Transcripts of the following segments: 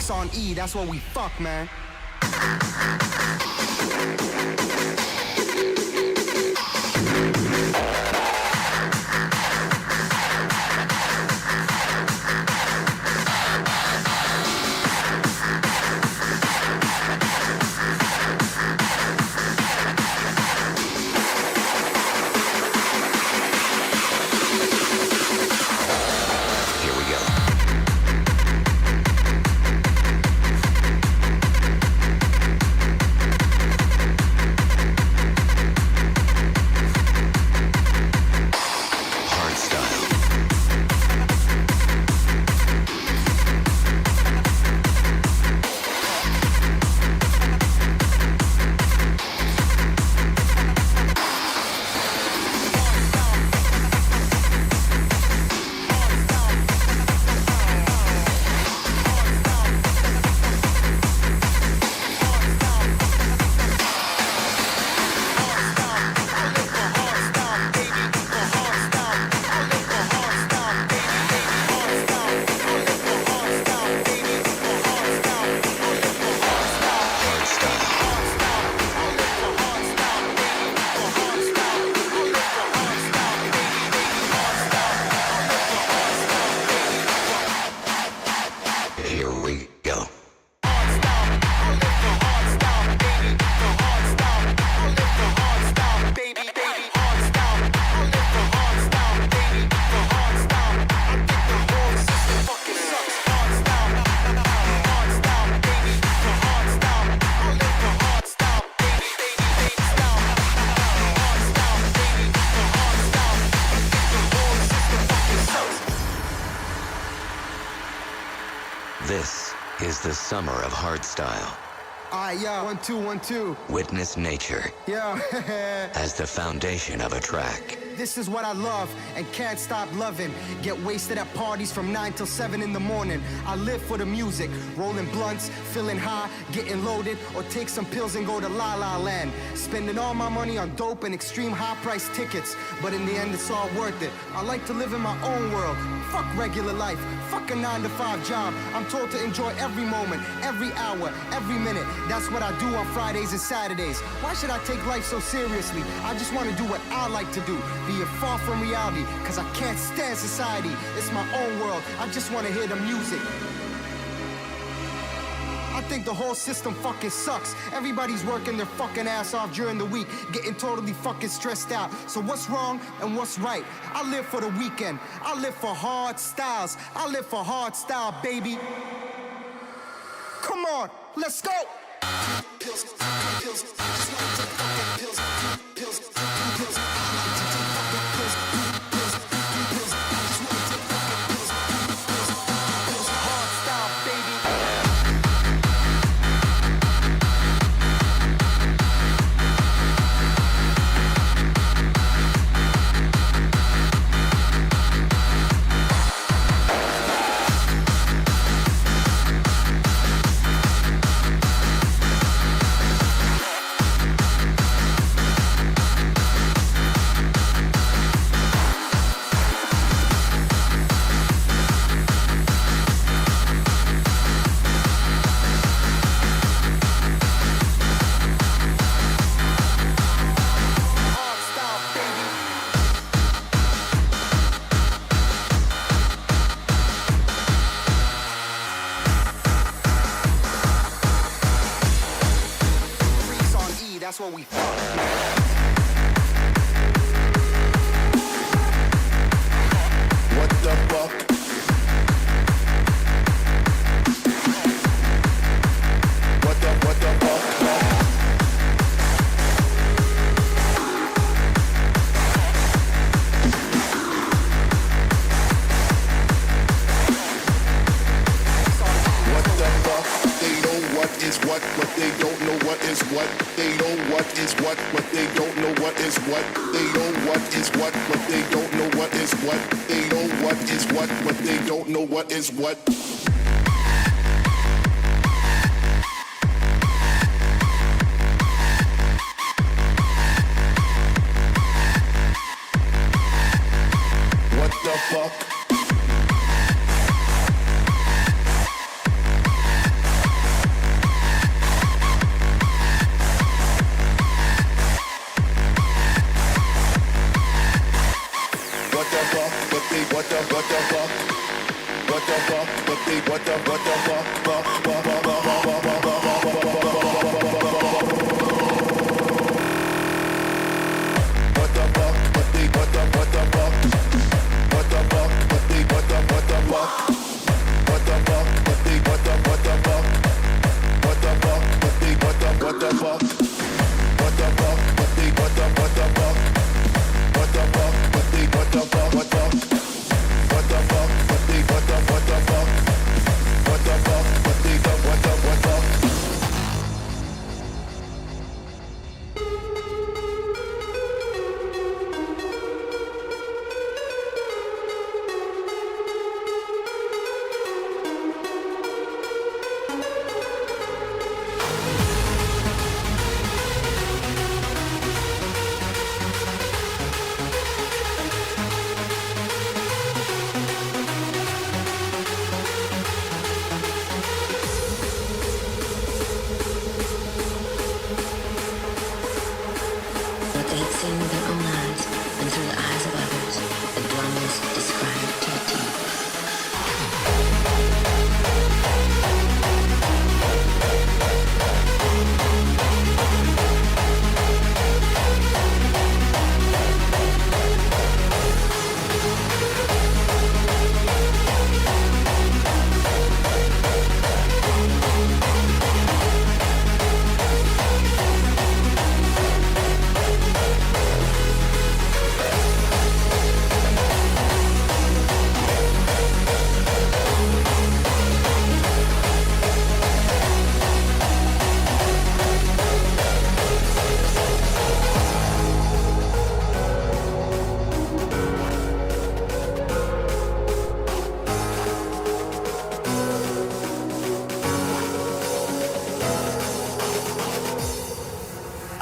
Freaks on E, that's what we fuck, man. This is the summer of hardstyle. Yeah, 1 2 1 2. Witness nature. Yeah. as the foundation of a track. This is what I love and can't stop loving. Get wasted at parties from 9 till 7 in the morning. I live for the music, rolling blunts, feeling high, getting loaded, or take some pills and go to La La Land. Spending all my money on dope and extreme high-priced tickets, but in the end it's all worth it. I like to live in my own world. Fuck regular life, fuck a 9-to-5 job. I'm told to enjoy every moment, every hour, every minute. That's what I do on Fridays and Saturdays. Why should I take life so seriously? I just want to do what I like to do. Be it far from reality, cause I can't stand society. It's my own world, I just wanna hear the music. I think the whole system fucking sucks. Everybody's working their fucking ass off during the week, getting totally fucking stressed out. So what's wrong and what's right? I live for the weekend, I live for hard styles. I live for hard style, baby. Come on, let's go! Pills, pills, just wanna take fucking pills, pills, pills. That's what we fuck. What the fuck? What the fuck? Is what they don't know what is what. They know what is what, but they don't know what is what. They know what is what, but they don't know what is what. They know what is what, but they don't know what is what. What the fuck?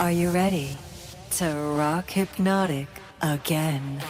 Are you ready to rock hypnotic again?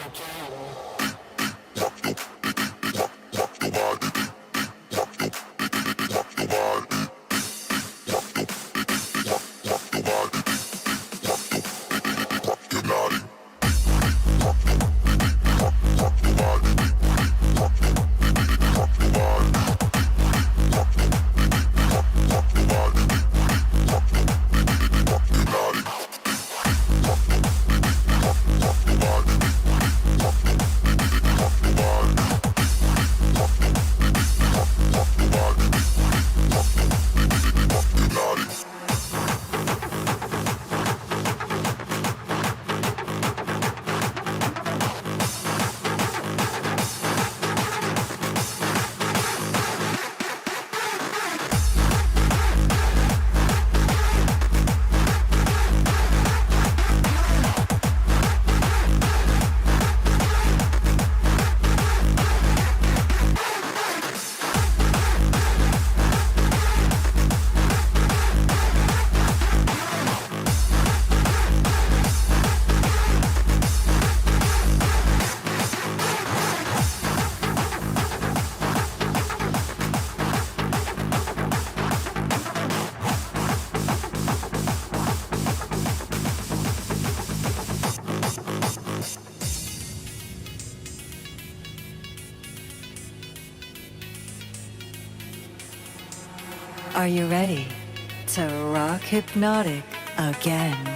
Are you ready to rock hypnotic again?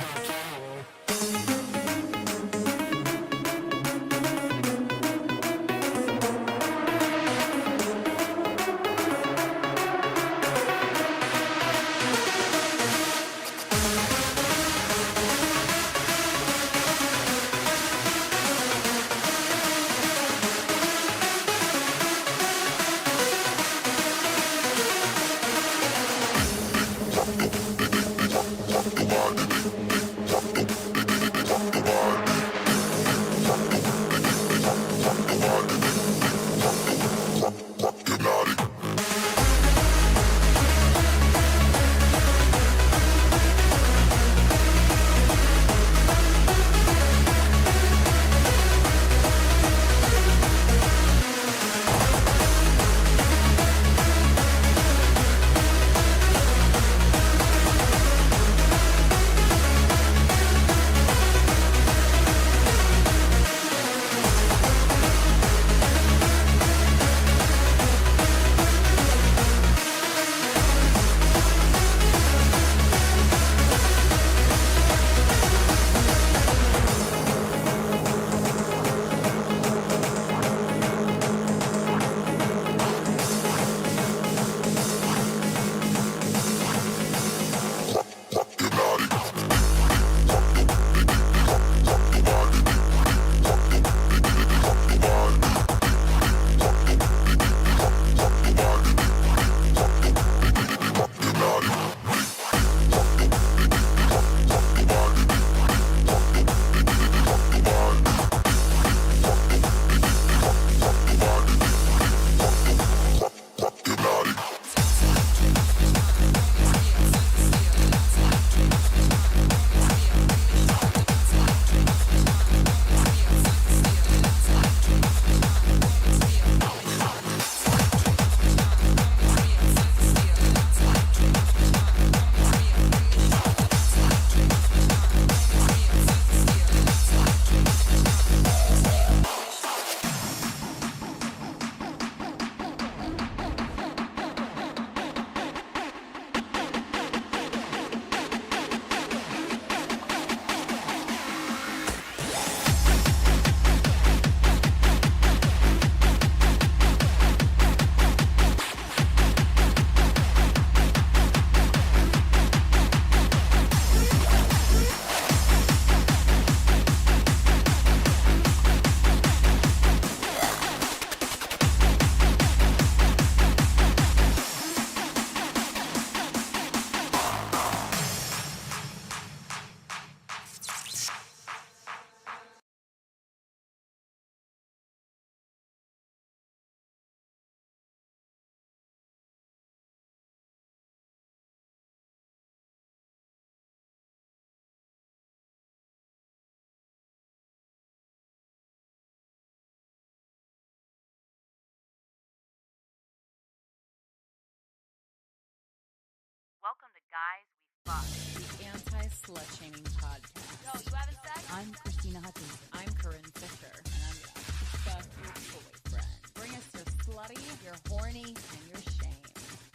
welcome to Guys We Fuck. The anti-slut-shaming podcast. Yo, you having sex? I'm Krystyna Hutchinson. I'm Corinne Fisher, and I'm gonna fuck your boyfriend. Bring us your slutty, your horny, and your shame.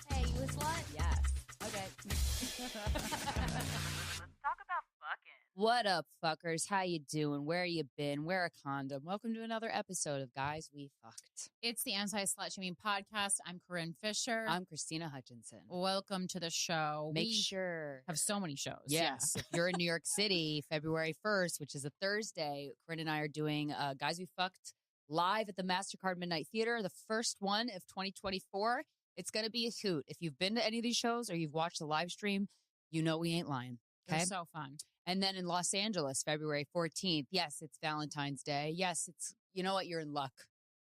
Hey, you a slut? Yes. Okay. Let's talk about fucking. What up, fuckers? How you doing? Where you been? Wear a condom. Welcome to another episode of Guys We Fucked. It's the Anti-Slut-Shaming Podcast. I'm Corinne Fisher. I'm Krystyna Hutchinson. Welcome to the show. Make We sure. have so many shows. Yes. If you're in New York City, February 1st, which is a Thursday, Corinne and I are doing Guys We Fucked live at the MasterCard Midnight Theater, the first one of 2024. It's going to be a hoot. If you've been to any of these shows or you've watched the live stream, you know we ain't lying. Okay. They're so fun. And then in Los Angeles, February 14th, yes, it's Valentine's Day. Yes, it's, you know what, you're in luck.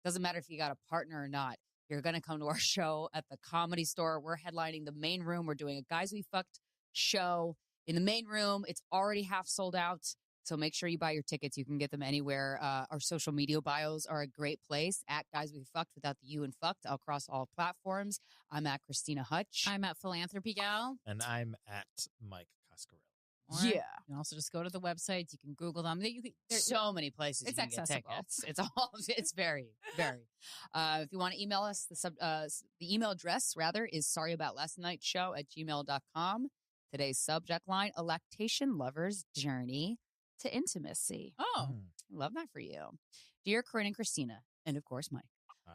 Doesn't matter if you got a partner or not. You're going to come to our show at the Comedy Store. We're headlining the main room. We're doing a Guys We Fucked show in the main room. It's already half sold out. So make sure you buy your tickets. You can get them anywhere. Our social media bios are a great place. At Guys We Fucked without the U and fucked across all platforms. I'm at Krystyna Hutch. I'm at Philanthropy Gal. And I'm at Mike Coscarelli. Or Yeah. You can also just go to the websites. You can Google them. So many places It's you can get accessible. tickets. It's very, very. If you want to email us, the email address, rather, is sorryboutlastnightshow@gmail.com. Today's subject line, a lactation lover's journey to intimacy. Oh, Love that for you. Dear Corinne and Krystyna, and of course, Mike,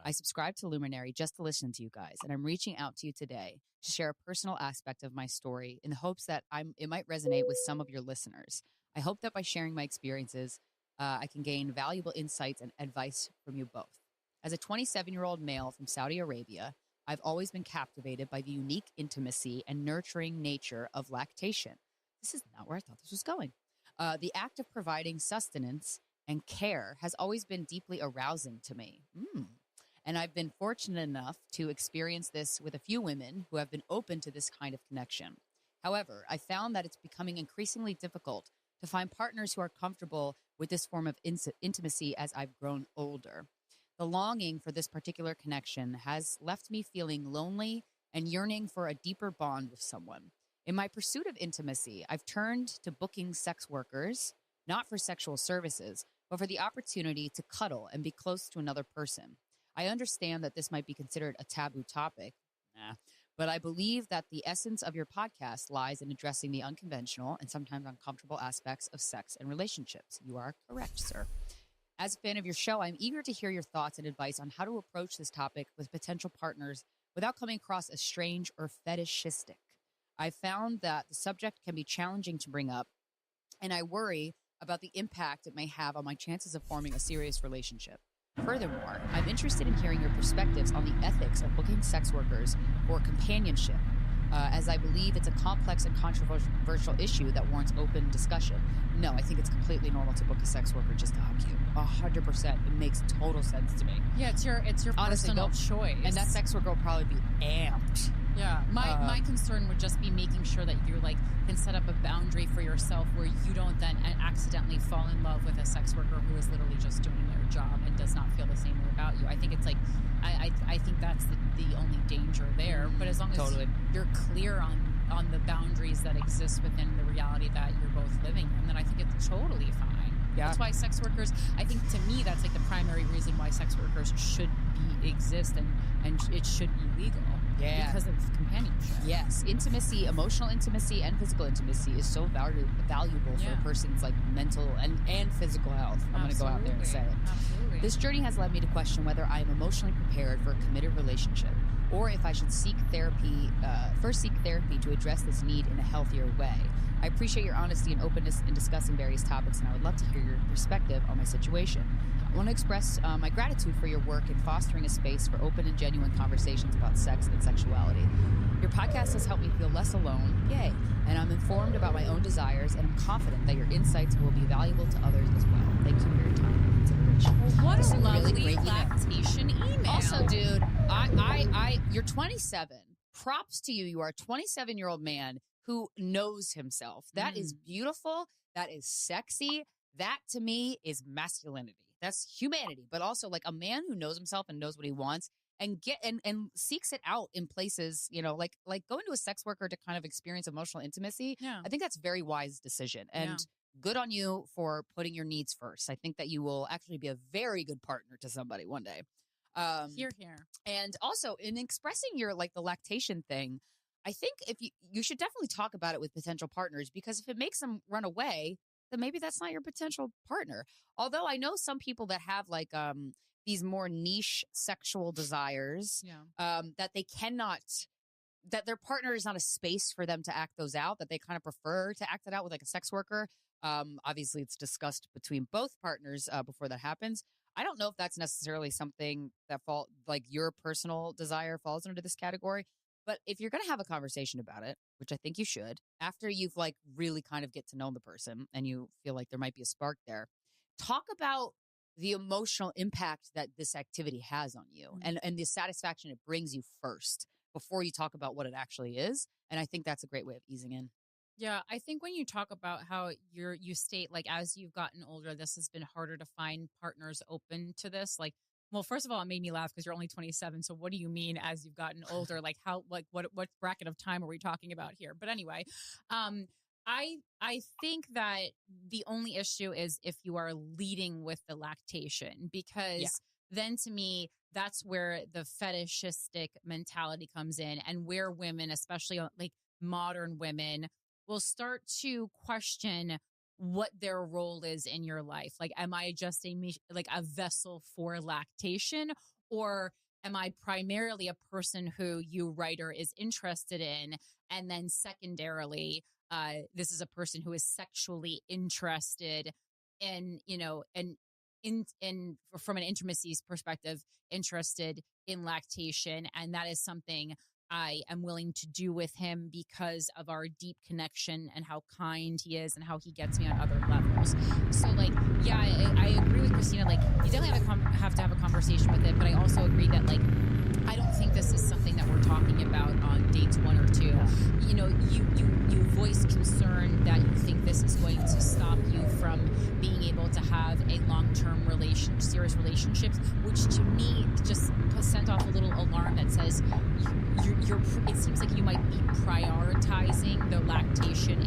I subscribe to Luminary just to listen to you guys, and I'm reaching out to you today to share a personal aspect of my story in the hopes that it might resonate with some of your listeners. I hope that by sharing my experiences, I can gain valuable insights and advice from you both. As a 27-year-old male from Saudi Arabia, I've always been captivated by the unique intimacy and nurturing nature of lactation. This is not where I thought this was going. The act of providing sustenance and care has always been deeply arousing to me. And I've been fortunate enough to experience this with a few women who have been open to this kind of connection. However, I found that it's becoming increasingly difficult to find partners who are comfortable with this form of intimacy as I've grown older. The longing for this particular connection has left me feeling lonely and yearning for a deeper bond with someone. In my pursuit of intimacy, I've turned to booking sex workers, not for sexual services, but for the opportunity to cuddle and be close to another person. I understand that this might be considered a taboo topic, but I believe that the essence of your podcast lies in addressing the unconventional and sometimes uncomfortable aspects of sex and relationships. You are correct, sir. As a fan of your show, I'm eager to hear your thoughts and advice on how to approach this topic with potential partners without coming across as strange or fetishistic. I found that the subject can be challenging to bring up, and I worry about the impact it may have on my chances of forming a serious relationship. Furthermore, I'm interested in hearing your perspectives on the ethics of booking sex workers for companionship, as I believe it's a complex and controversial issue that warrants open discussion. No, I think it's completely normal to book a sex worker just to hug you. 100%. It makes total sense to me. yeah. It's your Honestly, personal choice. And that sex worker will probably be amped. Yeah, my concern would just be making sure that you can set up a boundary for yourself where you don't then accidentally fall in love with a sex worker who is literally just doing their job and does not feel the same way about you. I think it's I think that's the only danger there. But as long as you're clear on the boundaries that exist within the reality that you're both living in, then I think it's totally fine. Yeah. That's why sex workers, I think to me, that's the primary reason why sex workers should exist and it should be legal. Yeah. Because of companionship. Yes. Intimacy, emotional intimacy, and physical intimacy is so valuable for a person's mental and physical health. I'm going to go out there and say it. Absolutely. This journey has led me to question whether I am emotionally prepared for a committed relationship, or if I should seek therapy to address this need in a healthier way. I appreciate your honesty and openness in discussing various topics, and I would love to hear your perspective on my situation. I want to express my gratitude for your work in fostering a space for open and genuine conversations about sex and sexuality. Your podcast has helped me feel less alone, yay, and I'm informed about my own desires, and I'm confident that your insights will be valuable to others as well. Thank you for your time and consideration. What This a is really lovely great email. lactation email. Also, dude, you're 27. Props to you. You are a 27-year-old man who knows himself. That is beautiful. That is sexy. That to me is masculinity. That's humanity. But also, a man who knows himself and knows what he wants and get and seeks it out in places, like going to a sex worker to kind of experience emotional intimacy. Yeah. I think that's a very wise decision. And Yeah. good on you for putting your needs first. I think that you will actually be a very good partner to somebody one day. Here. And also in expressing your the lactation thing, I think if you should definitely talk about it with potential partners, because if it makes them run away, then maybe that's not your potential partner. Although I know some people that have these more niche sexual desires, that they cannot, that their partner is not a space for them to act those out, that they kind of prefer to act it out with a sex worker. Obviously it's discussed between both partners before that happens. I don't know if that's necessarily something that your personal desire falls under this category. But if you're going to have a conversation about it, which I think you should, after you've really kind of get to know the person and you feel like there might be a spark there, talk about the emotional impact that this activity has on you and the satisfaction it brings you first before you talk about what it actually is. And I think that's a great way of easing in. Yeah, I think when you talk about how you state as you've gotten older, this has been harder to find partners open to this. Well, first of all, it made me laugh because you're only 27. So what do you mean as you've gotten older? What bracket of time are we talking about here? But anyway, I think that the only issue is if you are leading with the lactation, because then to me, that's where the fetishistic mentality comes in, and where women, especially modern women, will start to question what their role is in your life. Am I just a vessel for lactation, or am I primarily a person who you, writer, is interested in? And then secondarily, this is a person who is sexually interested in, from an intimacy perspective, interested in lactation. And that is something I am willing to do with him because of our deep connection and how kind he is and how he gets me on other levels. So I agree with Krystyna. You definitely have to have a conversation with it, but I also agree that I don't think this is something that we're talking about on dates 1 or 2. You voice concern that you think this is going to stop you from being able to have a long-term serious relationships, which to me just sent off a little alarm that says it seems like you might be prioritizing the lactation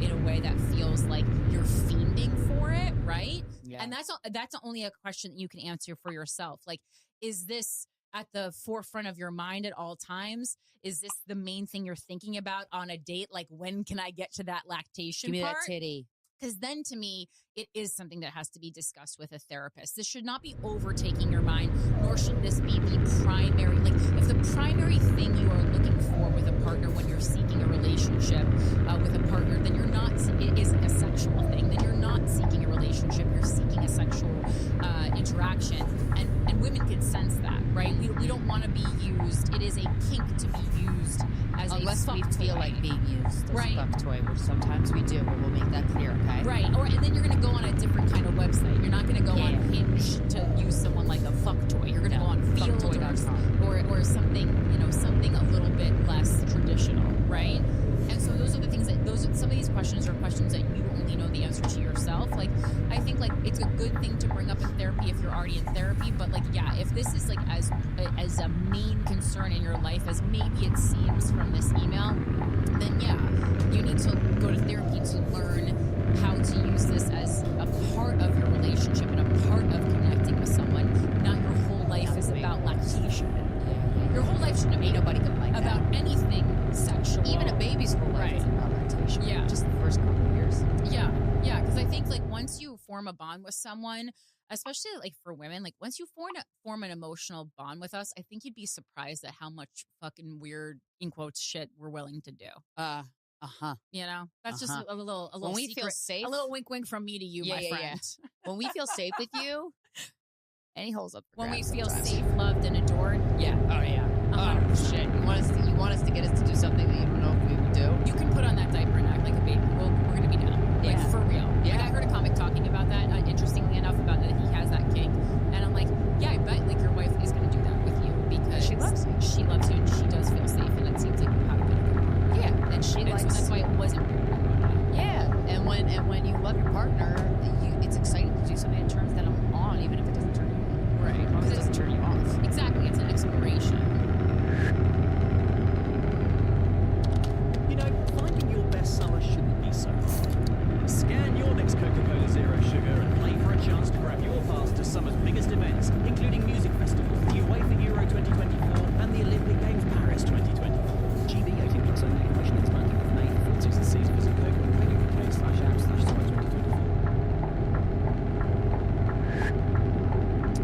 in a way that feels like you're fiending for it, right? Yeah. And that's only a question that you can answer for yourself. Is this at the forefront of your mind at all times? Is this the main thing you're thinking about on a date? When can I get to that lactation Give me part? that titty. Because then to me, it is something that has to be discussed with a therapist. This should not be overtaking your mind, nor should this be the primary. If the primary thing you are looking for with a partner when you're seeking a relationship with a partner, then it isn't a sexual thing. Then you're not seeking a relationship. You're seeking a sexual interaction. And women can sense that, right? We don't want to be used. It is a kink to be used as unless a fuck we feel toy. like being used as Right. a fuck toy, which sometimes we do, but we'll make that clear, okay? Right. And then you're going to go on a different kind of website. You're not going to go on Hinge to use someone like a fuck toy. You're going to go on Field or something, something a little bit less traditional, right? And so those are the things some of these questions are questions that you only know the answer to yourself. I think it's a good thing to bring up in therapy if you're already in therapy, but if this is as a main concern in your life as maybe it seems from this email, then you need to go to therapy to learn how to use this as a part of your relationship and a part of connecting with someone. Not your whole life is about lactation. Your whole life shouldn't be nobody can like about anything sexual. Even a baby's whole life is about lactation. Yeah. Just the first couple of years. Yeah. Because I think once you form a bond with someone, especially for women, once you form an emotional bond with us, I think you'd be surprised at how much fucking weird, in quotes, shit we're willing to do. That's just a little when we secret, feel safe, a little wink from me to you, my friend. When we feel safe with you, any holes up for when we grabs feel sometimes. safe, loved, and adored. Yeah. Oh yeah. Oh shit. You want us to get us to do something that you don't know if we would do? You can put on that diaper and act like a baby. We're gonna be down. For real. Yeah. I heard a comic talking about that. Interestingly enough, about that he has that kink, and I'm like, yeah, I bet your wife is gonna do that with you because she loves you. She loves you, and she does feel safe, and it seems like you have a bit of a bond. Yeah, and she likes. So that's why it wasn't. Yeah, and when you love your partner, it's exciting to do something that turns them on, even if it doesn't turn you on. Right. As long as it doesn't turn you off. Exactly. It's an exploration.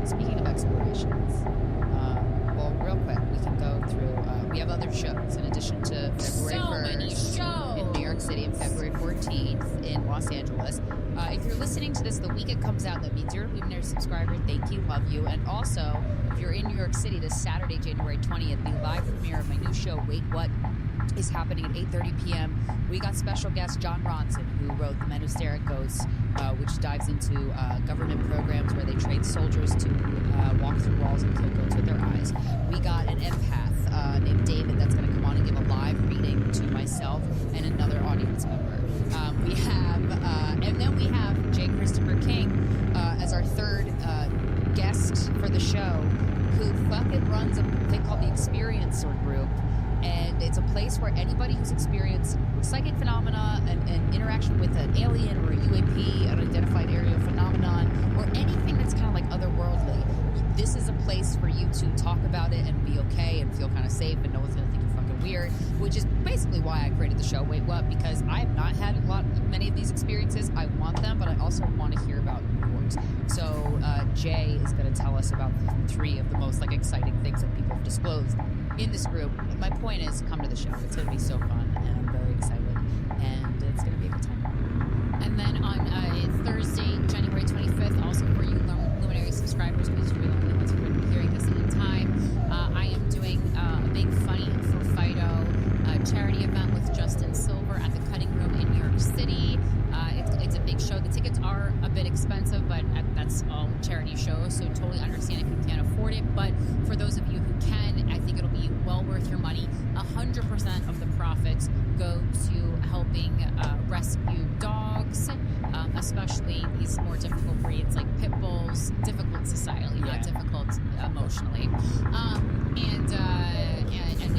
speaking of explorations, well, real quick, we can go through. We have other shows in addition to February 1st in New York City and February 14th in Los Angeles. If you're listening to this the week it comes out, that means you're a Luminary subscriber. Thank you, love you. And also, if you're in New York City this Saturday, January 20th, the live premiere of my new show, Wait What, is happening at 8:30 p.m. We got special guest John Ronson, who wrote The Men Who Stare at Ghosts, which dives into government programs where they train soldiers to walk through walls and kill ghosts with their eyes. We got an empath named David that's going to come on and give a live reading to myself and another audience member. We have, and then we have J. Christopher King as our third guest for the show, who fucking runs a thing called the Experiencer Group. And it's a place where anybody who's experienced psychic phenomena and interaction with an alien or a UAP, an identified aerial phenomenon, or anything that's kind of like otherworldly, this is a place for you to talk about it and be okay and feel kind of safe and no one's going to think you're fucking weird, which is basically why I created the show Wait What, because I have not had many of these experiences. I want them, but I also want to hear about yours. So Jay is going to tell us about 3 of the most exciting things that people have disclosed in this group. My point is, come to the show. It's going to be so fun, and I'm very excited, and it's going to be a good time. And then on Thursday, January 25th, also for you Luminary subscribers, because you're the only ones who are hearing this in time, I am doing a big Funny for Fido charity event with Justin Silver at the Cutting Room in New York City. It's a big show. The tickets are a bit expensive, but that's all charity shows, so totally understand if you can't afford it. But for those of you who can, I think it'll be well worth your money. 100% of the profits go to helping rescue dogs, especially these more difficult breeds like pit bulls, difficult societally, not difficult emotionally. And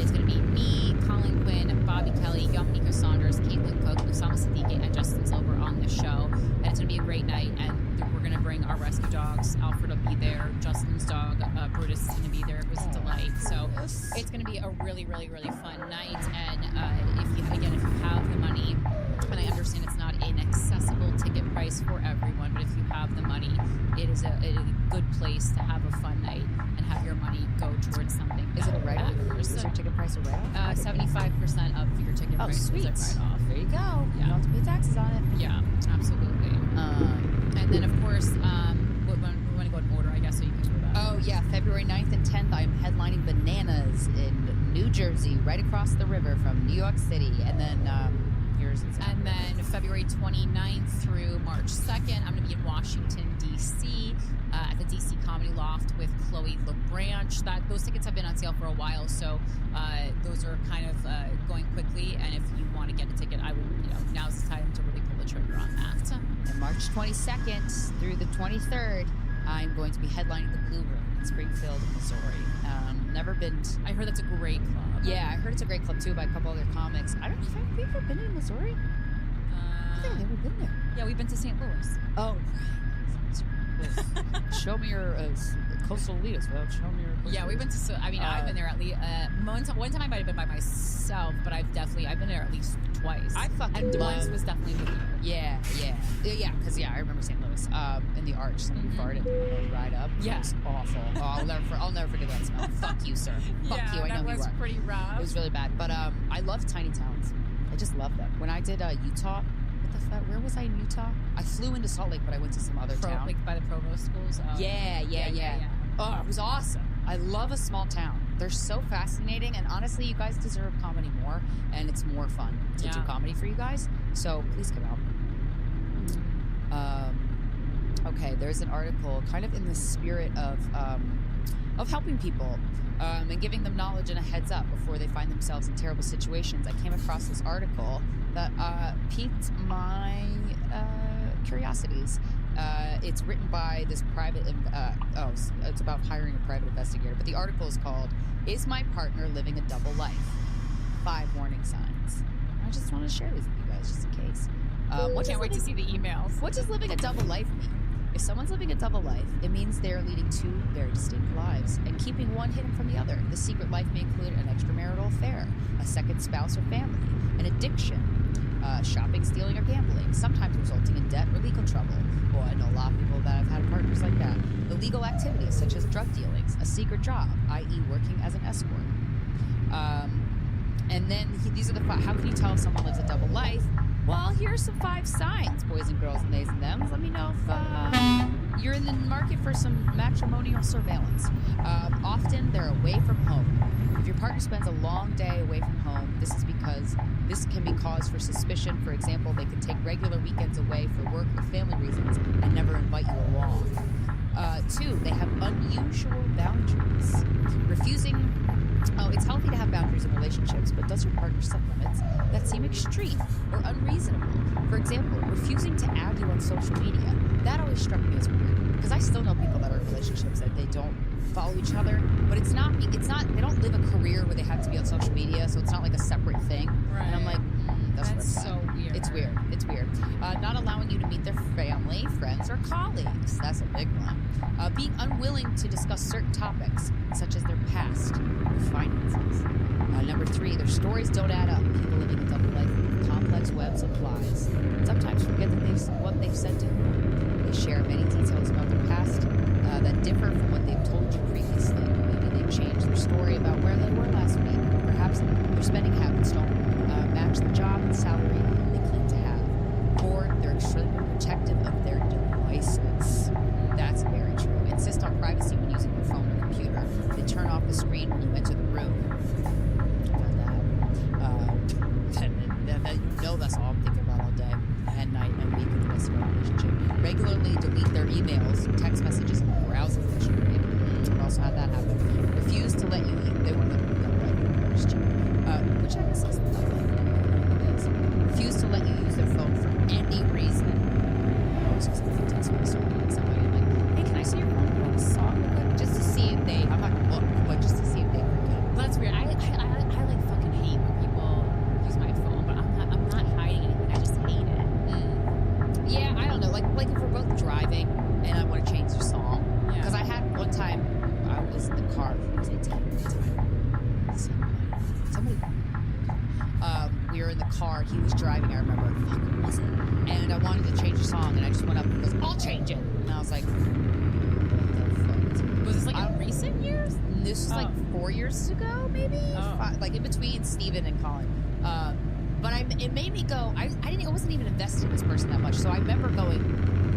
it's going to be me, Colin Quinn, Bobby Kelly, Yamika Saunders, Caitlin Cook, Usama Siddiqui, and Justin Silver on the show. And it's going to be a great night. And we're going to bring our rescue dogs. Alfred will be there. Justin's dog, Brutus, is going to be there. It was a delight. So it's going to be a really, really, really fun night. And if you have the money, and I understand it's not an accessible ticket price for everyone, but if you have the money, it is a good place to have a fun night and have your money go towards something. Is it a write-off? Is your ticket price a write-off? 75% of your ticket price sweet. is a write-off. There you go. Yeah. You don't have to pay taxes on it. Yeah, absolutely. And then, of course, we want to go in order, I guess, so you can do that. Oh, yeah. February 9th and 10th, I am headlining Bananas in New Jersey, right across the river from New York City. And then yours is And then February 29th through March 2nd, I'm going to be in Washington, D.C., at the D.C. Comedy Loft with Chloe LeBranch. Those tickets have been on sale for a while, so those are kind of going quickly. And if you want to get a ticket, I would, now's the time to really pull the trigger on that. And March 22nd through the 23rd, I'm going to be headlining the Blue Room in Springfield, Missouri. Never been. I heard that's a great club. Yeah, I heard it's a great club too by a couple other comics. I don't know if have you ever been in Missouri? I think I've never been there. Yeah, we've been to St. Louis. Oh, right. Show me your coastal elitist. Well, show me your. Yeah, we've been to. I've been there at least one time. I might have been by myself, but I've been there at least twice. I fucking and once was definitely with you. Yeah. Because I remember St. Louis. In the Arch, somebody farted on the ride up. Yeah, it was awful. Oh, I'll never forget that smell. Fuck you, sir. Fuck you. I know that you was are. Pretty rough. It was really bad. But I love tiny towns. I just love them. When I did Utah. Where was I in Utah? I flew into Salt Lake, but I went to some other town. Like by the provost schools? Yeah. Oh, it was awesome. I love a small town. They're so fascinating, and honestly, you guys deserve comedy more, and it's more fun to do comedy for you guys. So please come out. Okay, there's an article kind of in the spirit of helping people and giving them knowledge and a heads up before they find themselves in terrible situations. I came across this article that piqued my curiosities. It's written by this private, it's about hiring a private investigator, but the article is called, "Is My Partner Living a Double Life? 5 Warning Signs." I just want to share these with you guys just in case. Can't wait to see the emails. What does living a double life mean? If someone's living a double life, it means they're leading 2 very distinct lives and keeping one hidden from the other. The secret life may include an extramarital affair, a second spouse or family, an addiction, shopping, stealing, or gambling, sometimes resulting in debt or legal trouble. Boy, I know a lot of people that have had partners like that. The illegal activities such as drug dealings, a secret job, i.e., working as an escort. And then these are the how can you tell if someone lives a double life? Well, here's some 5 signs, boys and girls and theys and thems. Let me know if you're in the market for some matrimonial surveillance. Often they're away from home. If your partner spends a long day away from home, this is because this can be cause for suspicion. For example, they can take regular weekends away for work or family reasons and never invite you along. 2, they have unusual boundaries. It's healthy to have boundaries in relationships, but does your partner set limits that seem extreme or unreasonable? For example, refusing to add you on social media. That always struck me as weird, because I still know people that are in relationships that they don't follow each other, but they don't live a career where they have to be on social media, so it's not like a separate thing. Right. And I'm like, that's so weird. It's weird. It's weird. Not allowing you to meet their family, friends, or colleagues. That's a big one. Being unwilling to discuss certain topics, such as their past or finances. Number 3, their stories don't add up. People living a double life with complex webs of lies. Sometimes forget what they've said to you. They share many details about their past that differ from what they've told you previously. Maybe they've changed their story about where they were last week. Perhaps their spending habits don't match the job and salary they claim to have. Or they're extremely protective of their devices. That's very true. Insist on privacy when using your phone or computer. They turn off the screen when you enter the room. That's all I'm thinking about all day and night and week in the rest of our relationship. Regularly delete their emails, text messages, and browser history. I've also had that happen. Refuse to let you eat. They want to which I guess is not like it is. Refuse to let you use their phone for any reason. I always just like to text my story to somebody like, hey, can I see your phone on a song? Just to see if they, I'm not going to look, but just to see if they forget. That's weird. I like fucking hate when people use my phone, but I'm not hiding anything. I just hate it. Yeah, I don't know. Like if we're both driving and I want to change the song. Because I had one time, I was in the car, was I dating at the time? Somebody. We were in the car, he was driving, I remember, fuck, was it? And I wanted to change the song, and I just went up and goes, I'll change it. And I was like, what the fuck? Was this like in recent years? This was like 4 years ago, maybe? Like in between Steven and Colin. But it made me go, I wasn't even invested in this person that much, so I remember going,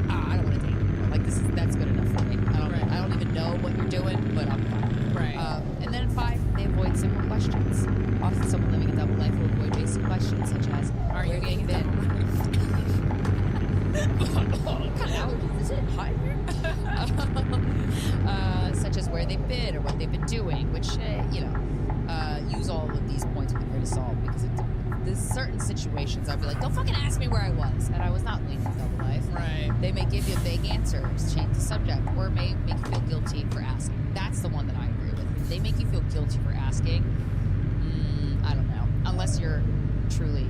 I don't want to date you. Like, that's good enough for me. I don't even know what you're doing, but I'm fine. Right. And then 5, they avoid simple questions. Often someone living a double life will avoid basic questions such as, are you getting a double life? What kind of allergies is it? Hot in here? Such as where they've been or what they've been doing, which, use all of these points with a grain of salt because there's certain situations I'd be like, don't fucking ask me where I was. And I was not leading a double life. Right. They may give you vague answers, change the subject, or may make you feel guilty for asking. That's the one that I agree with. If they make you feel guilty for asking, I don't know. Unless you're truly,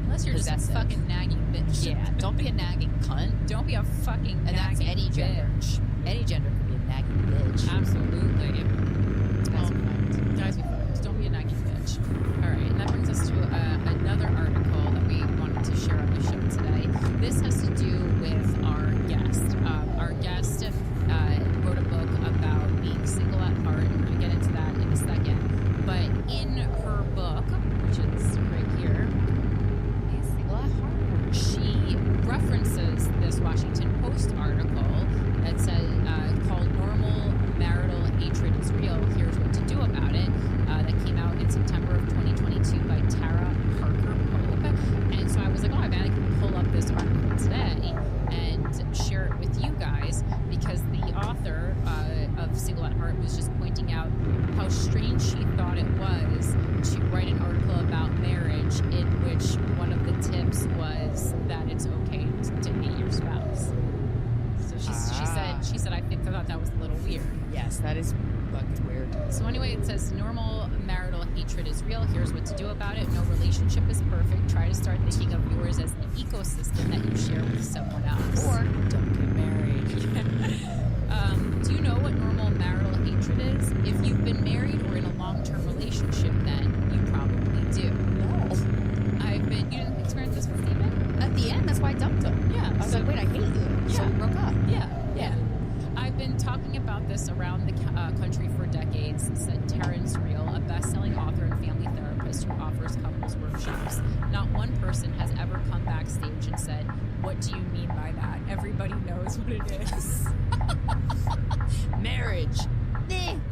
unless you're possessive. Just a fucking nagging bitch. Yeah, don't be a nagging cunt. Don't be a fucking and nagging that's any gender. bitch. Any gender could be a nagging bitch. Absolutely. Guys be fucked. Don't be a nagging bitch. All right, and that brings us to another article that we wanted to share on the show today. This has to do with our guest. Our guest wrote a book about being single at heart. I'm going to get into that in a second. But in her book, which is right here, being single at heart, she references this Washington Post article that said called "Normal Marital Hatred is Real. Here's what to do about it." That came out in September of 2022 by Tara Parker Pope. And so I was like, oh, I bet I can pull up this article today and share it with you guys because the author of Single at Heart was just pointing out how strange she thought it was to write an article about marriage in which one of the tips was that it's okay to hate your spouse. So she said, I thought that was a little weird. Yes, that is fucking weird. So anyway, it says normal marital hatred is real. Here's what to do about it. No relationship is perfect. Try to start thinking of yours as the ecosystem that you share with someone else. Or don't get married. Do you know what normal marital hatred is? If you've been married or in a long-term relationship, then you probably do. No. You didn't experience this with Steven? At the end, that's why I dumped him. Yeah. I was like, wait, I hate you. Yeah. So we broke up. Yeah. I've been talking this around the country for decades, said Terrence Real, a best-selling author and family therapist who offers couples workshops. Not one person has ever come backstage and said, "What do you mean by that?" Everybody knows what it is. Marriage. Damn.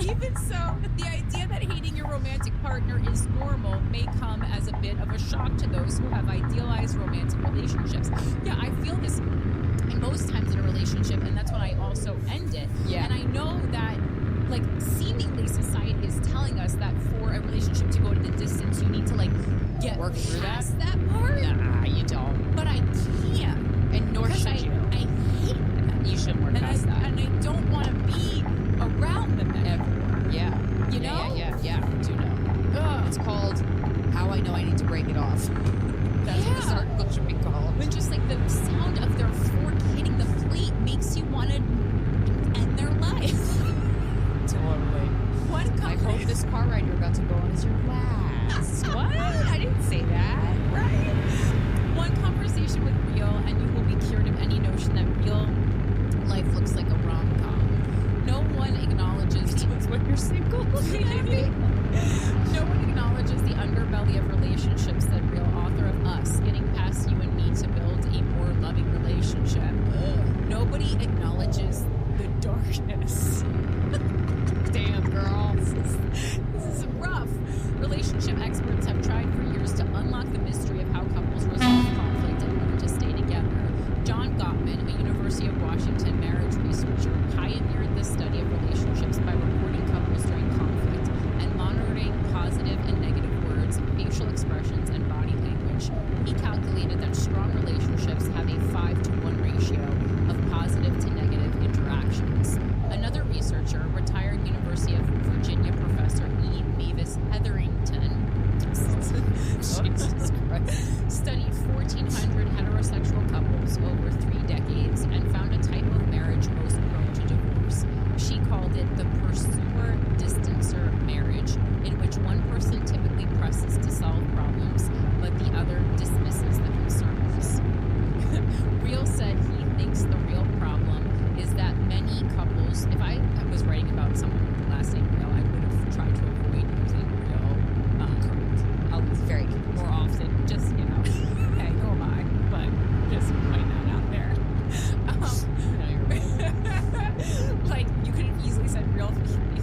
Even so, the idea that hating your romantic partner is normal may come as a bit of a shock to those who have idealized romantic relationships. Yeah, I feel this most times in a relationship, and that's when I also end it. Yeah. And I know that, like, seemingly society is telling us that for a relationship to go to the distance, you need to, like, get Work through past that part. Nah, you don't. But I can't. And nor should you. I hate that. You shouldn't work past that. And I don't want to be around them ever. Yeah. You know? Yeah. I do know. Ugh. It's called How I Know I Need to Break It Off. That's what this article should be called. When just like the sound of their fork hitting the plate makes you want to end their life. Totally. I hope this car ride you're about to go on is your last. What? I didn't say that. Right? One conversation with Real, and you will be cured of any notion that real life looks like a rom-com. No one acknowledges when you're single. No one acknowledges the underbelly of relationships, said Real, author of Us, Getting Past You and Me to Build a More Loving Relationship. Nobody acknowledges the darkness. Damn, girl. This is rough. Relationship experts have tried for years to unlock the mystery of how couples resolve conflict and learn to stay together. John Gottman, a University of Washington marriage researcher, pioneered the study of relationships by recording couples during conflict and monitoring positive and negative words, facial expressions, and body language. He calculated that strong relationships have a 5-to-1 ratio of positive to negative interactions. Another researcher, retired University of Virginia professor E. Mavis Hetherington, Jesus Christ, studied 1,400 heterosexual couples over 3 decades and found a type of marriage most prone to divorce. She called it the pursuer-distancer marriage, in which one person typically presses to solve problems, but the other dismisses the concerns. Real said he thinks the real problem is that many couples, if I was writing about someone with the last name Real, I would have tried to avoid using Real. Correct. I'll very more often, just, you know, hey, who am I? But just putting that out there. Like, you could have easily said Real.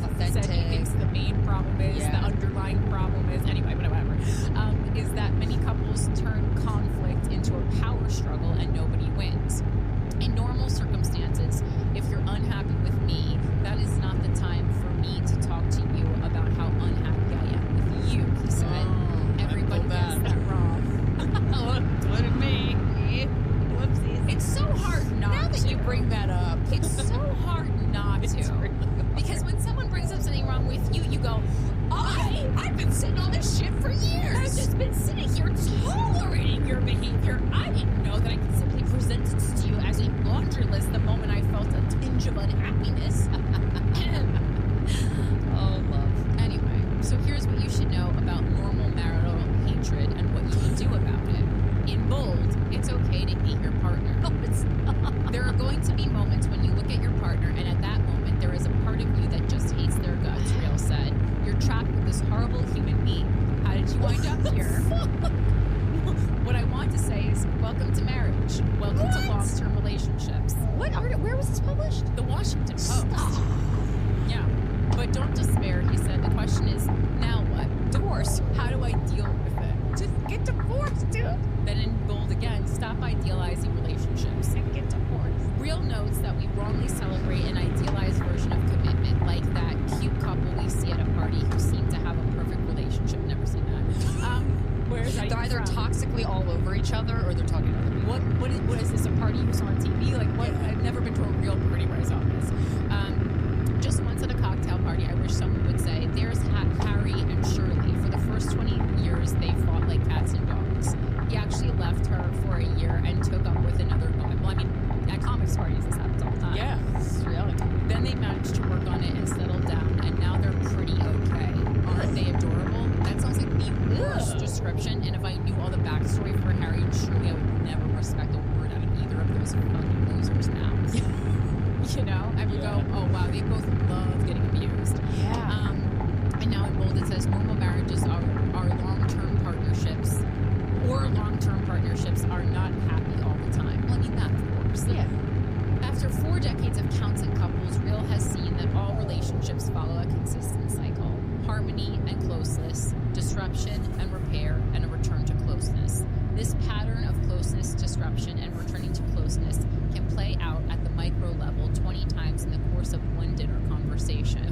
Authentic. Said he thinks the main problem is, the underlying problem is, anyway, but whatever, is that many couples turn conflict into a power struggle and nobody wins. In normal circumstances, if you're unhappy with me, that is not the time for me to talk to you about how unhappy I am with you, he said. Everybody gets that wrong. What at me? Whoopsies. It's so hard not Now that to. you bring that up. It's so hard not to. Because when someone brings up something wrong with you, you go, I've been sitting on this shit for years. I've just been sitting here tolerating your behavior. I didn't know that I could simply present it to you as a laundry list the moment I felt a tinge of unhappiness. Oh, love. Anyway, so here's what you should know about normal marital hatred and what you can do about it. In bold, it's okay to hate your partner. No, it's not. There are going to be moments when you look at your partner, and at that moment, there is a part of you that just hates their guts, Real said. You're trapped with this horrible human being. How did you wind up here? What I want to say is, welcome to marriage. Welcome to long-term relationships. Where was this published? The Washington Post. Yeah. But don't despair, he said. The question is, now what? Divorce. How do I deal with it? Just get divorced, dude. Then in bold again, stop idealizing relationships and get divorced. Real notes that we wrongly celebrate an idealized version of commitment, like that cute couple we see at a party who seem to have a perfect relationship. Never seen that. Where is that? They're either toxically all over each other or they're talking to other people. What is this, a party you saw on TV? Like, what? Yeah. I've never been to a real party where I saw this. Just once at a cocktail party, I wish someone would say, there's Harry and Shirley. For the first 20 years, they fought like cats and dogs. He actually left her for a year and took up with another woman. Well, I mean, at comics parties, this happens all the time. Yeah. they both love getting abused. Yeah. And now in bold it says normal marriages are long-term partnerships, or long-term partnerships are not happy all the time. Well, I mean that, of course. Yeah. After 4 decades of counseling couples, Real has seen that all relationships follow a consistent cycle: harmony and closeness, disruption and repair, and a return to closeness. This pattern of closeness, disruption, and returning to closeness can play out at the micro level 20 times in the course of one dinner conversation.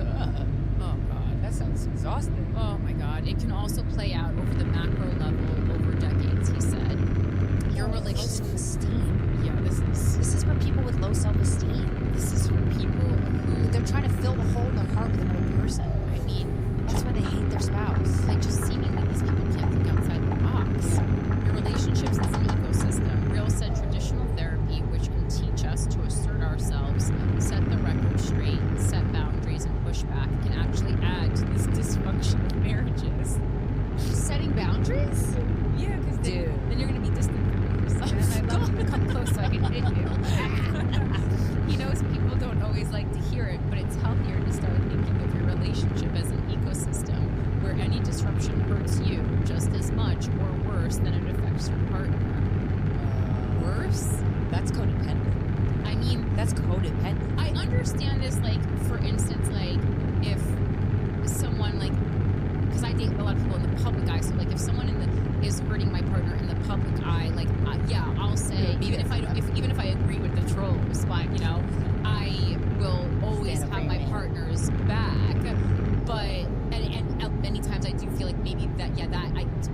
Oh, God. That sounds exhausting. Oh, my God. It can also play out over the macro level over decades, he said. Your relationship... Self-esteem. Yeah, this This is for people with low self-esteem. is for people who... They're trying to fill the hole in their heart with another person. I mean, That's why they hate their spouse. like, just seemingly these people can't think outside the box. Your relationships is an ecosystem. Real said traditional therapy, which can teach us to assert ourselves, set the record straight, set boundaries, and push back, can actually add to this dysfunction of marriages. Setting boundaries? Yeah, because Dude. then you're going to be distant from me, Krystyna. I'd love you to come close so I can hit you. He knows people don't always like to hear it, but it's healthier to start thinking of your relationship as an ecosystem where any disruption hurts you just as much or worse than it affects your partner. Worse? That's codependent. I mean, That's codependent. I understand this, like, for instance, like, if someone, like, because I date a lot of people in the public eye, so, like, if someone is hurting my partner in the public eye, like, yeah, I'll say, even if I agree with the trolls, like, you know, I will always Stand up have for my your man. partner's back, but, and many times I do feel like maybe that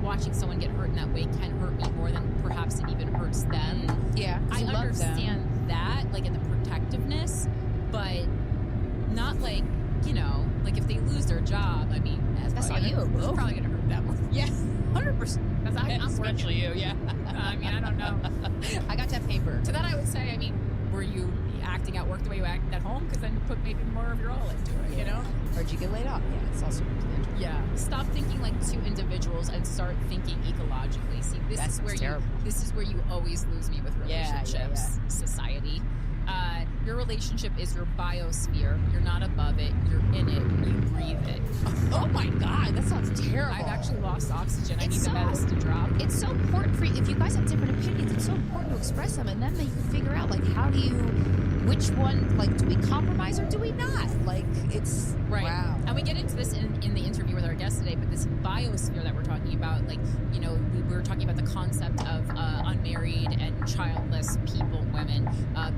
watching someone get hurt in that way can hurt me more than perhaps it even hurts them. Yeah. I understand that, like, in the protectiveness, but not like, you know, like if they lose their job, I mean, That's probably not gonna- you, It's bro. probably going to hurt them. Yeah. 100%. Because I'm working. Especially you, yeah. I mean, I don't know. I got that paper. To that, I would say, I mean, were you acting at work the way you acted at home? Because then you put maybe more of your all into it, you know? Or did you get laid off? Yeah, it's also interest. Yeah. Stop thinking like two individuals and start thinking ecologically. See, this That is where sounds terrible. this is where you always lose me with Yeah, relationships, society. Your relationship is your biosphere. You're not above it. You're in it. You breathe it. Oh my God, that sounds terrible. I've actually lost oxygen. I need It's the so- mask to drop. It's so important for you. If you guys have different opinions, it's so important to express them, and then you can figure out, like, how do you, which one, like, do we compromise or do we not? Like, it's Right. Wow. And we get into this in the interview with our guest today, but this biosphere that we're talking about, like, you know, we were talking about the concept of unmarried and childless people, women,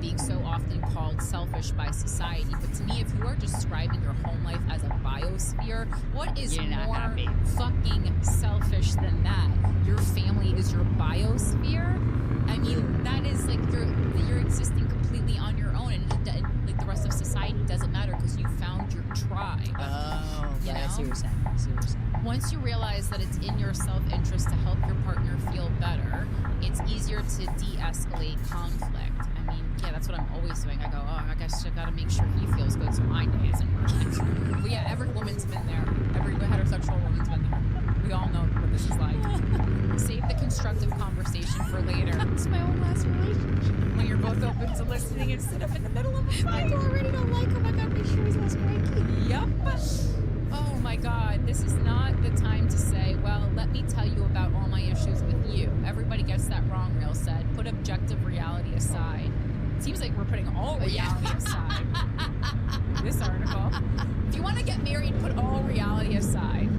being so often called selfish by society. But to me, if you are describing your home life as a biosphere, what is You're not more happy. fucking selfish than that? Your family is your biosphere? I mean, that is like you're existing completely on your own, and like the rest of society doesn't matter because you found your tribe. Oh, You yeah, I see know? what you're saying. I see what you're saying. Once you realize that it's in your self-interest to help your partner feel better, it's easier to de-escalate conflict. I mean, yeah, that's what I'm always doing. I go, oh, I guess I gotta make sure he feels good so mine isn't ruined. But yeah, every woman's been there. Every heterosexual woman's been there. We all know what this is like. Save the constructive conversation for later. It's my own last relationship. When you're both open to listening instead of in the middle of a fight. I already don't like him. I gotta make sure he's less cranky. Yup. Oh my God, this is not the time to say, well, let me tell you about all my issues with you. Everybody gets that wrong, Real said. Put objective reality aside. Seems like we're putting all reality aside. This article. If you want to get married, put all reality aside.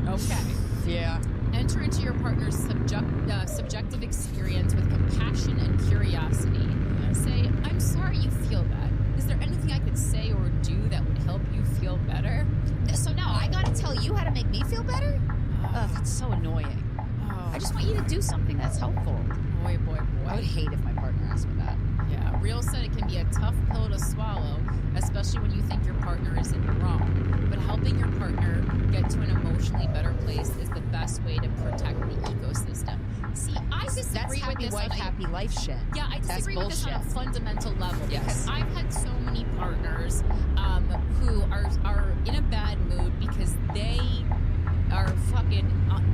Okay. Yeah. Enter into your partner's subjective experience with compassion and curiosity. Say, I'm sorry you feel that. Is there anything I could say or do that would help you feel better? So now I gotta tell you how to make me feel better? Oh, that's so annoying. Oh, I just want you to do something that's helpful. boy, boy, boy. I would hate if my partner asked me that. Yeah, Real said it can be a tough pill to swallow, especially when you think your partner is in the wrong. But helping your partner get to an emotionally better place is the best way to protect the ecosystem. See, I That's disagree with happy this wife, on a, happy life shit. yeah, I That's disagree with this on a bullshit. fundamental level Yes. because I've had so many partners who are in a bad mood because they are fucking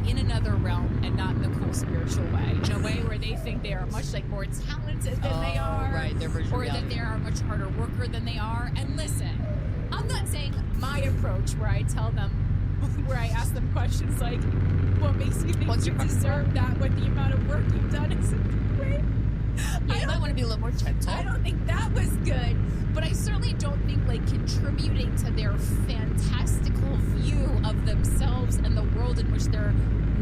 in another realm and not in the cool spiritual way. In a way where they think they are much like more talented than they are. Right, their version of Or that reality. they are a much harder worker than they are. And listen, I'm not saying my approach where I tell them, where I ask them questions like, what makes you think you deserve that when the amount of work you've done is great? Yeah, you might want to be a little more gentle. I don't think that was good, but I certainly don't think like contributing to their fantastical view of themselves and the world in which they're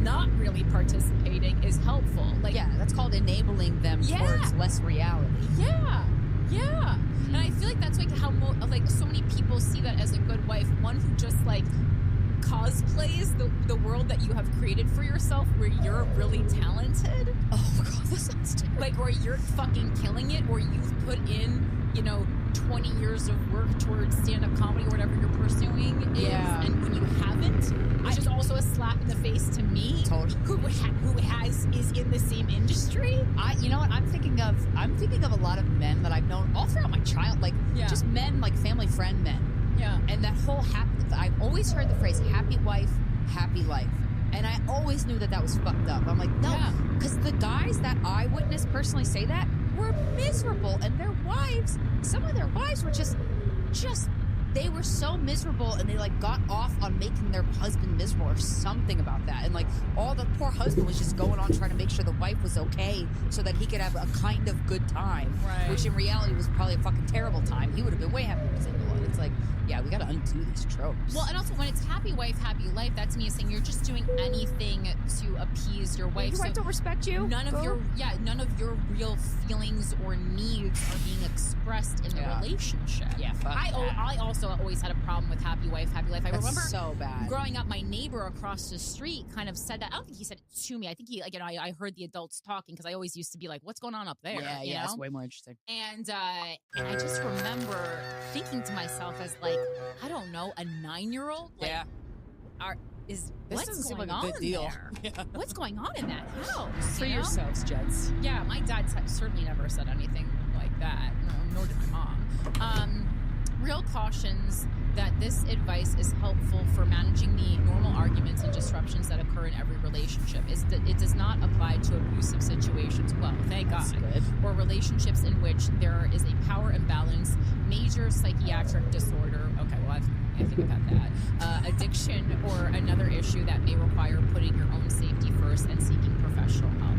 not really participating is helpful. Like, yeah, that's called enabling them towards less reality. Yeah, yeah. And I feel like that's like how like so many people see that as a good wife, one who just like cosplays the world that you have created for yourself, where you're really talented. Oh god, that sounds terrible. Like where you're fucking killing it, or you've put in, 20 years of work towards stand-up comedy or whatever you're pursuing is, and when you haven't, which is also a slap in the face to me, who is in the same industry. You know what? I'm thinking of a lot of men that I've known all throughout my just men, like family friend men. Yeah. And that whole I've always heard the phrase happy wife, happy life. And I always knew that was fucked up. I'm like, no, because the guys that I witnessed personally say that were miserable, and their wives, some of their wives were just they were so miserable, and they like got off on making their husband miserable or something about that. And like all the poor husband was just going on trying to make sure the wife was okay so that he could have a kind of good time, which in reality was probably a fucking terrible time. He would have been way happier single. And it's like, yeah, we got to undo these tropes. Well, and also when it's happy wife, happy life, that to me is saying you're just doing anything to appease your wife. Your wife don't respect you. None of your real feelings or needs are being expressed in the relationship. Yeah, fuck I also always had a problem with happy wife, happy life. I remember so bad. Growing up, my neighbor across the street kind of said that. I don't think he said it to me. I think he, I heard the adults talking because I always used to be like, "What's going on up there?" Yeah, it's way more interesting. And I just remember thinking to myself as like, I don't know, a 9-year-old. Like, this what's doesn't seem going like a good on deal. there? Yeah. What's going on in that house? For yourselves, gents. Yeah, my dad certainly never said anything like that. No, nor did my mom. Real cautions that this advice is helpful for managing the normal arguments and disruptions that occur in every relationship. It does not apply to abusive situations. Well, thank God. Good. Or relationships in which there is a power imbalance, major psychiatric disorder. Okay, well, I think about that. Addiction or another issue that may require putting your own safety first and seeking professional help.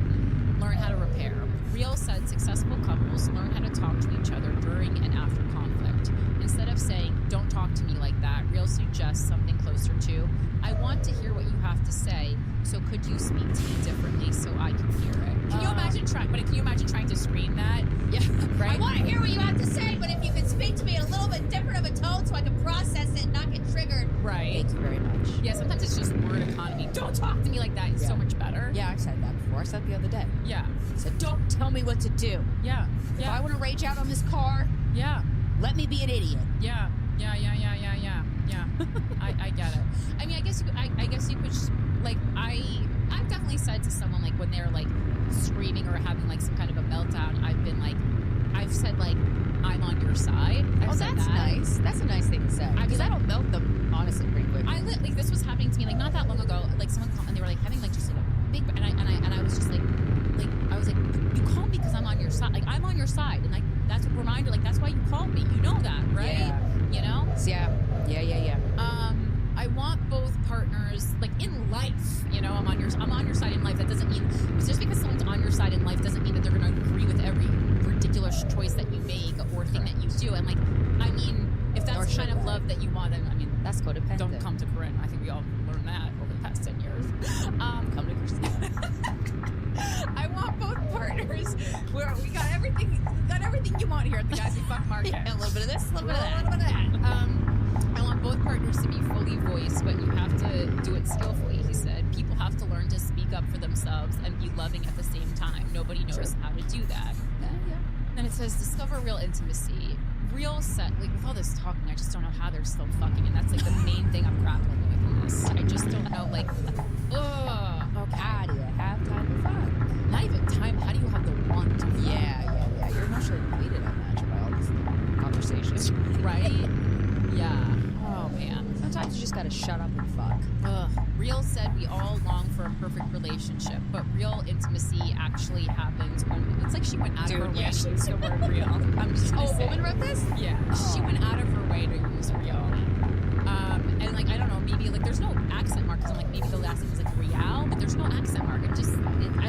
Learn how to repair. Real said successful couples learn how to talk to each other during and after conflict. Instead of saying, "Don't talk to me like that," Real suggests something closer to, "I want to hear what you have to say, so could you speak to me differently so I can hear it?" Can you imagine trying to scream that? Yeah, right. I want to hear what you have to say, but if you could speak to me in a little bit different of a tone so I can process it and not get triggered. Right. Thank you very much. Yeah, sometimes it's just word economy. Don't talk to me like that. It's so much better. Yeah, I said that before. I said it the other day. Yeah. I said, don't tell me what to do. Yeah. If I want to rage out on this car, let me be an idiot. Yeah. I get it. I mean, I guess you could just, like, I've definitely said to someone, like, when they're like screaming or having like some kind of a meltdown, I've said like, "I'm on your side." That's nice. That's a nice thing to say. Because that'll melt them, honestly, pretty quick. Like, this was happening to me like not that long ago. Like, someone called and they were like having like just like a big, and I was just like I was like, "You called me because I'm on your side. Like, I'm on your side," and like that's a reminder. Like, that's why you called me. You know that, right? Yeah. You know? Yeah. I want both partners, like in life, I'm on your side in life. That doesn't mean, just because someone's on your side in life doesn't mean that they're going to agree with every ridiculous choice that you make or thing that you do. And like, I mean, if that's the kind of love that you want, then I mean, that's codependent. Don't come to Corinne. I think we all learned that over the past 10 years. Come to Krystyna. I want both partners where we got everything you want here at the Guys We Fuck Market. A little bit of this, a little bit of that. I want both partners to be fully voiced, but you have to do it skillfully, he said. People have to learn to speak up for themselves and be loving at the same time. Nobody knows how to do that. Yeah. Then it says, discover real intimacy. Real set, like with all this talking, I just don't know how they're still fucking, and that's like the main thing I'm grappling with in this. I just don't know, like, okay. How do you have time to fuck? Not even time, how do you have the want to fuck? Yeah. You're emotionally depleted, I imagine, by all these conversations. Right? Yeah. Oh, man. Sometimes you just gotta shut up and fuck. Ugh. Real said we all long for a perfect relationship, but real intimacy actually happens when it's like she went out of her way to use the word real. I'm just gonna say. A woman wrote this? Yeah, she went out of her way to use real. And like I don't know, maybe like there's no accent mark because I'm like maybe the last name is like real, but there's no accent mark. I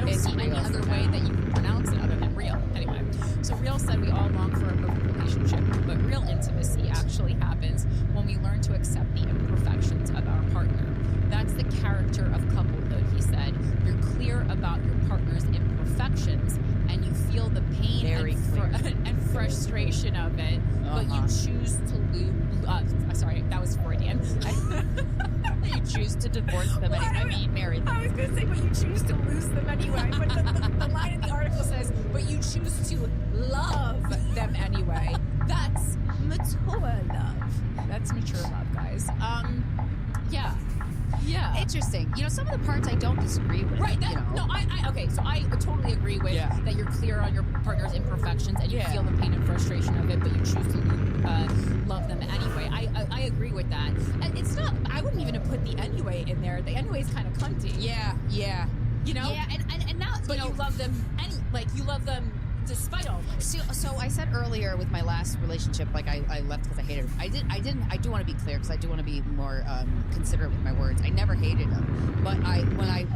don't see any other way that you can pronounce it other than real. Anyway, so real said we all long for a perfect relationship, but real intimacy actually happens when we learn to accept the imperfections of our partner. That's the character of couplehood, he said. You're clear about your partner's imperfections and you feel the pain and frustration of it, but you choose to lose. Sorry, that was Freudian. You choose to divorce them marry them. I was going to say, but you choose to lose them anyway. But the line in the article says, but you choose to love them anyway. That's mature love. That's mature love, guys. Yeah. Interesting. You know, some of the parts I don't disagree with. Right. No, Okay, so I totally agree with that you're clear on your partner's imperfections and you feel the pain and frustration of it, but you choose to love them anyway. I agree with that. And it's not, I wouldn't even have put the anyway in there. The anyway is kind of cunty. Yeah. You know? Yeah, and now, but you love them, you love them despite all this. So I said earlier with my last relationship, like I left because I hated him. I do want to be clear because I do want to be more considerate with my words. I never hated him, but when I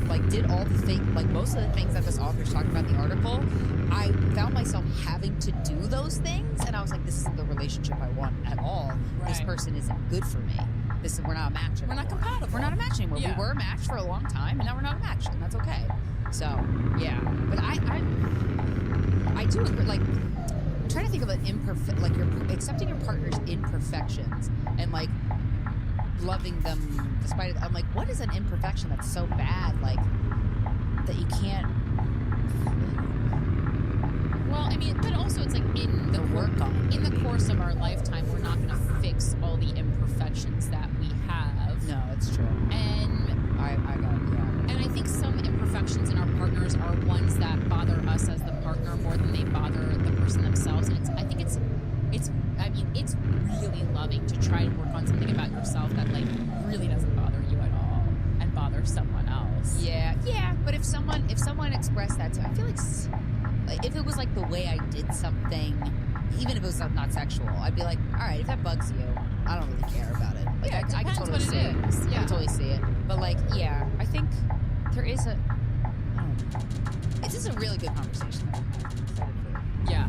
like did all the things, like most of the things that this author's talking about in the article, I found myself having to do those things, and I was like, this isn't the relationship I want at all. Right. This person isn't good for me. We're not a match anymore. We're not compatible. We're not a match anymore. Yeah. We were a match for a long time, and now we're not a match, and that's okay. So yeah, but I do agree. Like, I'm trying to think of an like you're accepting your partner's imperfections and like loving them despite it. I'm like, what is an imperfection that's so bad, like that you can't? Well, I mean, but also it's like in the course of our lifetime, we're not going to fix all the imperfections that we have. No, it's true. And I got it. Yeah. And I think some imperfections in our partners are ones that bother us as the partner more than they bother the person themselves. And I think it's really loving to try and work on something about yourself that like really doesn't bother you at all and bothers someone else. Yeah. But if someone expressed that to me, I feel like if it was like the way I did something, even if it was not sexual, I'd be like, all right, if that bugs you, I don't really care about it. Like, Yeah, it I can depends totally what see it it. is. I Yeah. can totally see it. But like, yeah, I think there is a. This is a really good conversation. Yeah.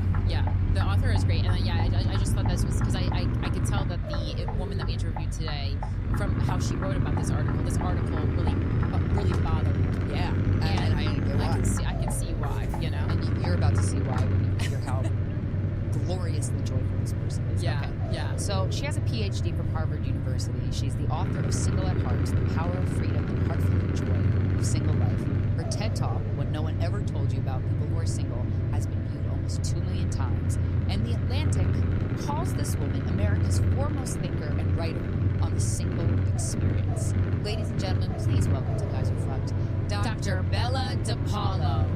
The author is great, and I just thought this was because I could tell that the woman that we interviewed today, from how she wrote about this article really bothered her. Yeah, And I can see why. You know, and you're about to see why when you hear how gloriously joyful this person is. Yeah, Okay. yeah. So she has a PhD from Harvard University. She's the author of Single at Heart, The Power of Freedom and Heartfelt Joy of Single Life. Her TED Talk, What No One Ever Told You About People Who Are Single, has been viewed almost 2 million times. And The Atlantic calls this woman America's foremost thinker and writer on the single experience. Ladies and gentlemen, please welcome to Guys Who Fucked, Dr. Bella DePaulo.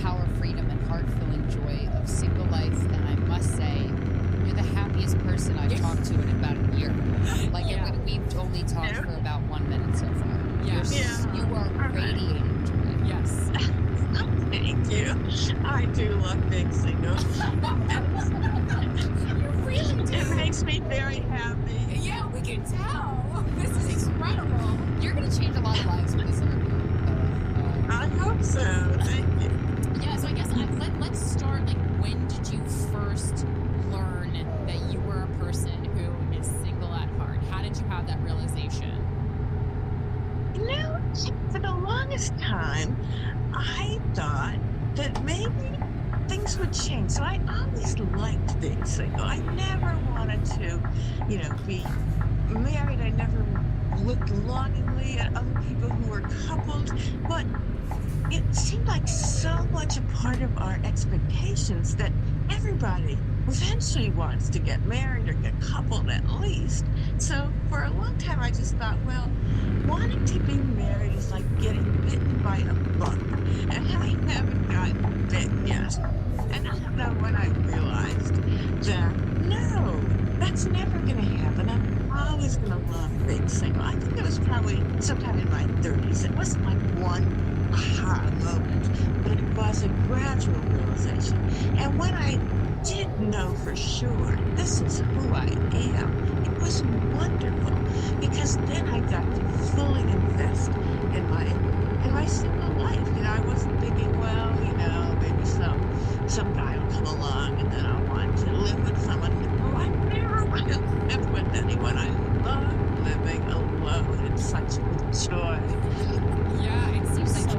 power, freedom, and heart-filling joy of single life. And I must say, you're the happiest person I've talked to in about a year. Like, we've only talked for about 1 minute so far. Yes. You are radiating joy. Yes. Thank you. I do love being single. You really do. It makes me very happy. Yeah, we can tell. This is incredible. You're going to change a lot of lives with this interview. I hope so. Thank you. Yeah, so I guess let's start, like, when did you first learn that you were a person who is single at heart? How did you have that realization? You know, for the longest time, I thought that maybe things would change. So I always liked being single. I never wanted to, be married. I never looked longingly at other people who were coupled. But it seemed like so much a part of our expectations that everybody eventually wants to get married or get coupled at least. So for a long time, I just thought, well, wanting to be married is like getting bitten by a bug. And I haven't gotten bit yet. And I don't know when I realized that, no, that's never going to happen. I'm always going to love being single. I think it was probably sometime in my 30s. It wasn't like one aha moment, but it was a gradual realization. And when I did know for sure this is who I am, it was wonderful because then I got to fully invest in my single life. I wasn't thinking, well, maybe some guy will come along and then I'll want to live with someone. Oh, I never want to live with anyone. I love living alone. It's such a joy. Yeah, it seems like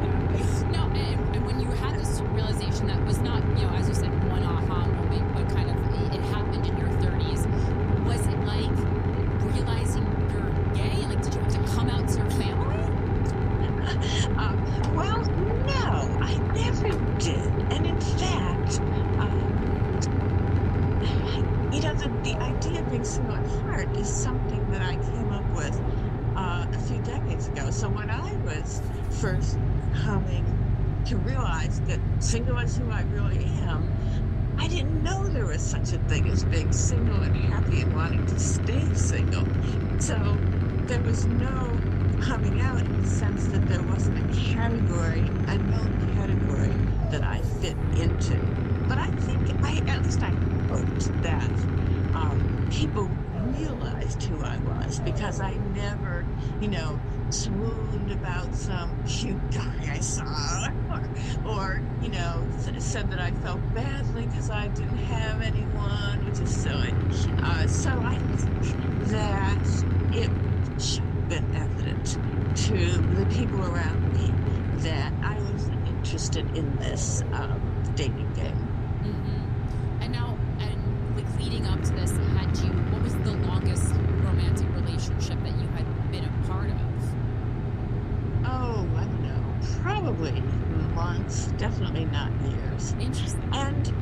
no, and when you had this realization that was not, as you said, one aha moment, but kind of it happened in your 30s. Was it like realizing you're gay? Like, did you have to come out to your family? Well, no, I never did. And in fact, the idea of being single at heart is something that I came up with a few decades ago. So when I was first coming to realize that single is who I really am, I didn't know there was such a thing as being single and happy and wanting to stay single. So there was no coming out in the sense that there wasn't a category, a known category that I fit into. But I think, at least I hoped that people realized who I was because I never, swooned about some cute guy I saw or said that I felt badly because I didn't have anyone, which is silly. So I think that it should have been evident to the people around me that I was interested in this dating game. Mm-hmm. And now, leading up to this, what was the longest romantic relationship that you had been a part of? Oh, I don't know. Probably months, definitely not years. Interesting. And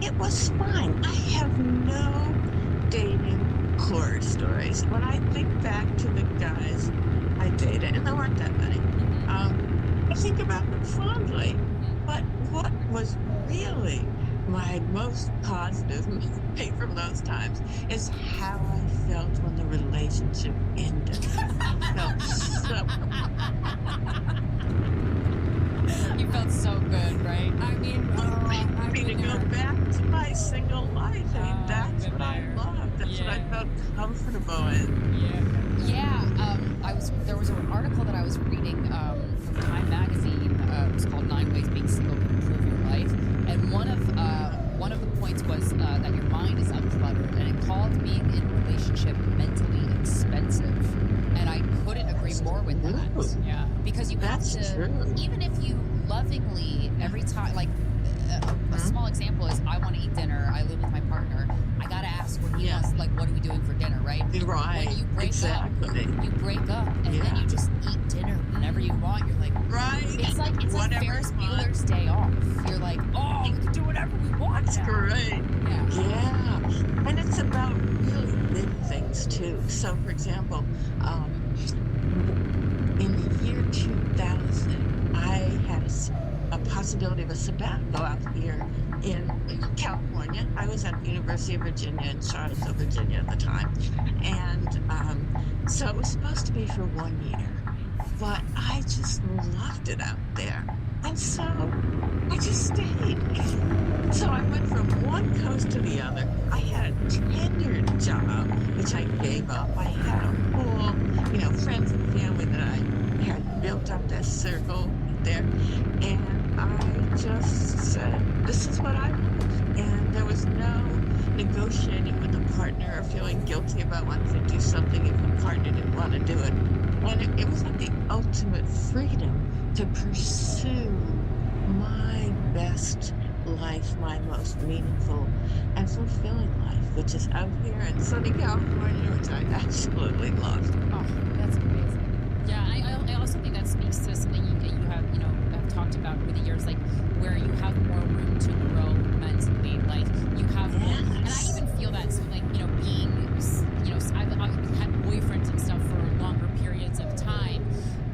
it was fine. I have no dating horror stories. When I think back to the guys I dated, and there weren't that many, I think about them fondly. But what was really my most positive memory from those times is how I felt when the relationship ended. You felt so good, right? I mean, to go back to my single life. I mean, that's what I loved. That's what I felt comfortable in. Yeah. There was an article that I was reading from Time Magazine. It was called 9 Ways Being Single Can Improve Your Life. And one of the points was that your mind is uncluttered, and it called being in a relationship mentally expensive. And I couldn't agree more with that. Yeah, because you have to, even if you lovingly every time, like a small example is I want to eat dinner. I live with my partner. I gotta ask what he wants. Like, what are we doing for dinner, right? Right. When you break up, and then you just eat dinner whenever you want. You're like, right. It's like Ferris Bueller's Day Off. You're like, oh, we can do whatever we want. That's great. Yeah. And it's about really big things too. So, for example, in the year 2000, I had a possibility of a sabbatical out here in California. I was at the University of Virginia in Charlottesville, Virginia at the time. And so it was supposed to be for 1 year, but I just loved it out there. And so I just stayed. So I went from one coast to the other. I had a tenured job, which I gave up. I had a whole, friends and family that I had built up that circle there. And I just said, this is what I want. And there was no negotiating with a partner or feeling guilty about wanting to do something if the partner didn't want to do it. And it was like the ultimate freedom to pursue my best life, my most meaningful and fulfilling life, which is out here in sunny California, which I absolutely love. Oh, that's amazing. Yeah, I also think that speaks to something that you have, have talked about over the years, like where you have more room to grow mentally, like you have more, and I even feel that, so like, being, I've had boyfriends and stuff for longer periods of time,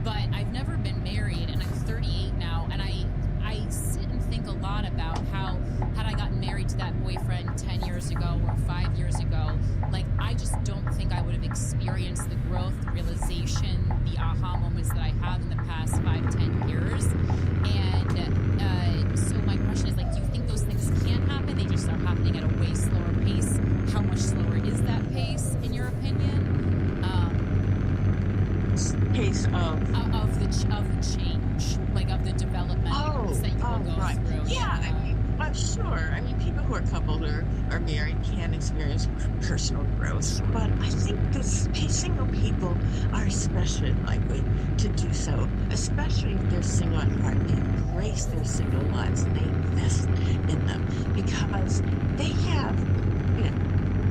but I've never been married, and I'm 38 now, and I sit and think a lot about how, had I gotten married to that boyfriend 10 years ago or 5 years ago, like, I just don't think I would have experienced the growth, the realization, the aha moments that I have in the past 5-10 years. And so my question is, like, do you think those things can happen? They just are happening at a way slower pace. How much slower is that pace, in your opinion? Pace of the change, like of the development that you will go through. Yeah, I mean, sure. I mean, people who are coupled or married can experience personal growth, but I think that single people are especially likely to do so, especially if they're single at heart. They embrace their single lives and they invest in them because they have,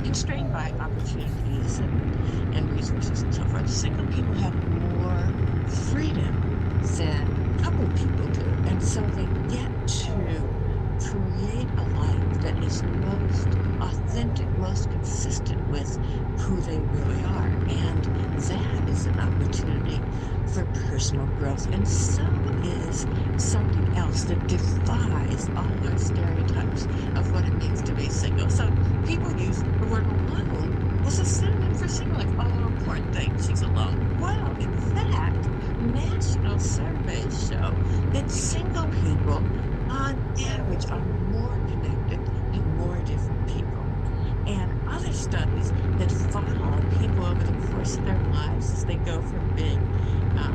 constrained by opportunities and resources and so forth. Single people have more freedom than coupled people do, and so they get to create a life that is most authentic, most consistent with who they really are, and that is an opportunity for personal growth, and so is something else that defies all our stereotypes of what it means to be single. So people use the word alone as a synonym for single, like, oh, poor thing, she's alone. Well, in fact, national surveys show that single people, on average, are more connected to more different people. And other studies that follow people over the course of their lives as they go from being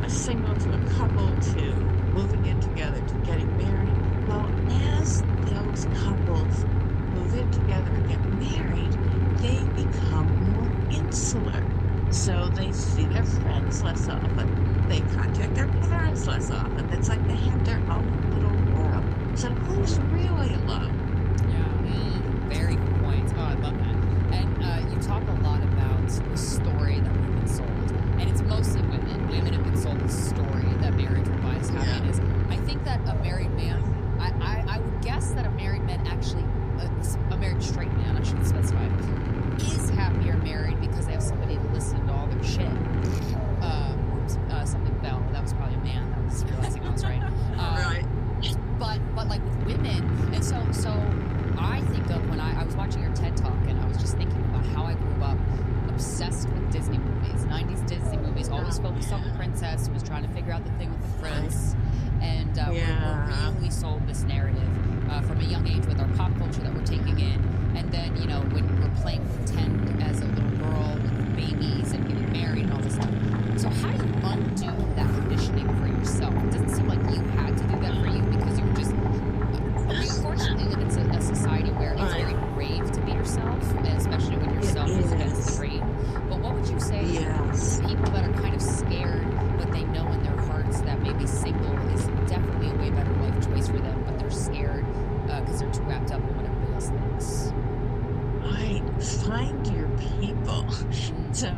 a single to a couple to moving in together to getting married, well, as those couples move in together and get married, they become more insular. So they see their friends less often. They contact their parents less often. It's like they have their own little world. So who's really alone? Yeah, very good point. Oh, I love that. And you talk a lot about the story that we've been sold. And it's mostly women. Women have been sold the story that marriage provides happiness. I think that a married man, I would guess that a married man actually, a married straight man, I should specify, is happier married because they have somebody to listen to all their shit. Something fell. That was probably a man that was realizing I was right. Right. But like with women, and so I think of when I was watching your TED Talk, and I was just thinking about how I grew up obsessed with Disney movies. 90s Disney movies, always focused on the princess who was trying to figure out the thing with the prince. And we're really sold this narrative from a young age with our pop culture that we're taking in. And then, when we're playing pretend as a little girl with babies and getting married and all this stuff. So how do you undo that conditioning for yourself? It doesn't seem like you had to do that for you because you were just... We unfortunately live in a society where it's very brave to be yourself, and especially when yourself is against the grain. But what would you say to people that are kind of scared, but they know in their hearts that maybe single is definitely a way better life choice for them, but they're scared because they're too wrapped up in what everybody else thinks? Find your people. So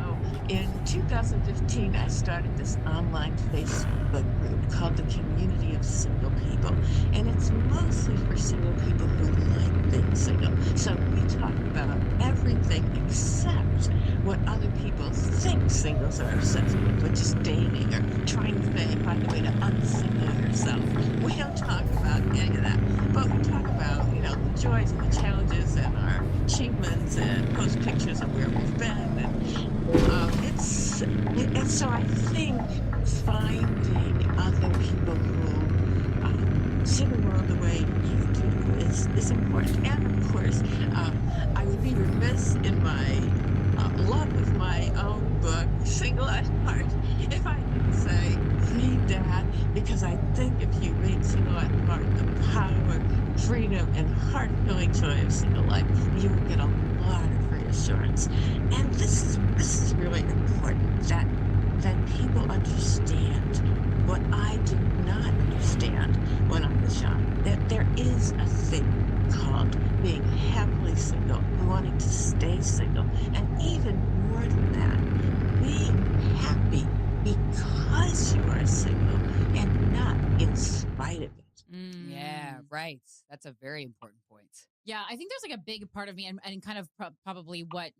in 2015, I started this online Facebook group called the Community of Single People. And it's mostly for single people who like being single. So we talk about everything except what other people think singles are obsessed with, which is dating or trying to find a way to unsingle yourself. We don't talk about any of joys and the challenges and our achievements and post pictures of where we've been. And so I think finding other people who see the world the way you do is important. And of course, I would be remiss in my love of my own book, Single at Heart, if I didn't say read that, because I think if you read Single at Heart, the power, freedom, and heart-filling joy of single life, you will get a lot of reassurance. And this is really important, that people understand what I did not understand when I was young, that there is a thing called being happily single and wanting to stay single, and even more than that, being happy because you are single and not in spite of it. Yeah, right. That's a very important point. Yeah, I think there's like a big part of me, and kind of probably what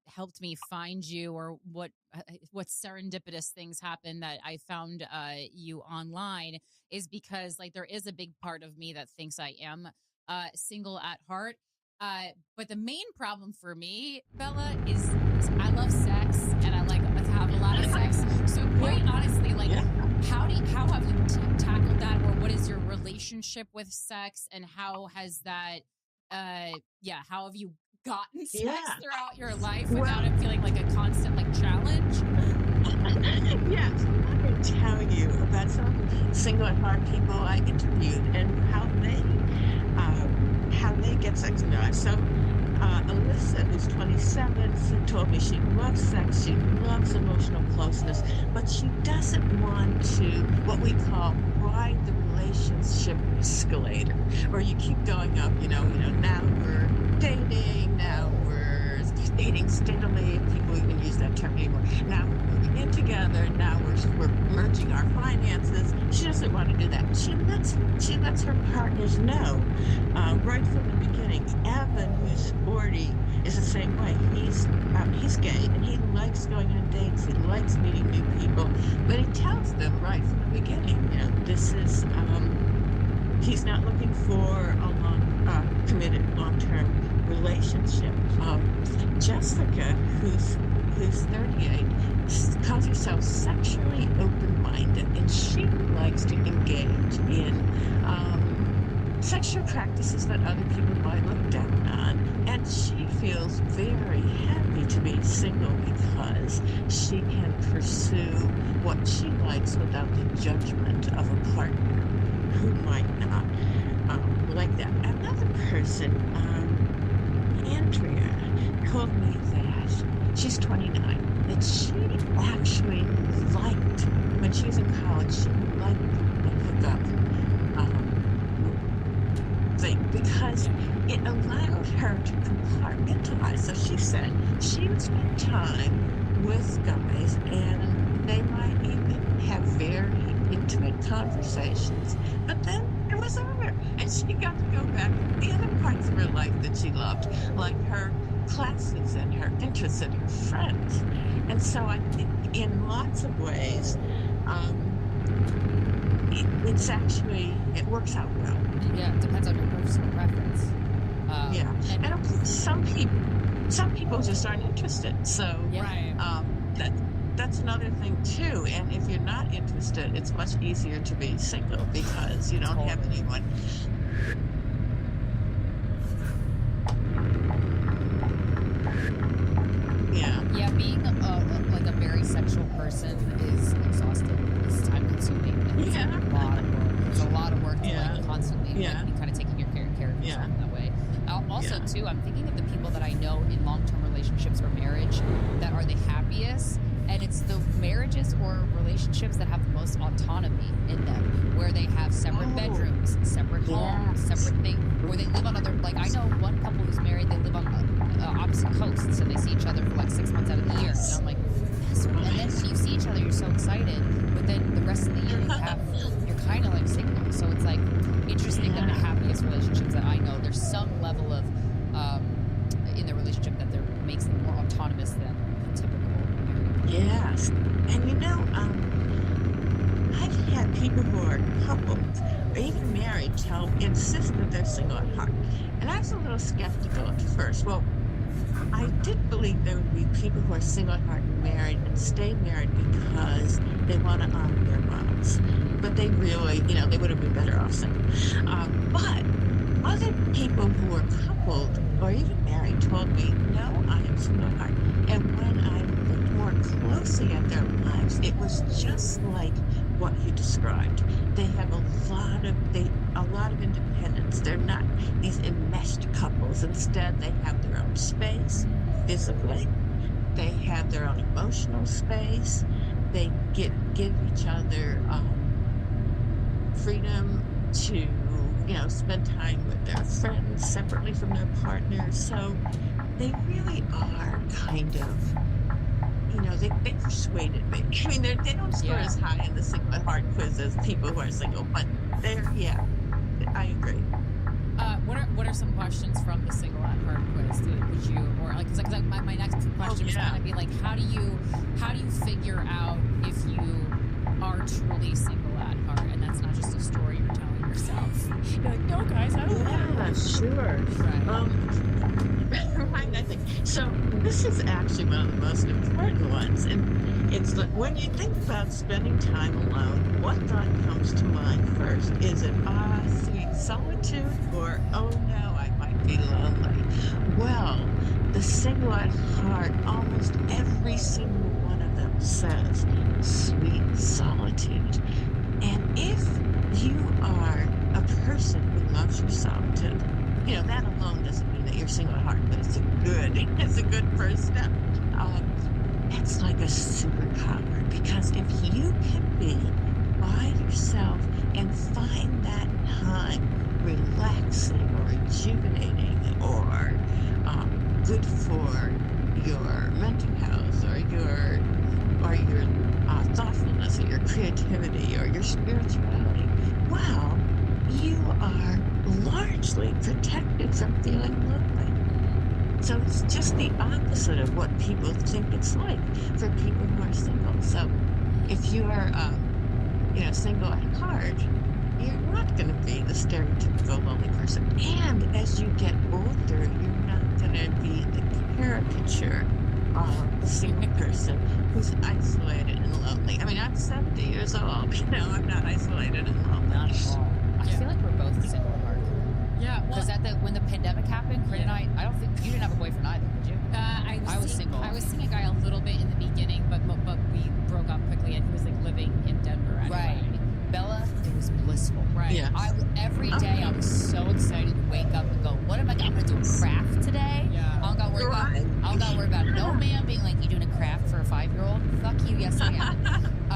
helped me find you, or what serendipitous things happened that I found you online, is because like there is a big part of me that thinks I am single at heart. But the main problem for me, Bella, is I love sex and I like to have a lot of sex. So quite honestly, like how have you tackled that, or what is your relationship with sex, and how has that how have you gotten sex throughout your life without it feeling like a constant like challenge? Yes, let me tell you about some single at heart people I interviewed and how they get sex in their life. So Alyssa, who's 27, told me she loves sex, she loves emotional closeness, but she doesn't want to, what we call, ride the relationship escalator, where you keep going up, now we're dating, now we're dating steadily, people even use that term anymore, now we're moving in together, now we're merging our finances. She doesn't want to do that. She lets her partners know right from the beginning. Evan, who's 40, is the same way. He's gay and he likes going on dates. He likes meeting new people, but he tells them right from the beginning, this is he's not looking for a committed long-term relationship. Jessica, who's 38, calls herself sexually open-minded, and she likes to engage in sexual practices that other people might look down on, and she feels very happy to be single because she can pursue what she likes without the judgment of a partner who might not like that. Another person, Andrea, told me that she's 29, that she actually liked, when she was in college, she liked the hookup thing because it allowed her to compartmentalize. So she said she would spend time with guys and they might even have very intimate conversations, but then it was over and she got to go back to the other parts of her life that she loved, like her classes and her interests and her friends. And so I think in lots of ways it works out well. Yeah, it depends on your personal preference. And of course, some people just aren't interested. So that's another thing too. And if you're not interested, it's much easier to be single because you don't have anyone. Yeah, being like a very sexual person is exhausting. It's time consuming. It's a lot of work. It's a lot of work to like constantly be kind of taking care of yourself in that way. Also, too, I'm thinking of the people that I know in long-term relationships or marriage that are the happiest, and it's the marriages or relationships that have the most autonomy in them, where they have separate bedrooms, separate homes, separate things, where they live on other, like I know one couple who's married, they live on opposite coasts, so they see each other for like 6 months out of the year, and I'm like, and then when you see each other, you're so excited, but then the rest of the year you're kind of like single, so it's like interesting that the happiest relationships that I know, there's some level of in their relationship that makes them more autonomous than typical married. Yes, and I've had people who are coupled or even married married insist that they're single at heart. And I was a little skeptical at first. Well, I did believe there would be people who are single at heart and married and stay married because they want to honor their vows. But they really, they would have been better off single. But other people who were coupled or even married told me, no, I am single at heart. And when I looked more closely at their lives, it was just like what you described. They have a lot of independence. They're not these enmeshed couples. Instead, they have their own space physically. They have their own emotional space. They give each other freedom to spend time with their friends separately from their partners. So they really are kind of, they persuaded me. I mean, they don't score as high in the single at heart quiz as people who are single, but I agree. What are some questions from the single at heart quiz? Would you, or like, because my next question was going to be like, how do you figure out if you are truly single at heart, and that's not just a story you're telling yourself? You're like, no, guys, I don't know. Yeah, sure. Right. Right, I think so. This is actually one of the most important ones, and it's like when you think about spending time alone, what thought comes to mind first? Is it sweet solitude, or oh no, I might be lonely? Well, the single at heart, almost every single one of them says sweet solitude. And if you are a person who loves your solitude, that alone doesn't mean that you're single at heart, but it's a good first step. It's like a superpower, because if you can be by yourself and find that time relaxing or rejuvenating or good for your mental health or your thoughtfulness or your creativity or your spirituality, well, you are largely protected from feeling lonely. So it's just the opposite of what people think it's like for people who are single. So if you are, single at heart, you're not going to be the stereotypical lonely person. And as you get older, you're not going to be the caricature of the single person who's isolated and lonely. I mean, I'm 70 years old. I'm not isolated and lonely. Not at all. I feel like we're both single at heart. Yeah, Because when the pandemic happened, Corinne and I don't think you didn't have a boyfriend either, did you? I was single. I was seeing a guy a little bit in the beginning, but we broke up quickly, and he was like living in Denver anyway. Right. Bella, it was blissful. Right. Yeah. Every day I was so excited to wake up and go, what am I going to do? A craft today? Yeah. I don't got to worry about no man being like, you doing a craft for a 5-year-old? Fuck you, yes I am.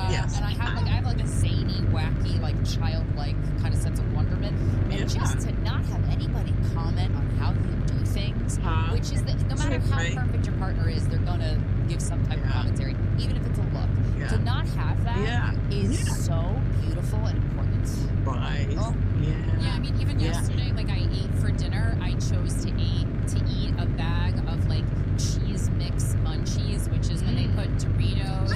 Yes. And I have like a zany, wacky, like childlike kind of sense of wonderment. And just to not have anybody comment on how you do things, which is that no matter how perfect your partner is, they're going to give some type of commentary, even if it's a look. Yeah. To not have that is so beautiful and important. Right. Oh. Yeah, I mean, even yesterday, like I ate for dinner, I chose to eat a bag of like cheese mix munchies, which is when they put Doritos,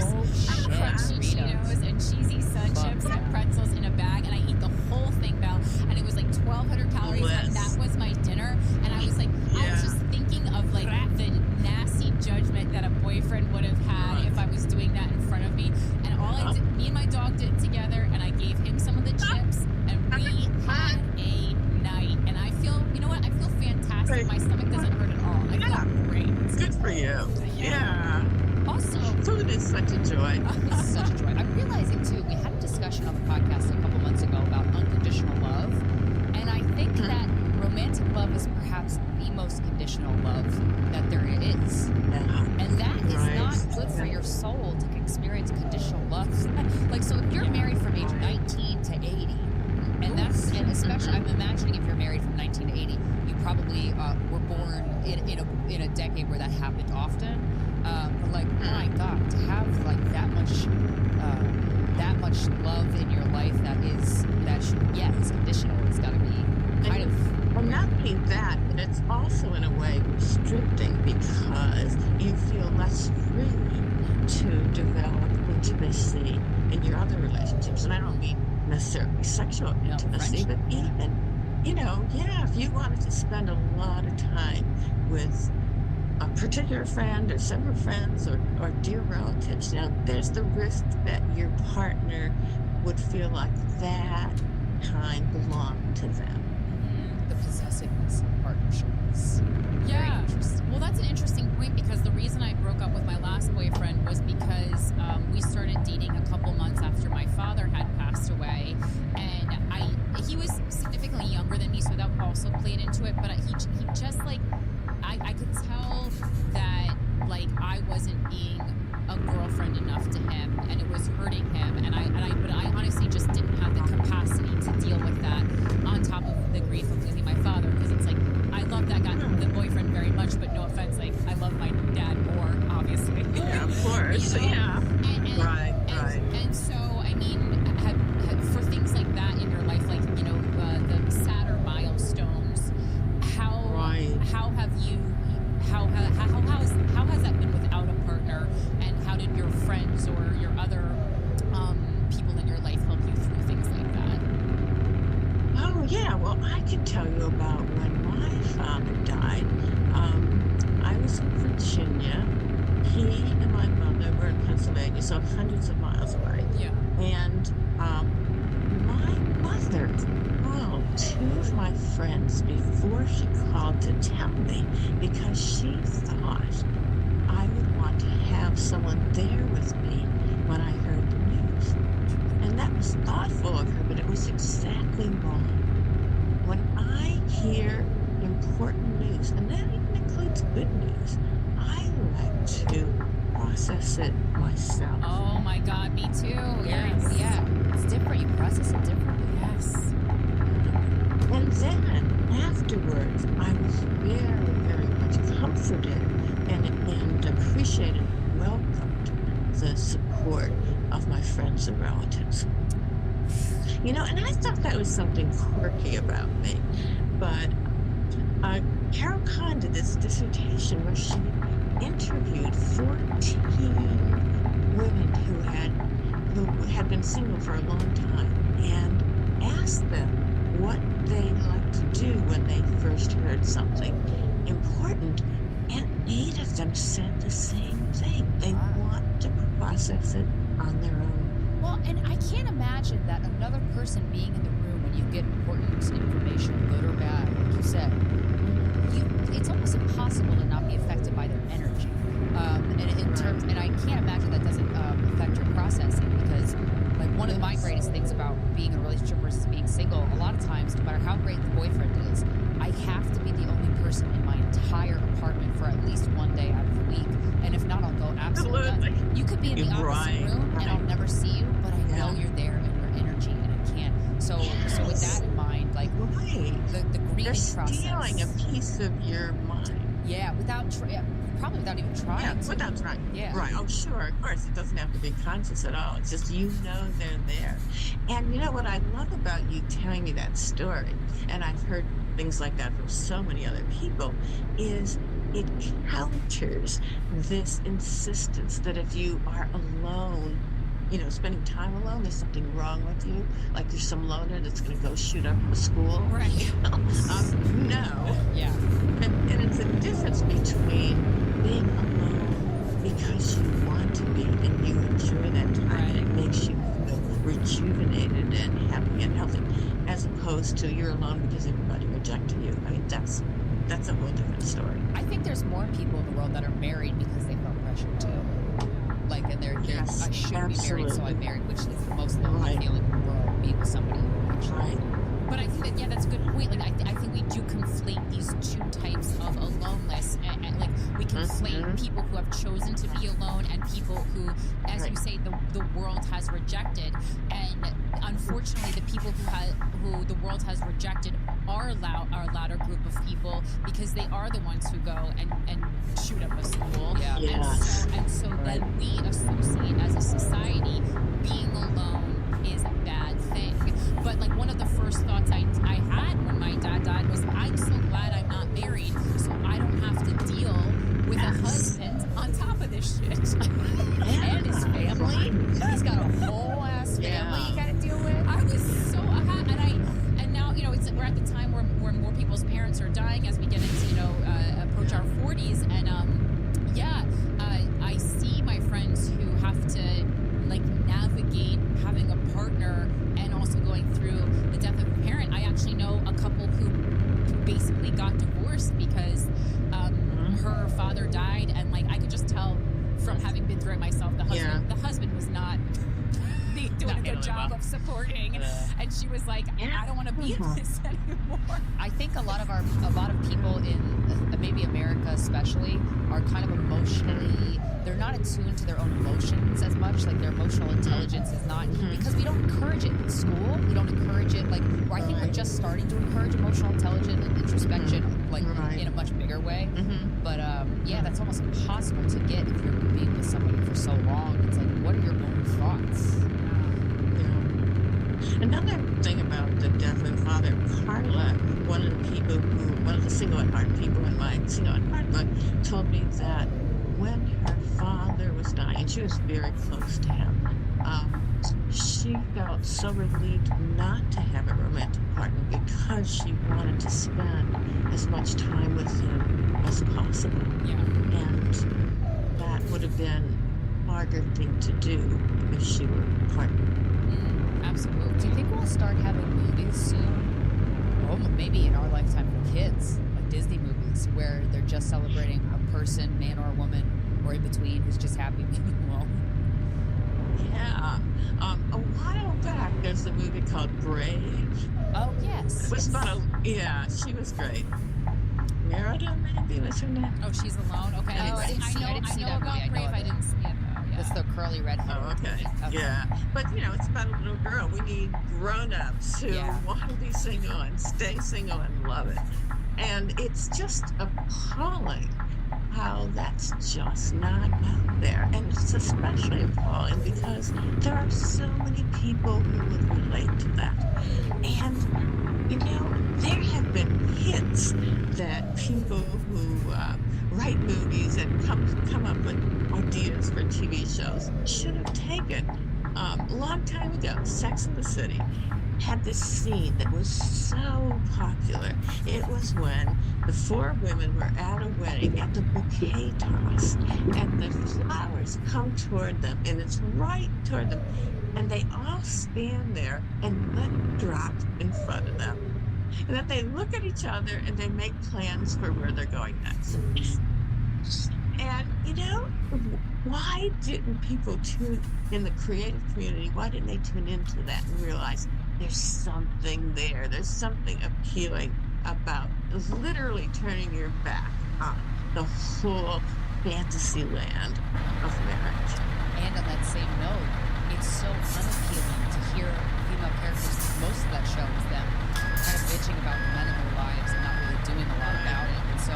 crunchy Cheetos, and cheesy sun chips and pretzels in a bag, and I eat the whole thing, Belle, and it was like 1,200 calories, and that was my dinner. And I was like, I was just thinking of like the nasty judgment that a boyfriend would have had if I was doing that in front of me. And all I did, me and my dog did it together, and I gave him some of the chips, and we had a night. And I feel, you know what? I feel fantastic. My stomach doesn't hurt at all. I feel great. Good for you. Yeah. Also, food is such a joy. It's such a joy. I'm realizing too, we had a discussion on the podcast a couple months ago about unconditional love. And I think that romantic love is perhaps the most conditional love that there is. And that is not good for your soul to experience conditional love. Like, so if you're married from age 19 to 80, and especially, I'm imagining if you're married from 19 to 80, you probably were born in a decade where that happened often. But like, my God, to have like that much love in your life is conditional. It's got to be kind of. Well, not only that, but it's also in a way restricting, because you feel less free to develop intimacy in your other relationships. And I don't mean necessarily sexual intimacy, but even, if you wanted to spend a lot of time with a particular friend or several friends or dear relatives, there's the risk that your partner would feel like that time belonged to them. The possessiveness of partnership is very interesting. Well, that's an interesting point, because the reason I broke up with my last boyfriend was because we started dating a couple months after my father had passed away, and he was significantly younger than me, so that also played into it. But he just like I could tell that like I wasn't being a girlfriend enough to him, and it was hurting him, but I honestly just didn't have the capacity to deal with that on top of the grief of losing my father, because it's like I love that guy, the boyfriend, very much, but no offense, like I love my dad more, obviously. Yeah, of course. Yeah. Right. And so, I mean, for things like that in your life, like the sadder milestones, how has that been without a partner, and how did your friends or your other people in your life help you through things like that? Oh, yeah. Well, I can tell you about when my father died. I was in Virginia. He and my mother were in Pennsylvania, so hundreds of miles away. Yeah. And my mother called two of my friends before she called to tell me, because she thought I would want to have someone there with me when I heard the news. And that was thoughtful of her, but it was exactly wrong. When I hear important news, and that even includes good news, I like to process it myself. Oh my God, me too. Yes. Yeah. It's different. You process it differently. Yes. And then afterwards, I was very, very much comforted and appreciated and welcomed the support of my friends and relatives. And I thought that was something quirky about me. But Carol Kahn did this dissertation where she interviewed 14 women who had been single for a long time and asked them what they liked to do when they first heard something important, and 8 of them said the same thing. They want to process it on their own. Well, and I can't imagine that another person being in the room when you get important information, good or bad, like you said, it's almost impossible to not be affected by their energy. And I can't imagine that doesn't affect your processing, because like one of my greatest things about being in a relationship versus being single, a lot of times, no matter how great the boyfriend is, I have to be the only person in my entire apartment for at least one day out of the week. And if not, I'll go absolutely nuts. You could be in the opposite room and I'll never see you, but I know you're there and your energy, and I can't. So with that in mind, like the grieving process. They're stealing a piece of your mind. Yeah, probably without even trying. Yeah, without trying. Yeah. Right. Oh, sure. Of course, it doesn't have to be conscious at all. It's just they're there. And what I love about you telling me that story, and I've heard things like that from so many other people, is it counters this insistence that if you are alone, spending time alone, there's something wrong with you. Like there's some loner that's going to go shoot up a school. Right. No. Yeah. And it's a difference between being alone because you want to be and you enjoy that time, and it makes you feel rejuvenated and happy and healthy, as opposed to you're alone because everybody rejected you. I mean, that's a whole different story. I think there's more people in the world that are married because they felt pressure too. Like, and they're Yes, I should be married, so I'm married, which is the most lonely Right. feeling in the world, being with somebody who actually. Right. But I think that, that's a good point. Like, I think we do conflate these two types of aloneness. And like, we conflate people who have chosen to be alone and people who, as you say, the world has rejected. And unfortunately, the people who the world has rejected are a louder group of people, because they are the ones who go and shoot up a school. Yeah. Yes. And so then we associate as a society being alone is a bad thing. But like, one of the first thoughts I had when my dad died was, I'm so glad I'm not married, so I don't have to deal with a husband on top of this shit and his family. good job of supporting. And she was like, I don't want to be in this anymore. I think a lot of people in maybe America especially are kind of emotionally, they're not attuned to their own emotions as much. Like their emotional intelligence is not, because we don't encourage it in school. We don't encourage it. Like, or I think we're just starting to encourage emotional intelligence and introspection, like in a much bigger way. But yeah, that's almost impossible to get if you're being with somebody for so long. It's like, what are your own thoughts? Another thing about the death of father, Carla, one of the single at heart people in my single at heart book, told me that when her father was dying, she was very close to him. She felt so relieved not to have a romantic partner because she wanted to spend as much time with him as possible. And that would have been a harder thing to do if she were a partner. Absolutely. Do you think we'll start having movies soon? Oh, maybe in our lifetime for kids, like Disney movies, where they're just celebrating a person, man or a woman, or in between, who's just happy being alone. Yeah. A while back, there's a movie called Brave. Oh, yes. It was about she was great. Merida, maybe was her name. Oh, she's alone. Okay. Oh, I didn't see I know that movie. about I know Brave. of I it. didn't see it though. Yeah. That's the curly red hair. Oh, okay. Yeah. But, it's about a little girl. We need grown-ups who want to be single and stay single and love it. And it's just appalling how that's just not out there. And it's especially appalling because there are so many people who would relate to that. And, there have been hints that people who write movies and come up with ideas for TV shows should have taken. A long time ago, Sex and the City had this scene that was so popular. It was when the four women were at a wedding at the bouquet toss, and the flowers come toward them, and it's right toward them, and they all stand there and let it drop in front of them. And then they look at each other and they make plans for where they're going next. And, why didn't people tune in the creative community? Why didn't they tune into that and realize there's something there? There's something appealing about literally turning your back on the whole fantasy land of marriage. And on that same note, it's so unappealing to hear female characters. Most of that show is them kind of bitching about the men in their lives and not really doing a lot about it. And so,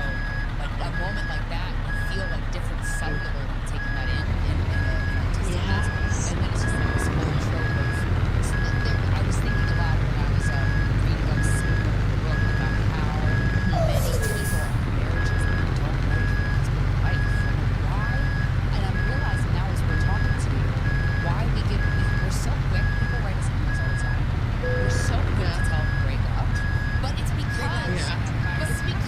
like a moment like that, you feel like different cellular taking that in artistic sense. And then it's just like this whole trope of. I was thinking a lot when I was reading a book about how many people are in marriages that don't know their husband or wife. Why? And I'm realizing now as we're talking to you, why we're so quick. People write us emails all the time. We're so quick to tell them to break up, but it's because maybe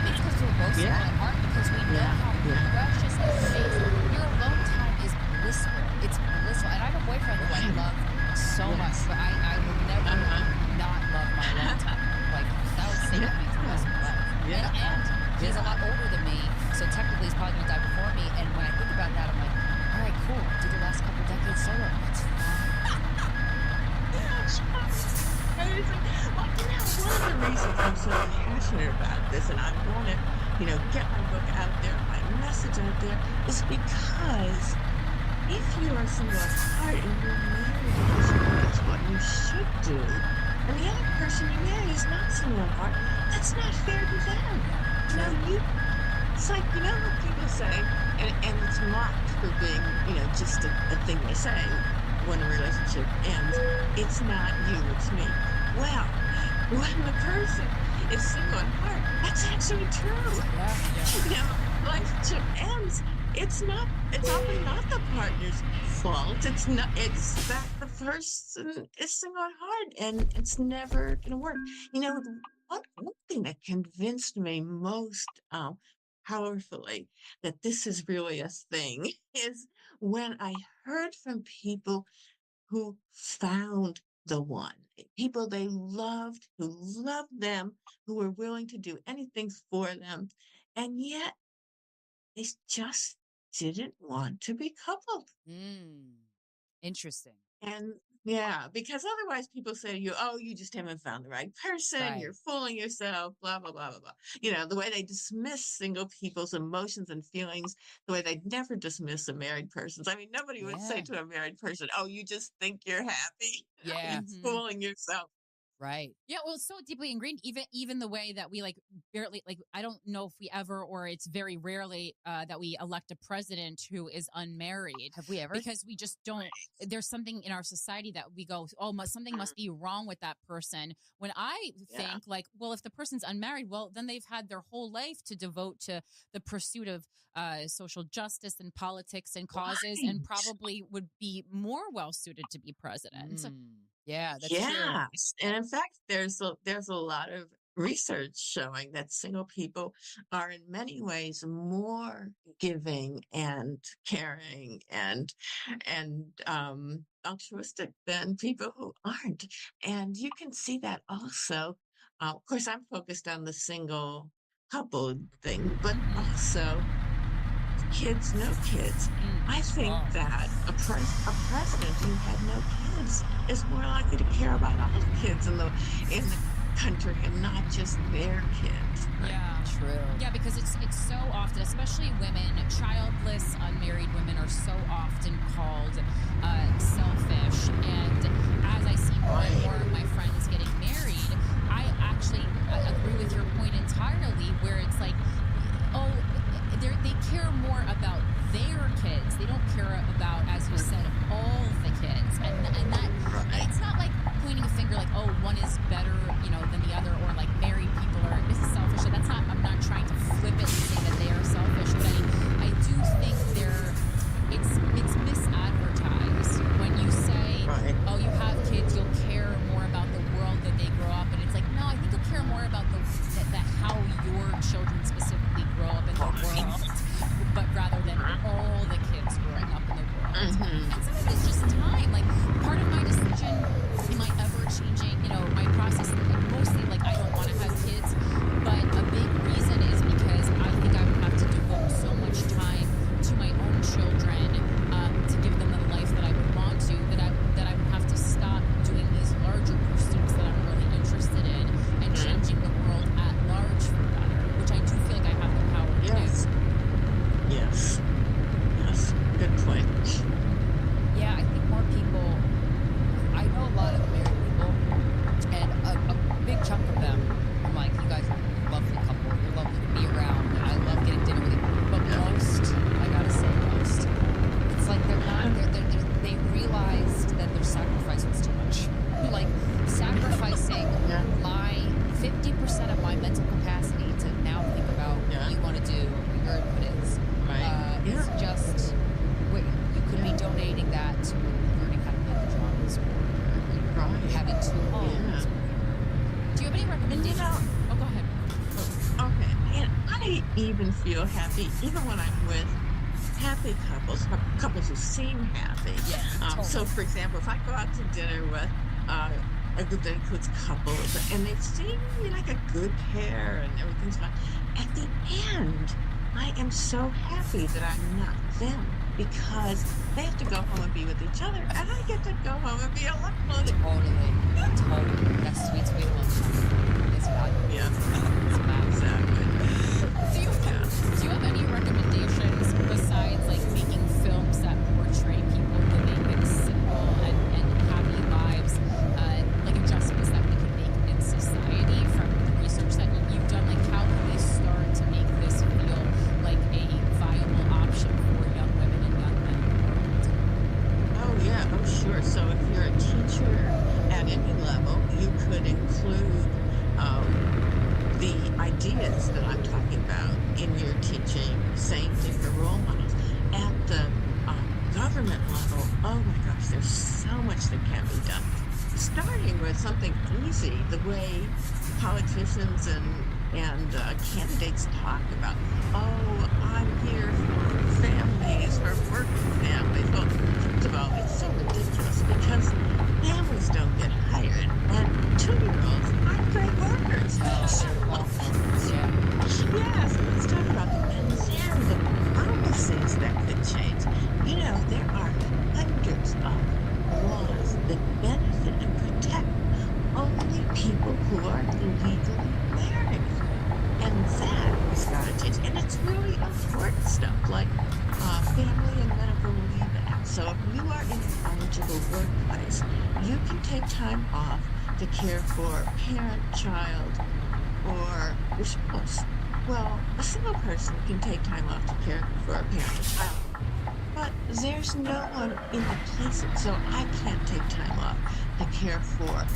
it's because we're both small at heart, because we know how precious and amazing your alone time is. Blissful. It's blissful, and I have a boyfriend who I love so much, but I will never not love my alone time. Like that would save me for the rest of my life. And he's a lot older than me, so technically he's probably gonna die before me. And when I think about that, I'm like, all right, cool. Do the last couple decades solo. It's Amazing. Well, one of the reasons I'm so passionate about this, and I want to, get my book out there, my message out there, is because if you are single at heart and you're married because you know that's what you should do, and the other person you marry is not single at heart, that's not fair to them. It's like, what people say, and it's mocked for being, just a thing they say when a relationship ends. It's not you, it's me. Well, when the person is single at heart, that's actually true. Relationship ends. It's often not the partner's fault. It's that the person is single at heart and it's never going to work. One thing that convinced me most powerfully that this is really a thing is when I heard from people who found the one, people they loved, who loved them, who were willing to do anything for them, and yet they just didn't want to be coupled. Interesting. And Yeah, because otherwise people say to you, oh, you just haven't found the right person, Right. you're fooling yourself, blah, blah, blah, blah, blah. You know, the way they dismiss single people's emotions and feelings, the way they never dismiss a married person's. I mean, nobody would say Yeah. to a married person, oh, you just think you're happy. Yeah. You're fooling yourself. Right. Yeah, well, it's so deeply ingrained, even the way that we like barely like I don't know if we ever, or it's very rarely that we elect a president who is unmarried. Have we ever? Because we just don't. There's something in our society that we go, oh, something must be wrong with that person. When I think like, well, if the person's unmarried, well, then they've had their whole life to devote to the pursuit of social justice and politics and causes, and probably would be more well suited to be president. Yeah, that's true. Yes. And in fact, there's a lot of research showing that single people are in many ways more giving and caring and altruistic than people who aren't. And you can see that also. Of course, I'm focused on the single couple thing, but also kids, no kids. I think that a president who had no kids is more likely to care about all the kids in the country and not just their kids. Yeah, true. Yeah, because it's so often, especially women, childless, unmarried women are so often called selfish. And as I see more and more of my friends getting married, I agree with your point entirely, where it's like, oh, they care more about their kids. They don't care about, as you said, all the kids. And that it's not like pointing a finger like, oh, one is better, than the other, or like married people are this is selfish. That's not. I'm not trying to flip it and say that they are selfish, but I do think it's misadvertised when you say, oh, you have kids, you'll care more about the world that they grow up in. It's like, no, I think you'll care more about that how your children specifically grow up in the world, but rather than all the kids growing up in the world. And sometimes it's just time. Like, part of my decision in my ever-changing, my process, mostly, like, I don't want to have kids, but a big reason is because I think I would have to devote so much time to my own children to give them the life that I would want to, that I would have to stop doing these larger pursuits that I'm really interested in and changing the world at large for better, which I do feel like I have the power to do. Yes. Good point. Yeah, I think more people. I know a lot of married people, and a big chunk of them. I'm like, you guys are a lovely couple. You're lovely to be around. I love getting dinner with you. But most, I gotta say, most, it's like they're not. They realized that their sacrifice was too much. Like sacrificing my 50% of my mental capacity to now think about what you want to do, what your input is. It's just. You could be donating that to learning how to build drums or having two homes. Do you have any recommendations? Oh, go ahead. Okay. And I even feel happy, even when I'm with happy couples who seem happy. Yeah, totally. So, for example, if I go out to dinner with a group that includes couples and they seem like a good pair and everything's fine, at the end, I am so happy that I'm not them, because they have to go home and be with each other, and I get to go home and be alone. Totally. That's sweet love. It's valuable. Yeah. Exactly. Do you have any recommendations besides like making films that portray people living simple and happy lives, like adjustments that we can make in society from the research that you've done? Like, how can we start to make this feel like a viable option for young women and young men in the world? Oh, yeah. Oh, sure. So if you're a teacher at any level, you could include the ideas that I'm talking about in your teaching, same thing for role models. At the government level, oh my gosh, there's so much that can be done. Starting with something easy, the way politicians and candidates talk about, oh, I'm here for families, for working families. Well, first of all, it's so ridiculous because families don't get hired, and 2-year-olds aren't great workers. Yes, let's talk about them. And then the policies that could change. There are hundreds of laws that you can take time off to care for a parent, child, or your spouse. Well, a single person can take time off to care for a parent or child. But there's no one in the place, so I can't take time off to care for a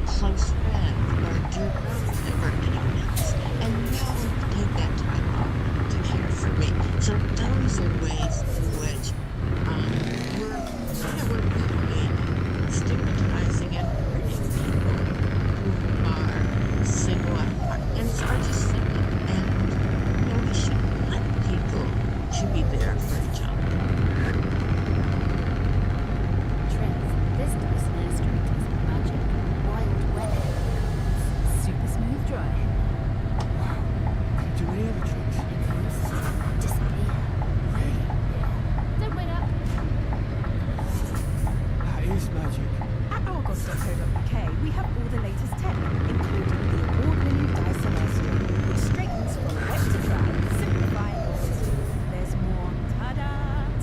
close friend or a dear relative or anyone else. And no one can take that time off to care for me. So those are ways in which we're really stigmatizing and hurting people who are single at heart and are just single. And we should want people to be there for each other. This Dyson Airstream is magic. Wild weather. Super smooth dry. Wow. Do any other tricks? Disappear. Really? Don't wait up. That is magic. At argos.co.uk, we have all the latest tech, including the award-winning Dyson Airstream, which straightens from wet to dry, simplifying your routine. There's more ta-da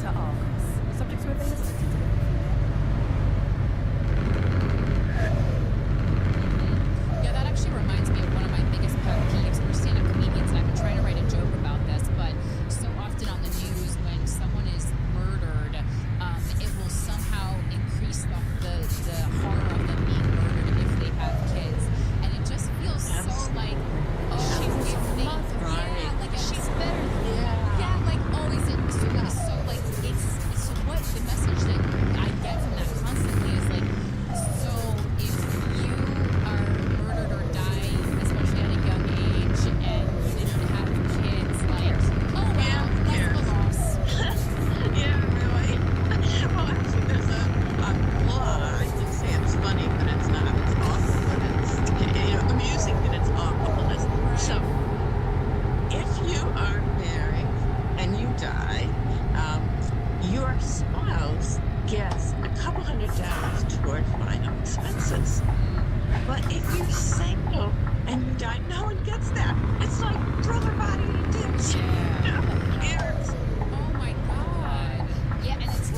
to Argos. Subject to availability to the Yeah, that actually reminds me of one of my biggest pet peeves. We're stand-up comedians, and I've been trying to write a joke about this, but so often on the news when someone is murdered, it will somehow increase the horror of them being murdered if they have kids. And it just feels so like, oh, yeah, like she's better. Yeah, like, oh, is it so like, it's so what the message that I get from that constantly is like, so if you are murdered or die, especially at a young age, and you didn't have kids, like, oh well, that's the loss. Yeah, really. Well, actually, there's a law. I can say it's funny, but it's not. It's awful, but it's amusing, but it's awful. So, if you are married and you die, your spouse gets a couple $100 toward final expenses. But if you're single and you die, no one gets that. It's like throw their body in a ditch. Yeah. Who cares? Oh my God. Yeah, and it's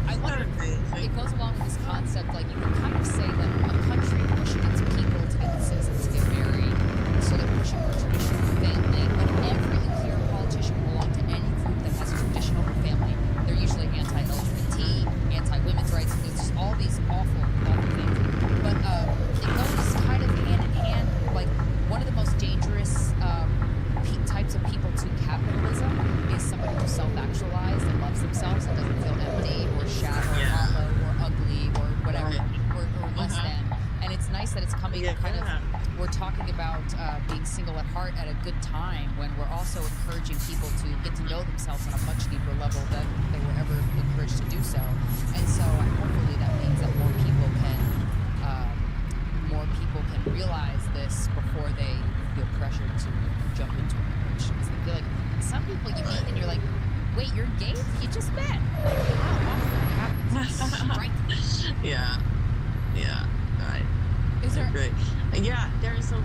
I wonder if it goes along with this concept, like you can kind of say that a country pushing its people to get the citizens to get married, so they're pushing for traditional family, but every clear politician belong to any group that has a traditional family. They're usually anti-LGBT, anti-women's rights, there's just all these awful things. But it goes kind of hand in hand, like one of the most dangerous types of people to capitalism is somebody who's self-actualized and loves themselves and doesn't feel empty or shallow, hollow, or ugly, or whatever, or less than. And it's nice that it's coming kind of, we're talking about being single at heart at a good time when we're also encouraging people to get to know themselves on a much deeper level than they were ever encouraged to do so. And so hopefully that means that more people can realize this before they feel pressured to jump into a marriage. Because I feel like some people you meet and you're like, wait, you're engaged? You just met. How often happens? Right. Yeah, right. Is there? Great. Yeah, there's a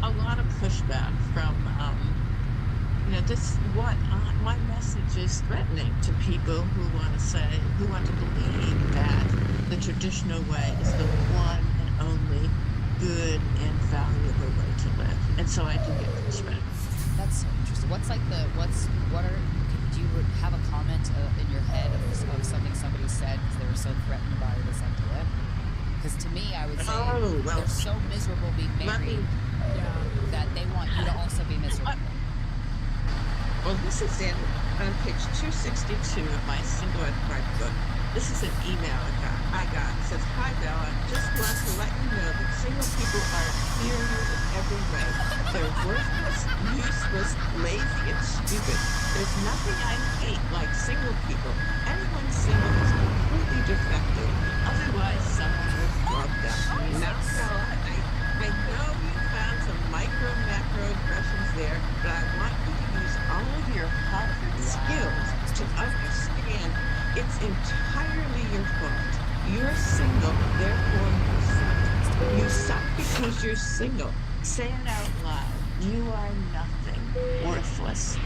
lot of pushback from, this what my message is threatening to people who want to believe that the traditional way is the one and only good and valuable way to live. And so I do get pushback. That's so interesting. Do you have a comment in your head of something somebody said because they were so threatened by this idea? Because to me, I would say they're so miserable being married that they want you to also be miserable. Well, this is on page 262 of my Single at Heart book. This is an email I got. It says, "Hi, Bella. Just want to let you know that single people are inferior in every way. They're worthless, useless, lazy, and stupid. There's nothing I hate like single people. Anyone single is completely defective. Otherwise, someone would love them." Now, Bella, I know you found some macro aggressions there, but I want you to use all of your Harvard skills to understand it's entirely your fault. You're single, therefore you suck. You suck because you're single. Say it out loud. You are nothing. Worthless.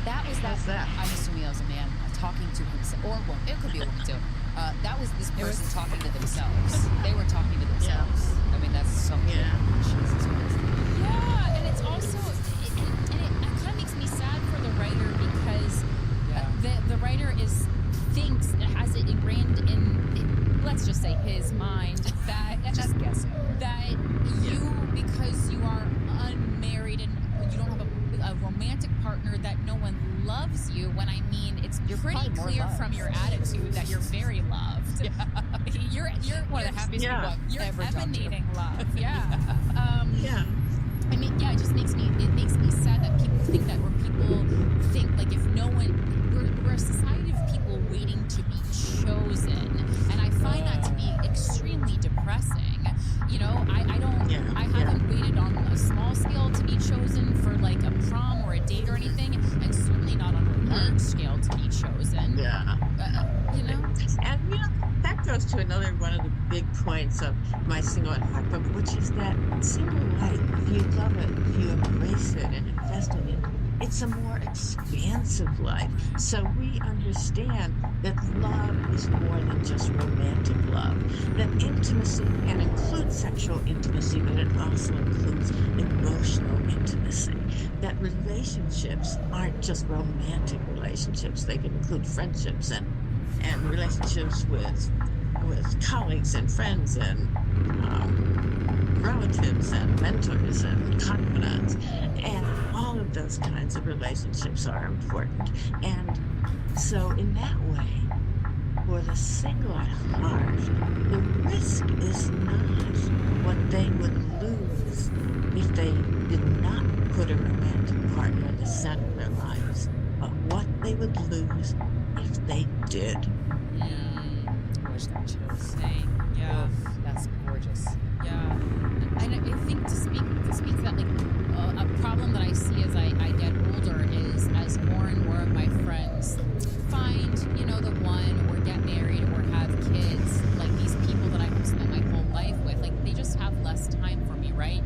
That was that. I'm assuming that was a man talking to himself, or a woman. It could be a woman too. That was this person talking to themselves. They were talking to themselves. I mean, that's something. Jesus Christ. Yeah, and it's also, and it kind of makes me sad for the writer because the writer thinks, has it ingrained in, let's just say his mind, that just guessing that you, because you are unmarried and you don't have a romantic partner, that no one loves you. When I mean, you're pretty clear from your attitude that you're very loved. Yeah. You're one of the happiest people I've you're ever talked to. emanating love. Yeah. I mean, it just makes me sad that people think that, or people think like, if no one, we're a society of people waiting to be chosen, and I find that to be extremely depressing. You know, I haven't waited on a small scale to be chosen for like a prom or a date or anything, and certainly not on a large scale to be chosen. Yeah. You know, and you know, that goes to another one of the big points of my single at heart book, which is that single life, if you love it, if you embrace it and invest in it, it's a more expansive life. So we understand that love is more than just romantic love. That intimacy can include sexual intimacy, but it also includes emotional intimacy. That relationships aren't just romantic relationships. They can include friendships and relationships with colleagues and friends and relatives and mentors and confidants, and all of those kinds of relationships are important. And so in that way, for the single at heart, the risk is not what they would lose if they did not put a romantic partner at the center of their lives, but what they would lose if they did. I wish that chills. Yeah. Oof, that's gorgeous. Yeah, and I think to speak to that, like a problem that I see as I get older is, as more and more of my friends find, you know, the one, or get married, or have kids, like these people that I've spent my whole life with, like they just have less time for me, right?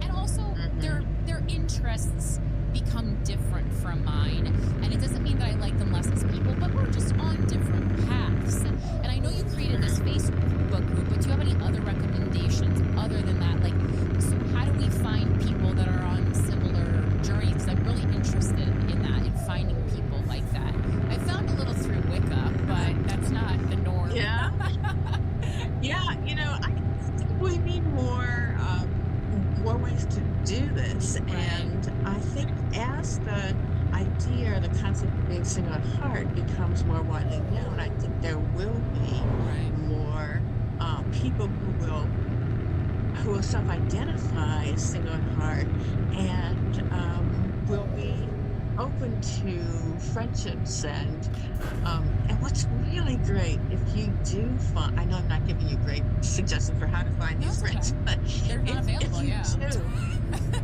And also their interests become different from mine, and it doesn't mean that I like them less as people, but we're just on different paths. And I know you created this Facebook group, but do you have any other recommendations other than that? Like, so how do we find people that are on similar journeys? Because I'm really interested in that, in finding people like that. I found a little through Wicca, but that's not the norm. Yeah. Yeah, you know, I think we need more ways to do this. Right. And I think as the idea, the concept of being single at heart becomes more widely known, I think there will be more people who will self-identify as single at heart, and will be open to friendships. And what's really great, if you do find, I know I'm not giving you great suggestions for how to find these friends, but they're not available. if you do,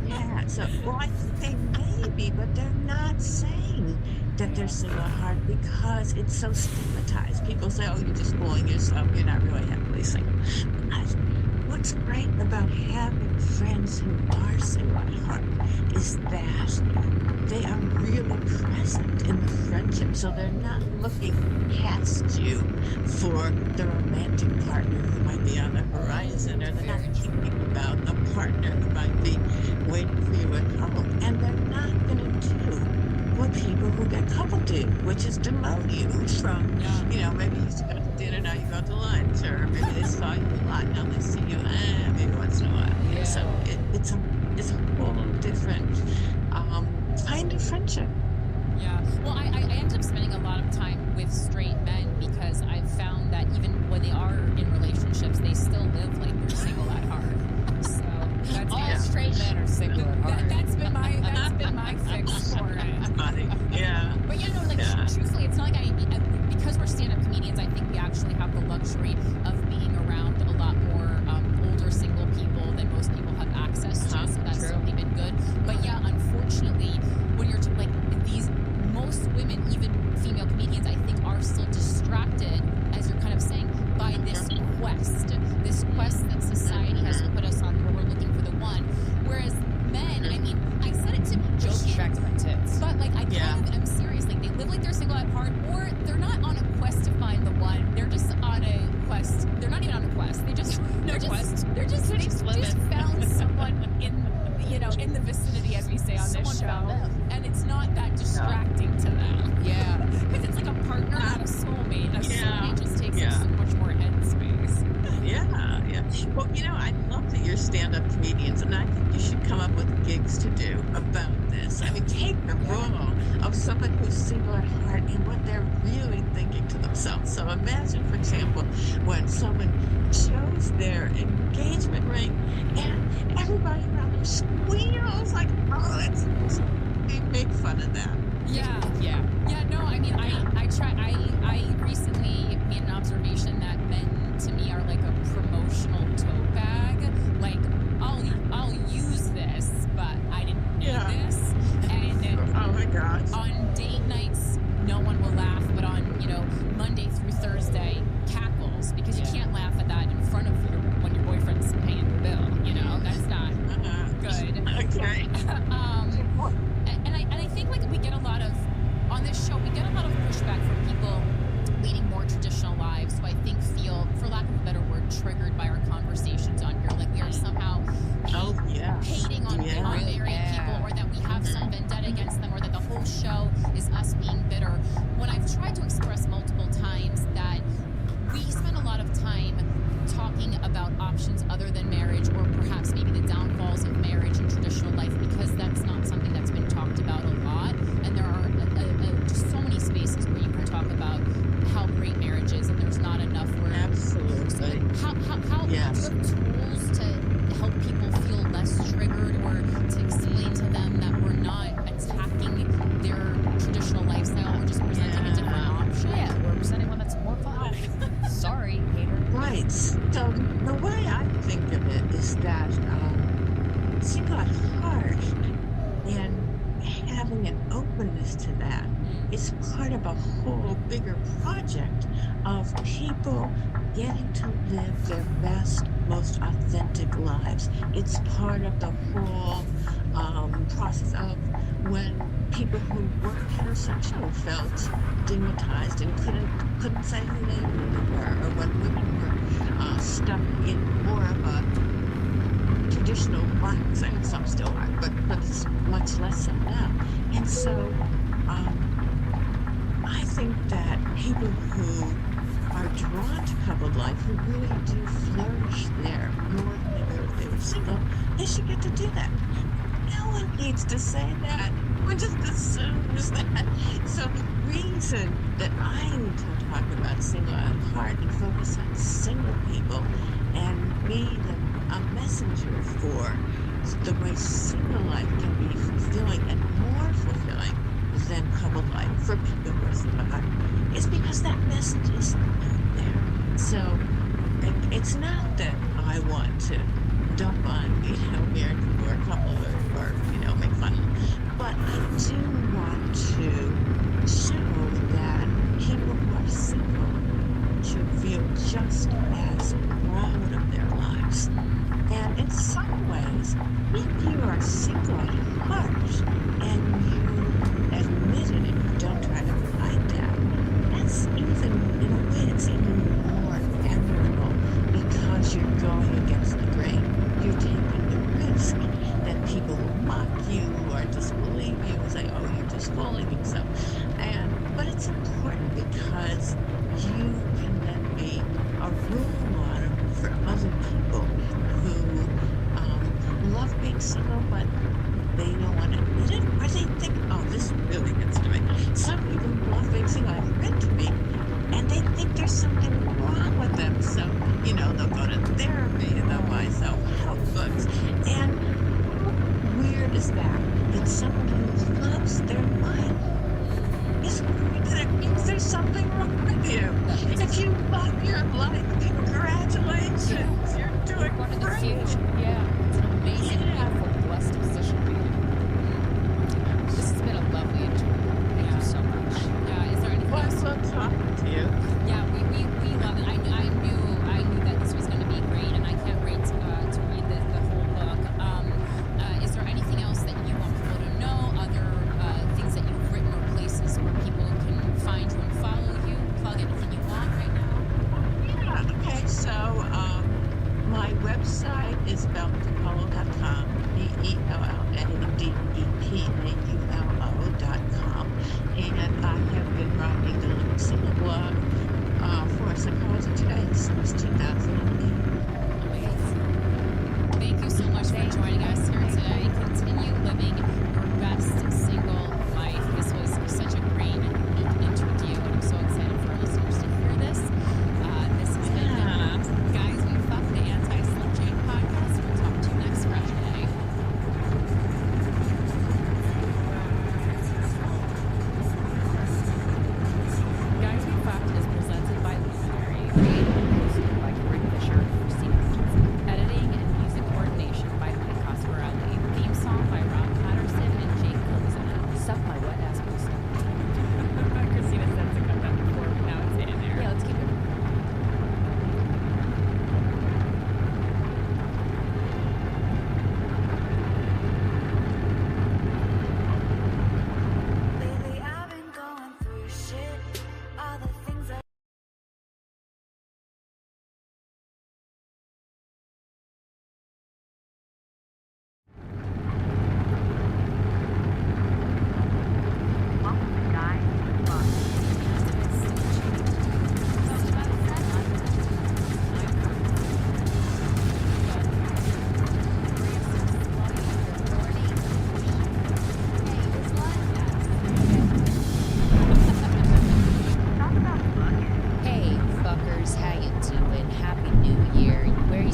yeah. So, well, I think they may be, but they're not saying that they're single at heart because it's so stigmatized. People say, "Oh, you're just fooling yourself. You're not really happily single." What's great about having friends who are single at heart is that they are really present in the friendship. So they're not looking past you for the romantic partner who might be on the horizon, or they're not thinking about a partner who might be waiting for you at home. And they're not going to do what people who get coupled do, which is demote you from, you know, maybe you used to go to dinner, now you go to lunch, or maybe they saw you a lot, now they see you maybe once in a while. Yeah. So it's a whole different kind of friendship. Yeah. Well, I ended up spending a lot of time with straight men because I've found that even when they are in relationships, they still live like they're single at heart. So that's all straight men are single at heart. That's been my fix for it. Funny. Yeah. But yeah, no, like truthfully, it's not like because we're stand-up comedians, I think we actually have the luxury of being around a lot more older single people than most people have access to. So that's certainly been good. But yeah, unfortunately, when you're like most women, even female comedians, I think are still distracted, as you're kind of saying, by this quest that society has put us on, where we're looking for the one. Whereas men, I mean, I said it to be joking, distracted by tits, but like I kind of am serious. Like they live like they're single at heart, or they're not on a quest to find the one. They're just on distracting to them. Yeah. Because it's like a partner, not a soulmate. A Yeah. soulmate just takes Yeah. up so much more headspace. Yeah. Well, I love that you're stand-up comedians, and I think you should come up with gigs to do about this. I mean, take the role of someone who's single at heart and what they're really thinking to themselves. So imagine, for example, when someone shows their engagement ring and everybody around them squeals like, oh, that's they make fun of that. Yeah. No, I mean, I recently made an observation that men to me are like a promotional tote bag. Like, I'll use this, but I didn't need this. And oh my gosh. On date nights, no one will laugh, but on Monday through Thursday, cackles, because you can't laugh at that in front of when your boyfriend's paying the bill. That's not good. Okay. And I think like we get a lot of on this show, we get a lot of pushback from people leading more traditional lives who I think feel, for lack of a better word, triggered by our conversations on here. Like we are somehow hating on married people, or that we have some vendetta against them, or that the whole show is us being bitter. When I've tried to express multiple times that we spend a lot of time talking about options other than marriage, or perhaps maybe the downfalls of marriage and traditional life, because that's not something that's been talked about a lot. And there are just so many spaces where you can talk about how great marriage is, and there's not enough where... Absolutely. So how do you have tools to help people feel less triggered, or to explain to them that we're not attacking their traditional lifestyle, we're just presenting a different option? Yeah, we're presenting one that's more fun. Sorry, hater. Right. So the way I think of it is that single at heart and having an openness to that is part of a whole bigger project of people getting to live their best, most authentic lives. It's part of the whole process of when people who were heterosexual felt stigmatized and couldn't say who they really were, or when women were stuck in more of a traditional box. And some still are, but it's much less so now. And so I think that people who are drawn to coupled life, who really do flourish there more than they would if they were single, they should get to do that. No one needs to say that. One just assumes that. So the reason that I need to talk about single at heart and focus on single people and be a messenger for the way single life can be fulfilling and more fulfilling than coupled life for people who are single at heart is because that message is out there. So it's not that I want to dump on, married people or couple or make fun of them. But I do want to show that people who are single should feel just as proud of their lives. And in some ways, if you are single at heart and you admit it and you don't try to hide that, that's even, in a way, it's even more admirable because you're going against the grain. You're taking the risk that people will mock you or disbelieve you and say, oh, you're just fooling yourself. But it's important because you can then be a role model for other people who love being single, but they don't want to admit it, or they think, oh, this really gets to me. Some people who love being single have written to me, and they think there's something wrong with them. So, they'll go to therapy and they'll buy self-help books. And how weird is that? That someone who loves their life is worried that it means there's something wrong with you. If you love your life, congratulations. You're doing one of the great. few. Yeah, it's an amazing, beautiful, blessed position to be in. This has been a lovely interview. Thank you so much. Yeah, is there anything Well, else? it's fun talking to you. Yeah, we love it. I knew that this was going to be great, and I can't wait to read the whole book. Is there anything else that you want people to know? Other things that you've written, or places where people can find you and follow you? Plug anything you want right now. Yeah, okay, so my website is belladepaulo.com, BELLADEPAULO.com.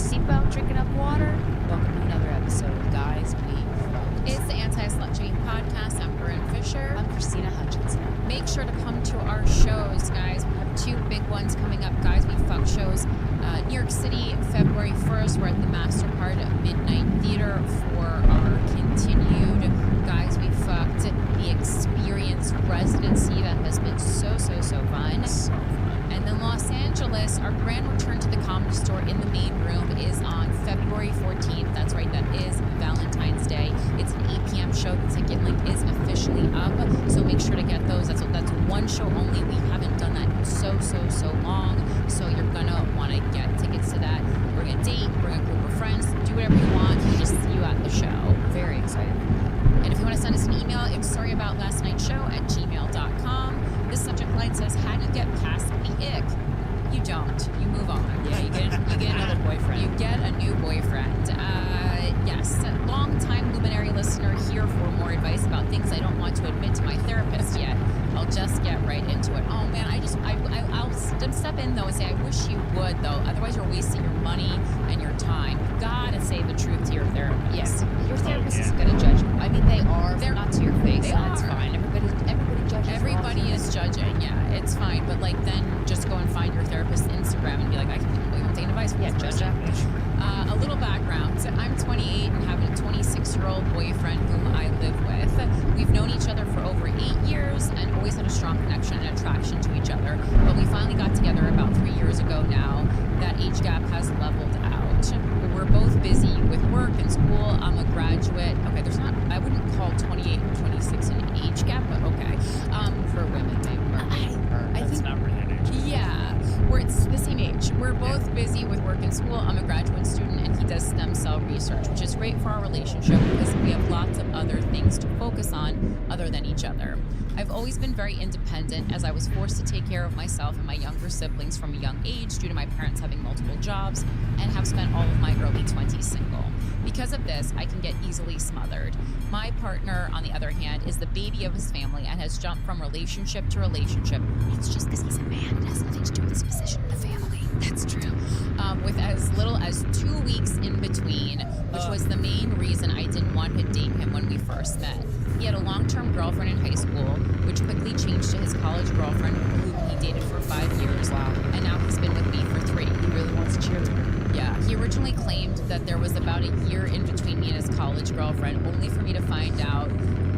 seatbelt, drink enough water. Welcome to another episode of Guys We Fucked. It's the Anti-Slut Shaming Podcast. I'm Corinne Fisher. I'm Krystyna Hutchinson. Make sure to come to our shows, guys. We have 2 big ones coming up. Guys We Fucked shows. New York City, February 1st. We're at the Mastercard Midnight Theater for our continued Guys We Fucked, the Experience residency that has been so fun. And then Los Angeles, our grand return to the Comedy Store in the main room is on February 14th. That's right, that is Valentine's Day. It's an 8 p.m. show. The ticket link is officially up, so make sure to get those. That's one show only. We haven't done that in so long, so you're gonna want to get tickets to that. Bring a date, bring a group of friends, do whatever you want. Just see you at the show. Very excited. And if you want to send us an email, it's sorryaboutlastnightshow@gmail.com. The subject line says, how do you get past the ick? You don't. You move on. Yeah, you get another boyfriend. You get a new boyfriend. Yes, a long-time Luminary listener here for more advice about things I don't want to admit to my therapist yet. I'll just get right into it. Oh man, I'll step in though and say, I wish you would though. Otherwise you're wasting your money and your time. You gotta say the truth to your therapist. Yes, your therapist is gonna judge you. I mean, they're not to your face. They That's are. fine. Everybody judges. Everybody is judging. Yeah, it's fine. But like, then just go and find your therapist's Instagram and be like, I'm taking advice from this person. A little background. So I'm 28 and have a 26-year-old boyfriend whom I live with. We've known each other for over 8 years and always had a strong connection and attraction to each other. But we finally got together about 3 years ago now. That age gap has leveled out. We're both busy with work and school. I'm a graduate. Okay, I wouldn't call 28 and 26 an age gap, but okay. For women, maybe. I think not really an age. yeah, it's the same age. We're both busy with work and school. I'm a graduate student and he does stem cell research, which is great for our relationship because we have lots of other things to focus on other than each other. I've always been very independent as I was forced to take care of myself and my younger siblings from a young age due to my parents having multiple jobs and have spent all of my early 20s single. Because of this, I can get easily smothered. My partner, on the other hand, is the baby of his family and has jumped from relationship to relationship. It's just because he's a man. It has nothing to do with his position in the family. That's true. With as little as 2 weeks in between, which was the main reason I didn't want to date him when we first met. He had a long-term girlfriend in high school, which quickly changed to his college girlfriend, who he dated for 5 years. Wow. And now he's been with me for 3. He really wants a cheerleader. Yeah, he originally claimed that there was about a year in between me and his college girlfriend, only for me to find out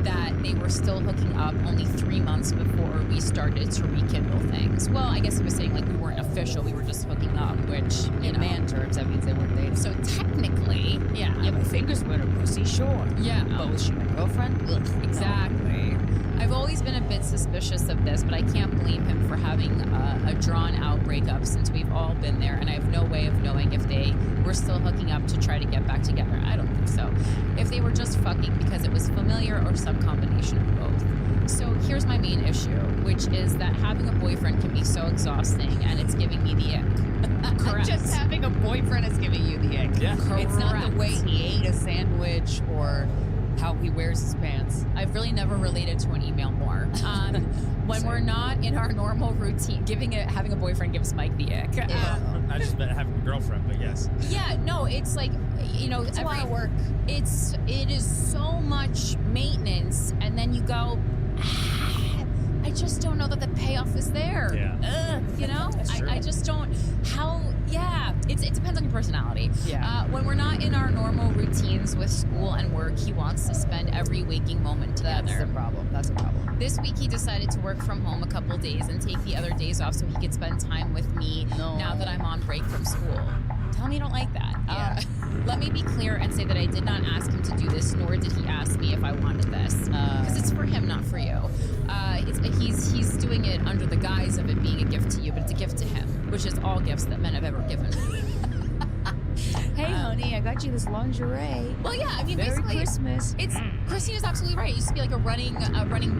that they were still hooking up only 3 months before we started to rekindle things. Well, I guess he was saying like we weren't official, we were just hooking up, which, In man terms, that means they weren't dating. so technically, yeah. my fingers were in her pussy, sure. Yeah. But was she my girlfriend? Ugh. Exactly. I've always been a bit suspicious of this, but I can't blame him for having a drawn-out breakup since we've all been there, and I have no way of knowing if they were still hooking up to try to get back together. I don't think so. If they were just fucking because it was familiar or some combination of both. So here's my main issue, which is that having a boyfriend can be so exhausting, and it's giving me the ick. Correct. Just having a boyfriend is giving you the ick. Yeah. It's not the Correct. way he ate a sandwich or how he wears his pants. I've really never related to an email more. When we're not in our normal routine, having a boyfriend gives Mike the ick. I just meant having a girlfriend, but yes. Yeah, no, it's like, It's a lot of work. It is so much maintenance, and then you go, I just don't know that the payoff is there. Yeah. That's true. I just don't. It depends on your personality. Yeah. When we're not in our normal routines with school and work, he wants to spend every waking moment together. That's a problem. This week he decided to work from home a couple days and take the other days off so he could spend time with me now that I'm on break from school. Tell me you don't like that. Yeah. Let me be clear and say that I did not ask him to do this, nor did he ask me if I wanted this. Because it's for him, not for you. He's doing it under the guise of it being a gift to you, but it's a gift to him, which is all gifts that men have ever given me. Hey, honey, I got you this lingerie. Well, yeah, I mean, Merry basically, Christmas. Christina's absolutely right. It used to be like a running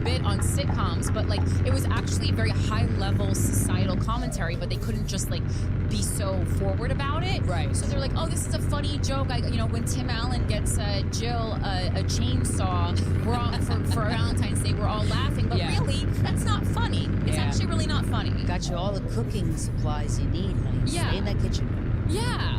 bit on sitcoms, but like it was actually very high-level societal commentary, but they couldn't just like be so forward about it. Right. So they're like, oh, this is a funny joke. When Tim Allen gets Jill a chainsaw, we're all for Valentine's Day, we're all laughing, but really, that's not funny. It's actually really not funny. Got you all the cooking supplies you need, honey. Yeah. Stay in that kitchen. Yeah.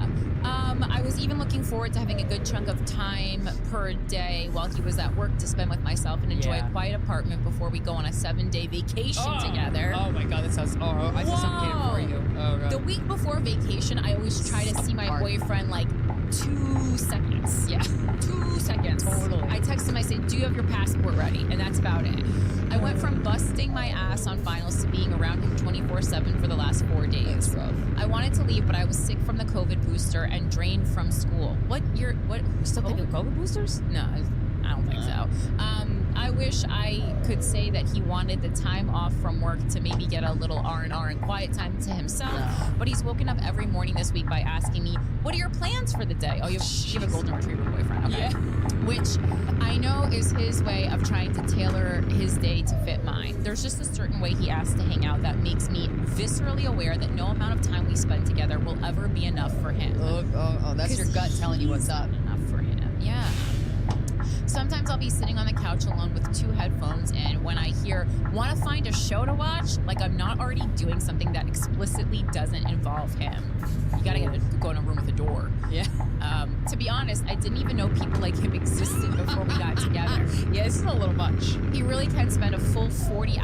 was even looking forward to having a good chunk of time per day while he was at work to spend with myself and enjoy a quiet apartment before we go on a 7-day vacation together. Oh my God, that sounds. Oh, I feel suffocated for you. Oh God. The week before vacation, I always try to see my boyfriend like 2 seconds. Yeah. 2 seconds. Totally. I text him, I say, do you have your passport ready? And that's about it. I went from busting my ass on finals to being around him 24/7 for the last 4 days. That's rough. I wanted to leave, but I was sick from the COVID booster and drained from school. What? Still think of COVID boosters? No, I don't think so. I wish I could say that he wanted the time off from work to maybe get a little R&R and quiet time to himself, but he's woken up every morning this week by asking me, what are your plans for the day? Oh, you have a golden retriever boyfriend. Okay. Yeah. Which I know is his way of trying to tailor his day to fit mine. There's just a certain way he asks to hang out that makes me viscerally aware that no amount of time we spend together will ever be enough for him. Oh, that's your gut telling you what's up. Enough for him. Yeah. Sometimes I'll be sitting on the couch alone with 2 headphones, and when I hear, want to find a show to watch, like I'm not already doing something that explicitly doesn't involve him. You gotta go in a room with a door. Yeah. To be honest, I didn't even know people like him existed before we got together. Yeah, this is a little much. He really can spend a full 8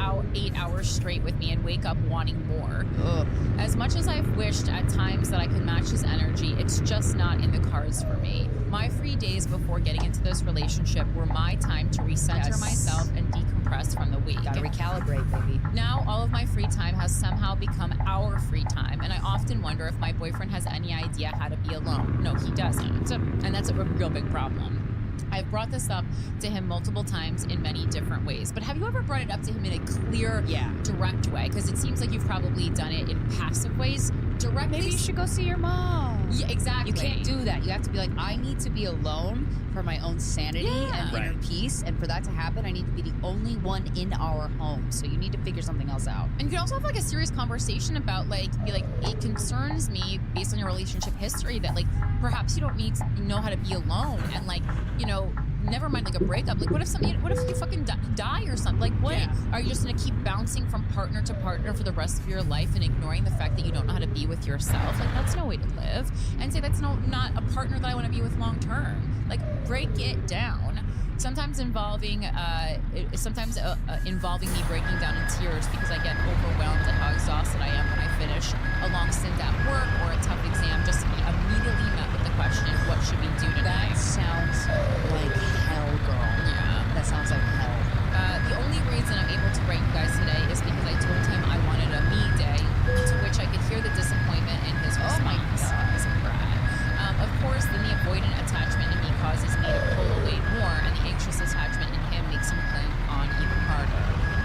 hours straight with me and wake up wanting more. Ugh. As much as I've wished at times that I could match his energy, it's just not in the cards for me. My free days before getting into this relationship were my time to recenter myself and decompress from the week. Gotta recalibrate, baby. Now, all of my free time has somehow become our free time, and I often wonder if my boyfriend has any idea how to be alone. No, he doesn't. And that's a real big problem. I've brought this up to him multiple times in many different ways, but have you ever brought it up to him in a clear, direct way? Because it seems like you've probably done it in passive ways. Directly. Maybe you should go see your mom. Yeah, exactly. You can't do that. You have to be like, I need to be alone for my own sanity and inner peace. And for that to happen, I need to be the only one in our home. So you need to figure something else out. And you can also have like a serious conversation about it concerns me based on your relationship history that perhaps you don't need to know how to be alone and never mind a breakup. What if you fucking die or something? Are you just gonna keep bouncing from partner to partner for the rest of your life and ignoring the fact that you don't know how to be with yourself? That's no way to live. And say that's not a partner that I want to be with long term. Break it down. Sometimes involving me breaking down in tears because I get overwhelmed at how exhausted I am when I finish a long stint at work or a tough exam, just to be immediately met with the question, what should we do today? That sounds like hell, girl. Yeah. That sounds like hell. The only reason I'm able to write you guys today is because I told him I wanted a me day, to which I could hear the disappointment in his response. Of course, then the avoidant attachment in me causes me to pull away more, and the anxious attachment in him makes him cling on even harder.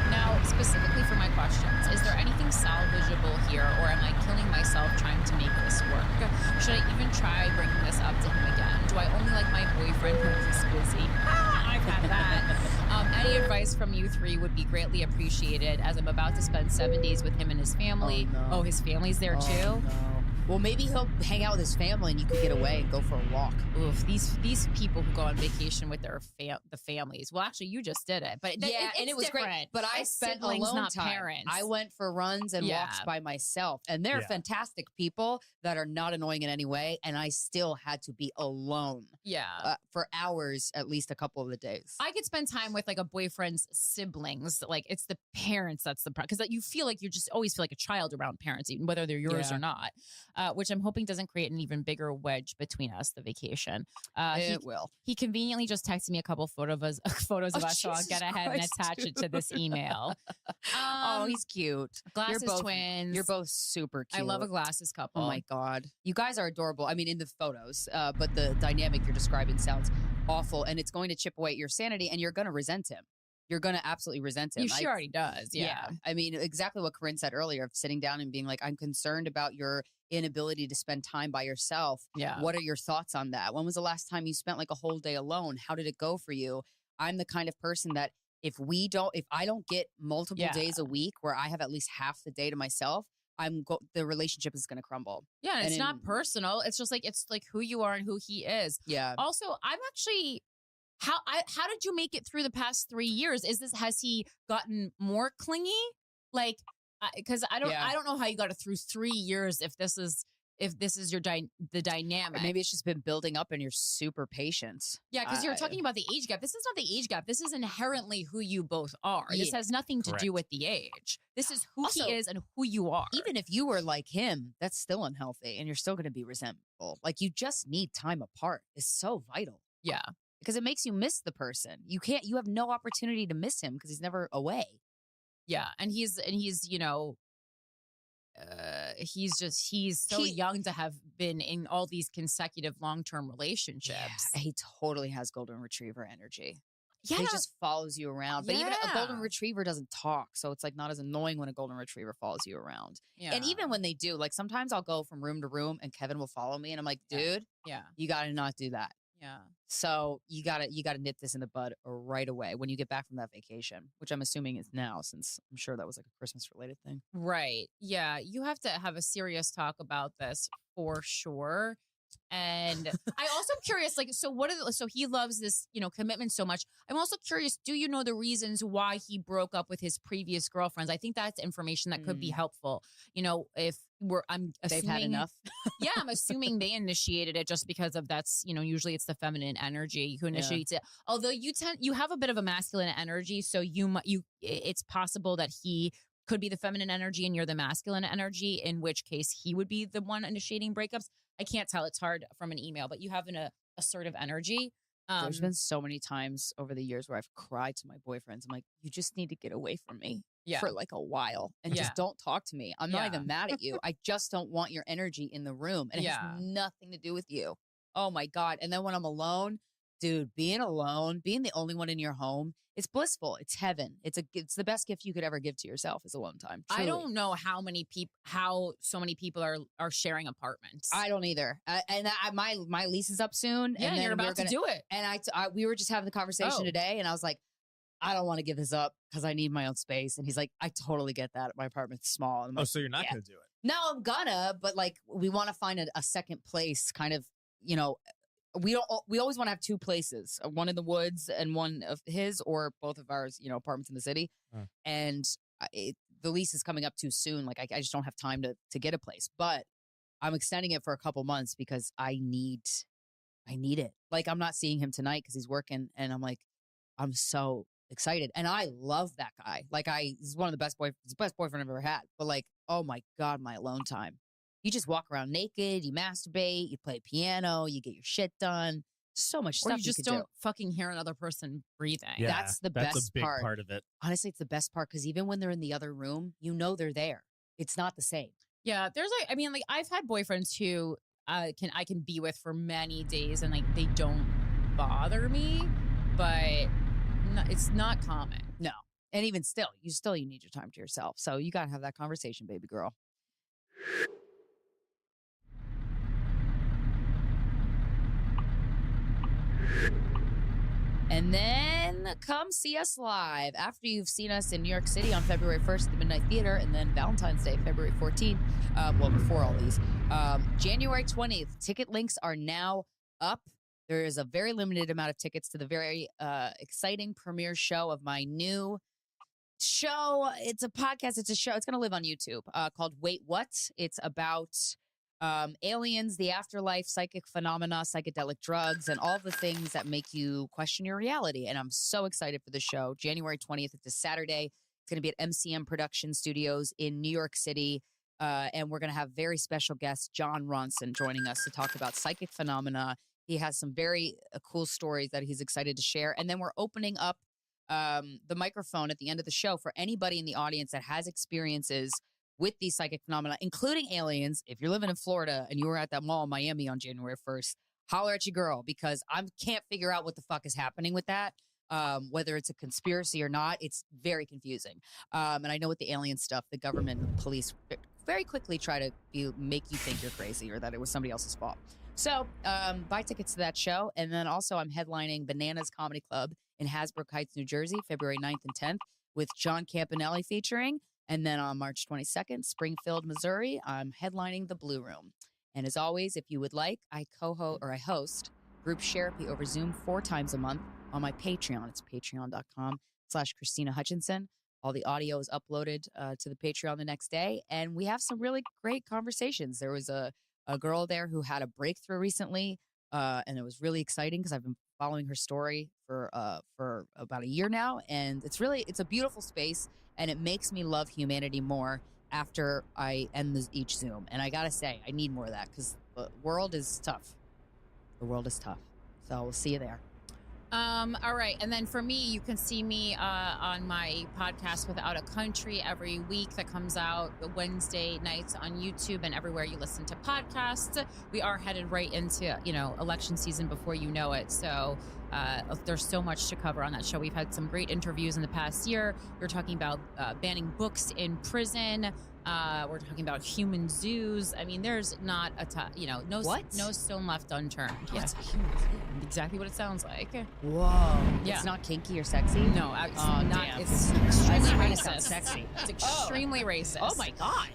Now, specifically for my questions, is there anything salvageable here, or am I killing myself trying to make this work? Should I even try bringing this up to him again? Do I only like my boyfriend when he's busy? I've had that. Any advice from you 3 would be greatly appreciated, as I'm about to spend 7 days with him and his family. Oh, no. His family's there too? No. Well, maybe he'll hang out with his family and you could get away and go for a walk. Oof, these people who go on vacation with their the families. Well, actually, you just did it, but and it was different. Great. But I spent siblings, alone not time. Parents. I went for runs and walks by myself, and they're fantastic people that are not annoying in any way. And I still had to be alone. For hours, at least a couple of the days. I could spend time with a boyfriend's siblings. It's the parents that's the problem, because you feel like you just always feel like a child around parents, even whether they're yours or not. Which I'm hoping doesn't create an even bigger wedge between us, the vacation. It will. He conveniently just texted me a couple photos of us, so I'll get ahead and attach it to this email. He's cute. Glasses twins. You're both super cute. I love a glasses couple. Oh my God. You guys are adorable. I mean, in the photos, but the dynamic you're describing sounds awful, and it's going to chip away at your sanity, and you're going to resent him. You're going to absolutely resent him. She already does. Yeah. I mean, exactly what Corinne said earlier, of sitting down and being like, I'm concerned about your inability to spend time by yourself. Yeah. What are your thoughts on that? When was the last time you spent a whole day alone? How did it go for you? I'm the kind of person that if I don't get multiple days a week where I have at least half the day to myself, the relationship is going to crumble. Yeah. And it's not personal. It's just it's who you are and who he is. Yeah. Also, I'm actually... How did you make it through the past 3 years? Has he gotten more clingy? Because I don't know how you got it through 3 years if this is if this is the dynamic. Or maybe it's just been building up and you're super patient. Yeah, because you're talking about the age gap. This is not the age gap. This is inherently who you both are. This has nothing to do with the age. This is who he is and who you are. Even if you were like him, that's still unhealthy and you're still going to be resentful. Like you just need time apart. It's so vital. Yeah. Because it makes you miss the person. You have no opportunity to miss him because he's never away. Yeah. And he's, you know, he's so young to have been in all these consecutive long-term relationships. Yeah, he totally has golden retriever energy. Yeah. He just follows you around. But even a golden retriever doesn't talk. So it's like not as annoying when a golden retriever follows you around. Yeah. And even when they do, like sometimes I'll go from room to room and Kevin will follow me and I'm like, dude, you got to not do that. Yeah. So you gotta nip this in the bud right away when you get back from that vacation, which I'm assuming is now, since I'm sure that was like a Christmas related thing. Right. Yeah. You have to have a serious talk about this for sure. And I also curious, like, so so he loves this, you know, commitment so much. I'm also curious, do you know the reasons why he broke up with his previous girlfriends? I think that's information that could be helpful. You know, if I'm assuming they've had enough. Yeah, I'm assuming they initiated it just because of that's, you know, usually it's the feminine energy who initiates it. Although you have a bit of a masculine energy, so it's possible that he could be the feminine energy and you're the masculine energy, in which case he would be the one initiating breakups. I can't tell. It's hard from an email, but you have an assertive energy. There's been so many times over the years where I've cried to my boyfriends. I'm like, you just need to get away from me for like a while and just don't talk to me. I'm not even mad at you. I just don't want your energy in the room. And it has nothing to do with you. Oh my God. And then when I'm alone, dude, being alone, being the only one in your home, it's blissful. It's heaven. It's the best gift you could ever give to yourself is alone time. Truly. I don't know how so many people are sharing apartments. I don't either. My lease is up soon. Yeah, and then you're about to do it. And we were just having the conversation today, and I was like, I don't want to give this up because I need my own space. And he's like, I totally get that. My apartment's small. And I'm like, so you're not going to do it? No, I'm gonna. But like, we want to find a second place, kind of, you know. We always want to have two places, one in the woods and one of his or both of ours, you know, apartments in the city. And the lease is coming up too soon. Like I just don't have time to get a place, but I'm extending it for a couple months because I need it. Like I'm not seeing him tonight because he's working, and I'm like, I'm so excited. And I love that guy. Like he's one of the best boyfriend I've ever had, but like, oh my God, my alone time. You just walk around naked, you masturbate, you play piano, you get your shit done. So much stuff. Or you just don't fucking hear another person breathing. Yeah, that's the best part. That's a big part of it. Honestly, it's the best part because even when they're in the other room, you know they're there. It's not the same. Yeah, there's like, I mean, like I've had boyfriends who I can be with for many days and like they don't bother me, but it's not common. No. And even still, you need your time to yourself. So you got to have that conversation, baby girl. And then come see us live after you've seen us in New York City on February 1st at the Midnight Theater, and then Valentine's Day, February 14th. Well, before all these. January 20th, ticket links are now up. There is a very limited amount of tickets to the very exciting premiere show of my new show. It's a podcast. It's a show. It's going to live on YouTube called Wait What? It's about aliens, the afterlife, psychic phenomena, psychedelic drugs, and all the things that make you question your reality. And I'm so excited for the show. January 20th, it's a Saturday. It's going to be at MCM Production Studios in New York City. And we're going to have very special guest, John Ronson, joining us to talk about psychic phenomena. He has some very cool stories that he's excited to share. And then we're opening up the microphone at the end of the show for anybody in the audience that has experiences with these psychic phenomena, including aliens. If you're living in Florida and you were at that mall in Miami on January 1st, holler at your girl, because I can't figure out what the fuck is happening with that. Whether it's a conspiracy or not, it's very confusing. And I know with the alien stuff, the government and the police very quickly try to make you think you're crazy or that it was somebody else's fault. So buy tickets to that show. And then also I'm headlining Bananas Comedy Club in Hasbrook Heights, New Jersey, February 9th and 10th with John Campanelli featuring. And then on March 22nd, Springfield, Missouri, I'm headlining the Blue Room. And as always, if you would like, I host group therapy over Zoom 4 times a month on my Patreon. It's patreon.com/Krystyna Hutchinson. All the audio is uploaded to the Patreon the next day. And we have some really great conversations. There was a a girl there who had a breakthrough recently, and it was really exciting because I've been following her story for about a year now, and it's a beautiful space, and it makes me love humanity more after I end each Zoom. And I gotta say, I need more of that because the world is tough. The world is tough. So we'll see you there. All right. And then for me, you can see me on my podcast Without a Country every week that comes out Wednesday nights on YouTube and everywhere you listen to podcasts. We are headed right into, election season before you know it. So there's so much to cover on that show. We've had some great interviews in the past year. We're talking about banning books in prison. We're talking about human zoos. I mean, there's not no stone left unturned. What's Yeah. a human zoo? Exactly what it sounds like. Whoa. Yeah. It's not kinky or sexy? No, it's not. Damn. It's That's extremely kinda racist. sounds sexy. It's extremely racist. Oh my God.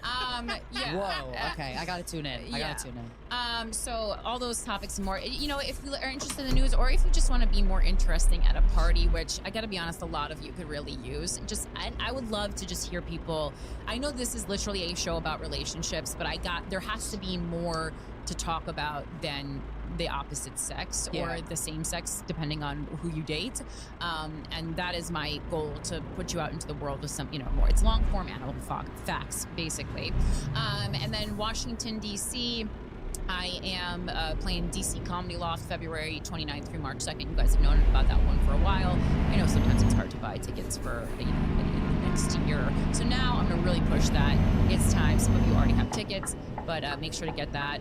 Yeah. Whoa. Okay. I got to tune in. I got to tune in. So all those topics and more, if you are interested in the news, or if you just want to be more interesting at a party, which I got to be honest, a lot of you could really use. I would love to just hear people. I know this is literally a show about relationships, but there has to be more to talk about than the opposite sex or the same sex, depending on who you date. And that is my goal, to put you out into the world with some, more. It's long form animal facts, basically. And then Washington, D.C., I am playing DC Comedy Loft February 29th through March 2nd. You guys have known about that one for a while. I know sometimes it's hard to buy tickets for next year. So now I'm going to really push that. It's time. Some of you already have tickets, but make sure to get that.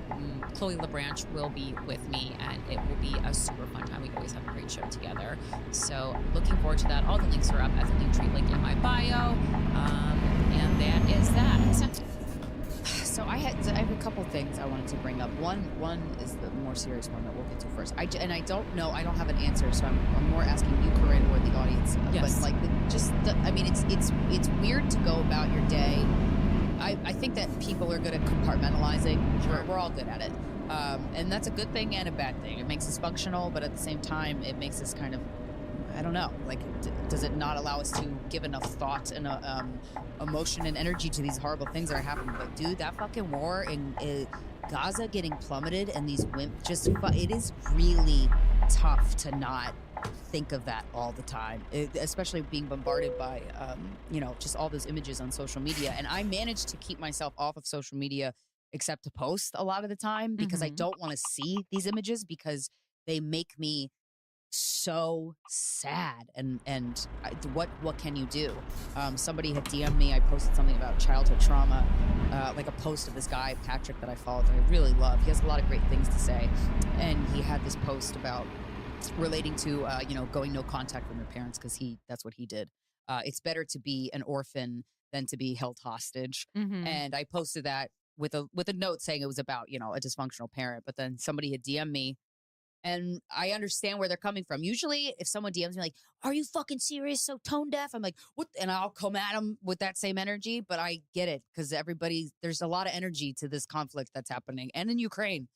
Chloe LeBranch will be with me, and it will be a super fun time. We always have a great show together. So looking forward to that. All the links are up at the Linktree link in my bio. And that is that. So I have a couple things I wanted to bring up. One is the more serious one that we'll get to first. I don't know. I don't have an answer, so I'm more asking you, Corinne, or the audience. Yes. But it's weird to go about your day. I think that people are good at compartmentalizing. Sure. We're all good at it, and that's a good thing and a bad thing. It makes us functional, but at the same time, it makes us kind of, I don't know, does it not allow us to give enough thought and emotion and energy to these horrible things that are happening? But dude, that fucking war in Gaza getting plummeted, and these women it is really tough to not think of that all the time, especially being bombarded by just all those images on social media. And I managed to keep myself off of social media except to post a lot of the time, because I don't want to see these images, because they make me so sad. And what can you do? Somebody had DM'd me. I posted something about childhood trauma, like a post of this guy Patrick that I followed that I really love. He has a lot of great things to say, and he had this post about relating to going no contact with your parents, because that's what he did. It's better to be an orphan than to be held hostage. And I posted that with a note saying it was about a dysfunctional parent. But then somebody had DM'd me. And I understand where they're coming from. Usually, if someone DMs me like, "Are you fucking serious? So tone deaf?" I'm like, "What?" And I'll come at them with that same energy. But I get it, because there's a lot of energy to this conflict that's happening, and in Ukraine.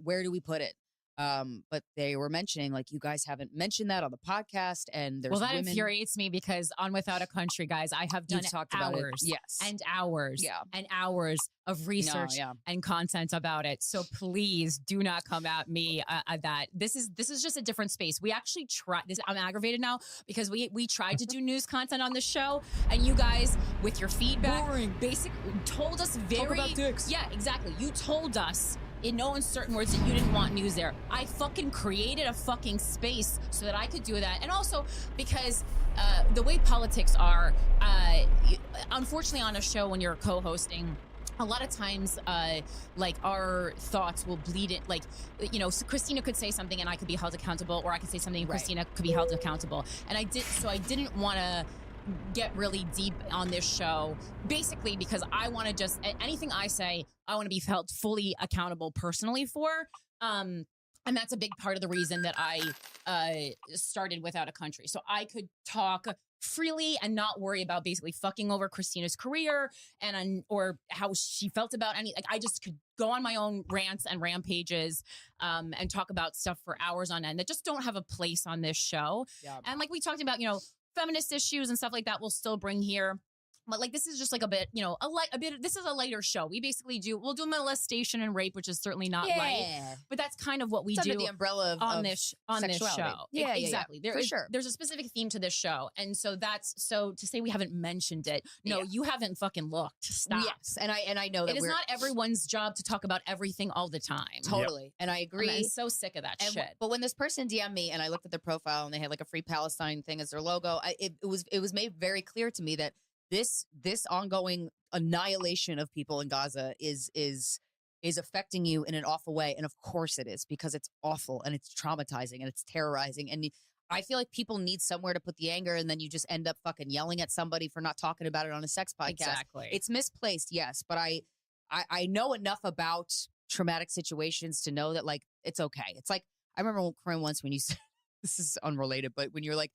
Where do we put it? But they were mentioning, like, you guys haven't mentioned that on the podcast, and there's that women. infuriates me, because on Without a Country, guys, I have done talked about it. hours, Yes, and hours, and hours of research and content about it. So please do not come at me at that. This is just a different space. We actually tried this. I'm aggravated now, because we tried to do news content on the show, and you guys, with your feedback, basically told us Talk about dicks. Yeah, exactly. You told us in no uncertain words that you didn't want news there. I fucking created a fucking space so that I could do that. And also because the way politics are, unfortunately on a show when you're co-hosting, a lot of times, our thoughts will bleed it. So Krystyna could say something and I could be held accountable, or I could say something and Krystyna could be held accountable. And I didn't want to get really deep on this show, basically because I want to just, anything I say, I want to be held fully accountable personally for. And that's a big part of the reason that I started Without a Country. So I could talk freely and not worry about basically fucking over Krystyna's career or how she felt about I just could go on my own rants and rampages and talk about stuff for hours on end that just don't have a place on this show. Yeah. And like we talked about, feminist issues and stuff like that we'll still bring here. But like this is just like a bit, this is a lighter show. We'll do molestation and rape, which is certainly not light, but that's kind of what we it's do under the umbrella on this show. Yeah, exactly. Yeah, sure. There's a specific theme to this show. And so to say we haven't mentioned it. No, you haven't fucking looked. Stop. Yes. And I know that it is not everyone's job to talk about everything all the time. Totally. Yep. And I agree. I'm so sick of that shit. But when this person DM'd me and I looked at their profile and they had like a Free Palestine thing as their logo, it was made very clear to me that this ongoing annihilation of people in Gaza is affecting you in an awful way. And of course it is, because it's awful and it's traumatizing and it's terrorizing. And I feel like people need somewhere to put the anger, and then you just end up fucking yelling at somebody for not talking about it on a sex podcast. Exactly. It's misplaced, yes, but I know enough about traumatic situations to know that like it's okay. It's like I remember Corinne once when you said, this is unrelated, but when you're like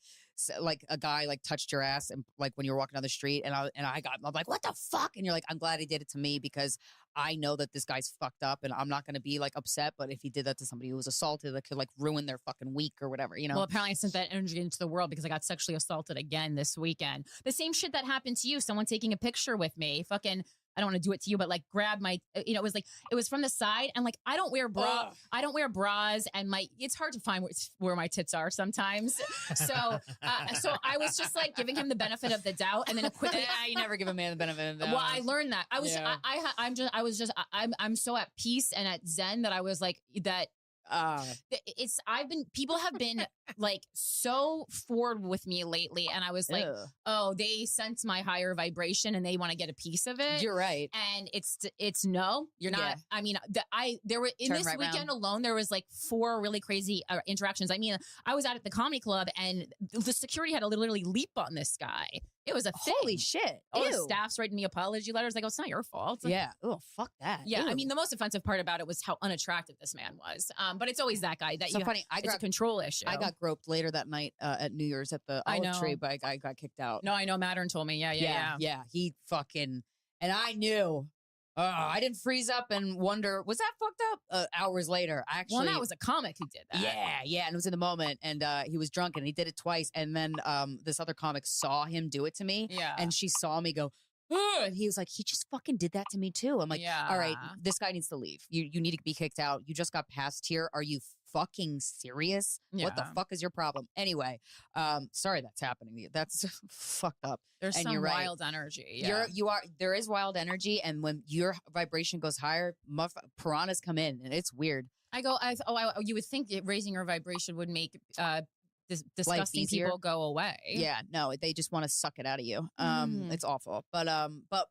a guy like touched your ass and like when you were walking down the street and I'm like, what the fuck? And you're like, I'm glad he did it to me because I know that this guy's fucked up and I'm not going to be like upset. But if he did that to somebody who was assaulted, that could like ruin their fucking week or whatever, you know? Well, apparently I sent that energy into the world because I got sexually assaulted again this weekend. The same shit that happened to you. Someone taking a picture with me, fucking, I don't want to do it to you, but like grab my, it was from the side and like, I don't wear bras and it's hard to find where my tits are sometimes. So I was just like giving him the benefit of the doubt and then quickly. You never give a man the benefit of the doubt. Well, I learned that. I'm so at peace and at zen that I was like that. People have been like so forward with me lately. And I was like, oh, they sense my higher vibration and they want to get a piece of it. You're right. And it's no, you're not. Yeah. I mean, there were in Turn this right weekend round. alone, there was like 4 really crazy interactions. I mean, I was out at the comedy club and the security had to literally leap on this guy. It was a thing. Holy shit. All the staff's writing me apology letters. I go, it's not your fault. Yeah. Oh, fuck that. Yeah. Ew. I mean, the most offensive part about it was how unattractive this man was. But it's always that guy that so funny. It's a control issue. I got groped later that night at New Year's at the Olive Tree, but I got kicked out. No, I know. Mattern told me. Yeah. He fucking, and I knew. I didn't freeze up and wonder, was that fucked up? Hours later, actually. Well, that was a comic who did that. Yeah. And it was in the moment. And he was drunk and he did it twice. And then this other comic saw him do it to me. Yeah. And she saw me go, and he was like, he just fucking did that to me too. I'm like, all right, this guy needs to leave. You need to be kicked out. You just got passed here. Are you fucking serious? Yeah. What the fuck is your problem? Anyway, sorry that's happening to you. That's fucked up. There's and some you're right. wild energy. Yeah. There is wild energy. And when your vibration goes higher, piranhas come in and it's weird. You would think that raising your vibration would make disgusting people go away. Yeah, no, they just want to suck it out of you. It's awful. But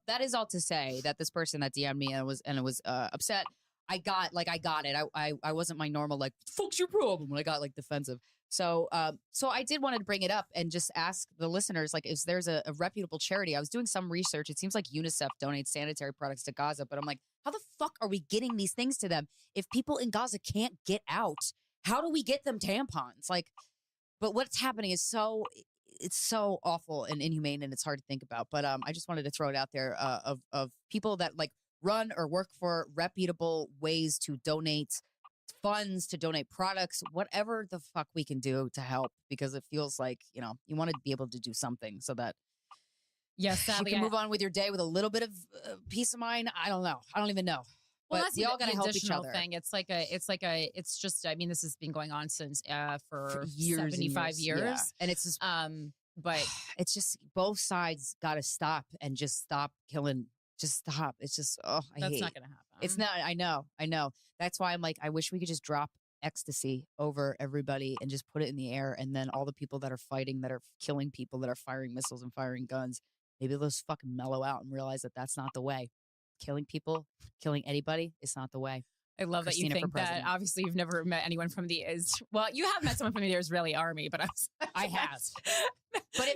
that is all to say that this person that DM'd me and was upset. I got it. I wasn't my normal like fuck's your problem when I got like defensive. So I did want to bring it up and just ask the listeners, like, is there's a reputable charity? I was doing some research. It seems like UNICEF donates sanitary products to Gaza, but I'm like, how the fuck are we getting these things to them if people in Gaza can't get out? How do we get them tampons? Like, but what's happening is it's so awful and inhumane, and it's hard to think about. But I just wanted to throw it out there of people that like run or work for reputable ways to donate funds, to donate products, whatever the fuck we can do to help, because it feels like, you know, you want to be able to do something so that sadly, you can move on with your day with a little bit of peace of mind. I don't know. I don't even know. Well, but that's we all got to help each other. Thing. It's just, I mean, this has been going on since for years 75 years. Yeah. And it's just, but it's just both sides got to stop and just stop killing. Just stop. It's just, that's not going to happen. It's not. I know. That's why I'm like, I wish we could just drop ecstasy over everybody and just put it in the air. And then all the people that are fighting, that are killing people, that are firing missiles and firing guns, maybe those fucking mellow out and realize that that's not the way. Killing people, killing anybody, it's not the way. I love that you think that. Obviously, you've never met anyone from the well, you have met someone from the Israeli army, but I have. But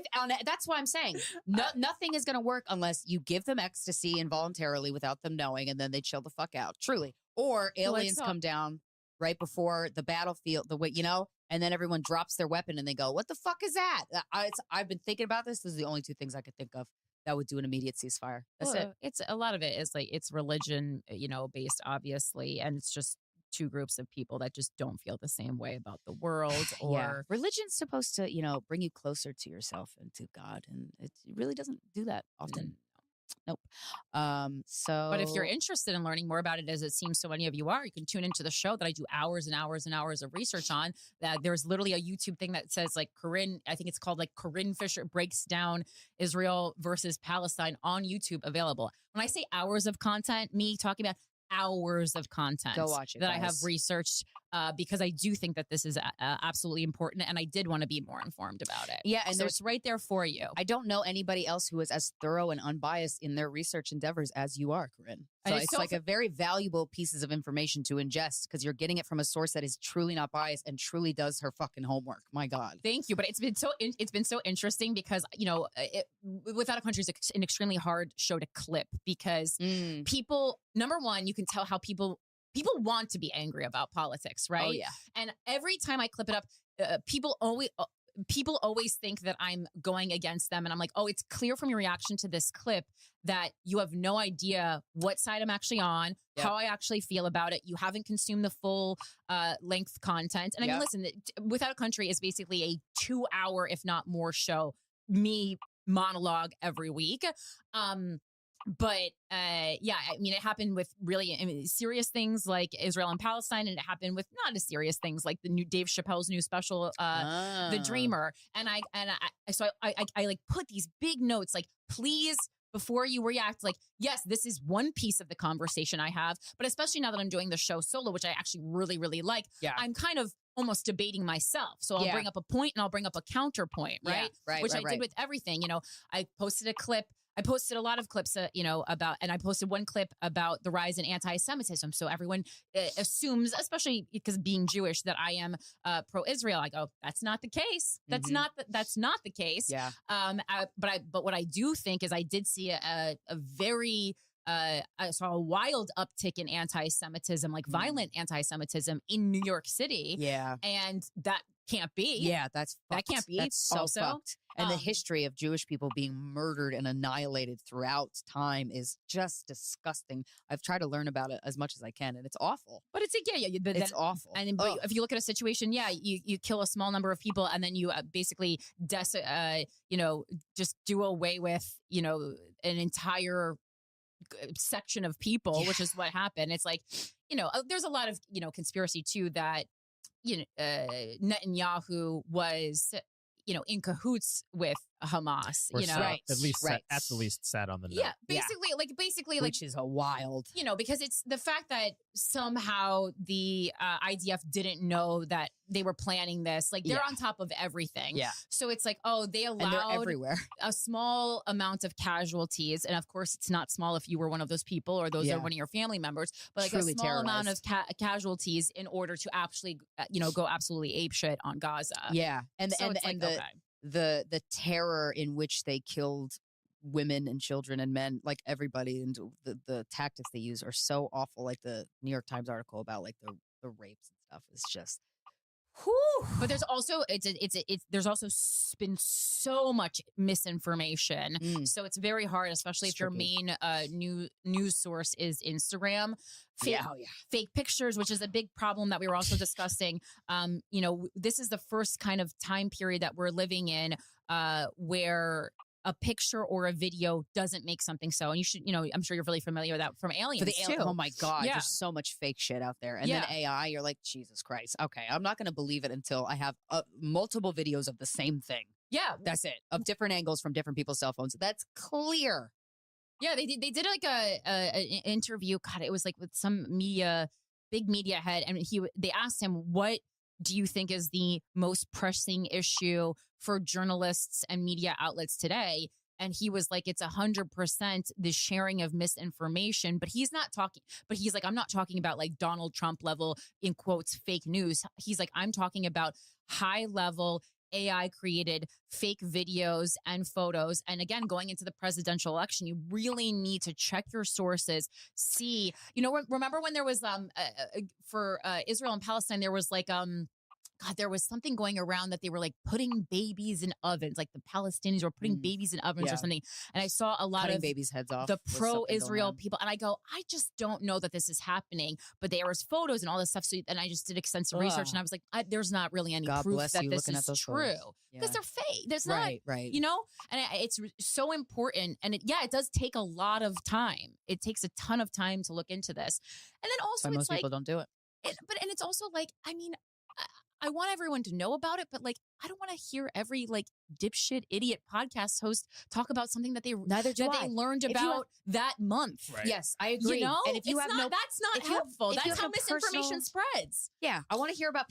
that's why I'm saying nothing is going to work unless you give them ecstasy involuntarily without them knowing, and then they chill the fuck out. Truly, or aliens come down right before the battlefield, and then everyone drops their weapon and they go, "What the fuck is that?" I've been thinking about this. This is the only two things I could think of that would do an immediate ceasefire. That's it. It's a lot of it is like it's religion, based, obviously, and it's just two groups of people that just don't feel the same way about the world. Or religion's supposed to, bring you closer to yourself and to God, and it really doesn't do that often. Nope. But if you're interested in learning more about it, as it seems so many of you are, you can tune into the show that I do hours and hours and hours of research on. That there's literally a YouTube thing that says like Corinne, I think it's called like Corinne Fisher breaks down Israel versus Palestine on YouTube, available. When I say hours of content, me talking about hours of content. Go watch it, that I have guys. researched because I do think that this is absolutely important, and I did want to be more informed about it. Yeah, and so it's right there for you. I don't know anybody else who is as thorough and unbiased in their research endeavors as you are, Corinne. So And it's like a very valuable pieces of information to ingest because you're getting it from a source that is truly not biased and truly does her fucking homework. My God. Thank you, but it's been so interesting because Without a Country is an extremely hard show to clip because people, number one, you can tell how people want to be angry about politics, right? Oh, yeah. And every time I clip it up, people always think that I'm going against them. And I'm like, oh, it's clear from your reaction to this clip that you have no idea what side I'm actually on, how I actually feel about it. You haven't consumed the full length content. And I mean, listen, Without a Country is basically a 2-hour, if not more, show, me monologue every week. But I mean, it happened with really serious things like Israel and Palestine, and it happened with not as serious things like the new Dave Chappelle's new special, The Dreamer. And I like put these big notes, like, please, before you react, like, yes, this is one piece of the conversation I have, but especially now that I'm doing the show solo, which I actually really, really like, I'm kind of almost debating myself. So I'll bring up a point and I'll bring up a counterpoint, right? Which I did with everything. I posted a clip. I posted a lot of clips, about, and I posted one clip about the rise in anti-Semitism. So everyone assumes, especially because being Jewish, that I am pro-Israel. I go, that's not the case. That's not the case. Yeah. But what I do think is I did see a very I saw a wild uptick in anti-Semitism, like violent anti-Semitism in New York City. Yeah. And that can't be. Yeah, that can't be. That's so also fucked. And the history of Jewish people being murdered and annihilated throughout time is just disgusting. I've tried to learn about it as much as I can, and it's awful. But it's it's awful. And but if you look at a situation, you kill a small number of people, and then you basically just do away with an entire section of people, which is what happened. It's like there's a lot of conspiracy too that Netanyahu was in cahoots with Hamas, at the least sat on the note. Yeah, basically, which is a wild, because it's the fact that somehow the IDF didn't know that they were planning this. Like they're on top of everything. Yeah. So it's like, oh, they allowed everywhere. A small amount of casualties, and of course, it's not small if you were one of those people or those are one of your family members, but like truly a small amount of casualties in order to actually, go absolutely apeshit on Gaza. Yeah, and So the terror in which they killed women and children and men, like everybody, and the tactics they use are so awful. Like the New York Times article about like the rapes and stuff is just. Whew. But there's also there's also been so much misinformation, so it's very hard, especially if your main news source is Instagram. Fake pictures, which is a big problem that we were also discussing. This is the first kind of time period that we're living in where a picture or a video doesn't make something so. And you should, I'm sure you're really familiar with that from Aliens too. Oh my God, there's so much fake shit out there. And then AI, you're like, Jesus Christ. Okay, I'm not going to believe it until I have multiple videos of the same thing. Yeah. That's it. Of different angles from different people's cell phones. That's clear. Yeah, they did like an interview. God, it was like with some big media head. And they asked him, what do you think is the most pressing issue for journalists and media outlets today? And he was like, it's 100% the sharing of misinformation. But he's like, I'm not talking about like Donald Trump level, in quotes, fake news. He's like, I'm talking about high level AI created fake videos and photos. And again, going into the presidential election, you really need to check your sources. See, remember when there was for Israel and Palestine, there was like God, there was something going around that they were like putting babies in ovens, like the Palestinians were putting babies in ovens or something. And I saw a lot Cutting of babies' heads off. the pro-Israel people. And I go, I just don't know that this is happening. But there was photos and all this stuff. So, and I just did extensive research and I was like, there's not really any God proof bless that you this looking is at those true. photos. Because they're fake. There's Right. you know? And it's so important. And it does take a lot of time. It takes a ton of time to look into this. And then also Why it's most like, people don't do it. and it's also like, I mean, I want everyone to know about it, but like, I don't want to hear every like dipshit idiot podcast host talk about something that they learned about that month. Right. Yes, I agree. You know, and if you have that's not helpful. That's how misinformation spreads. Yeah, I want to hear about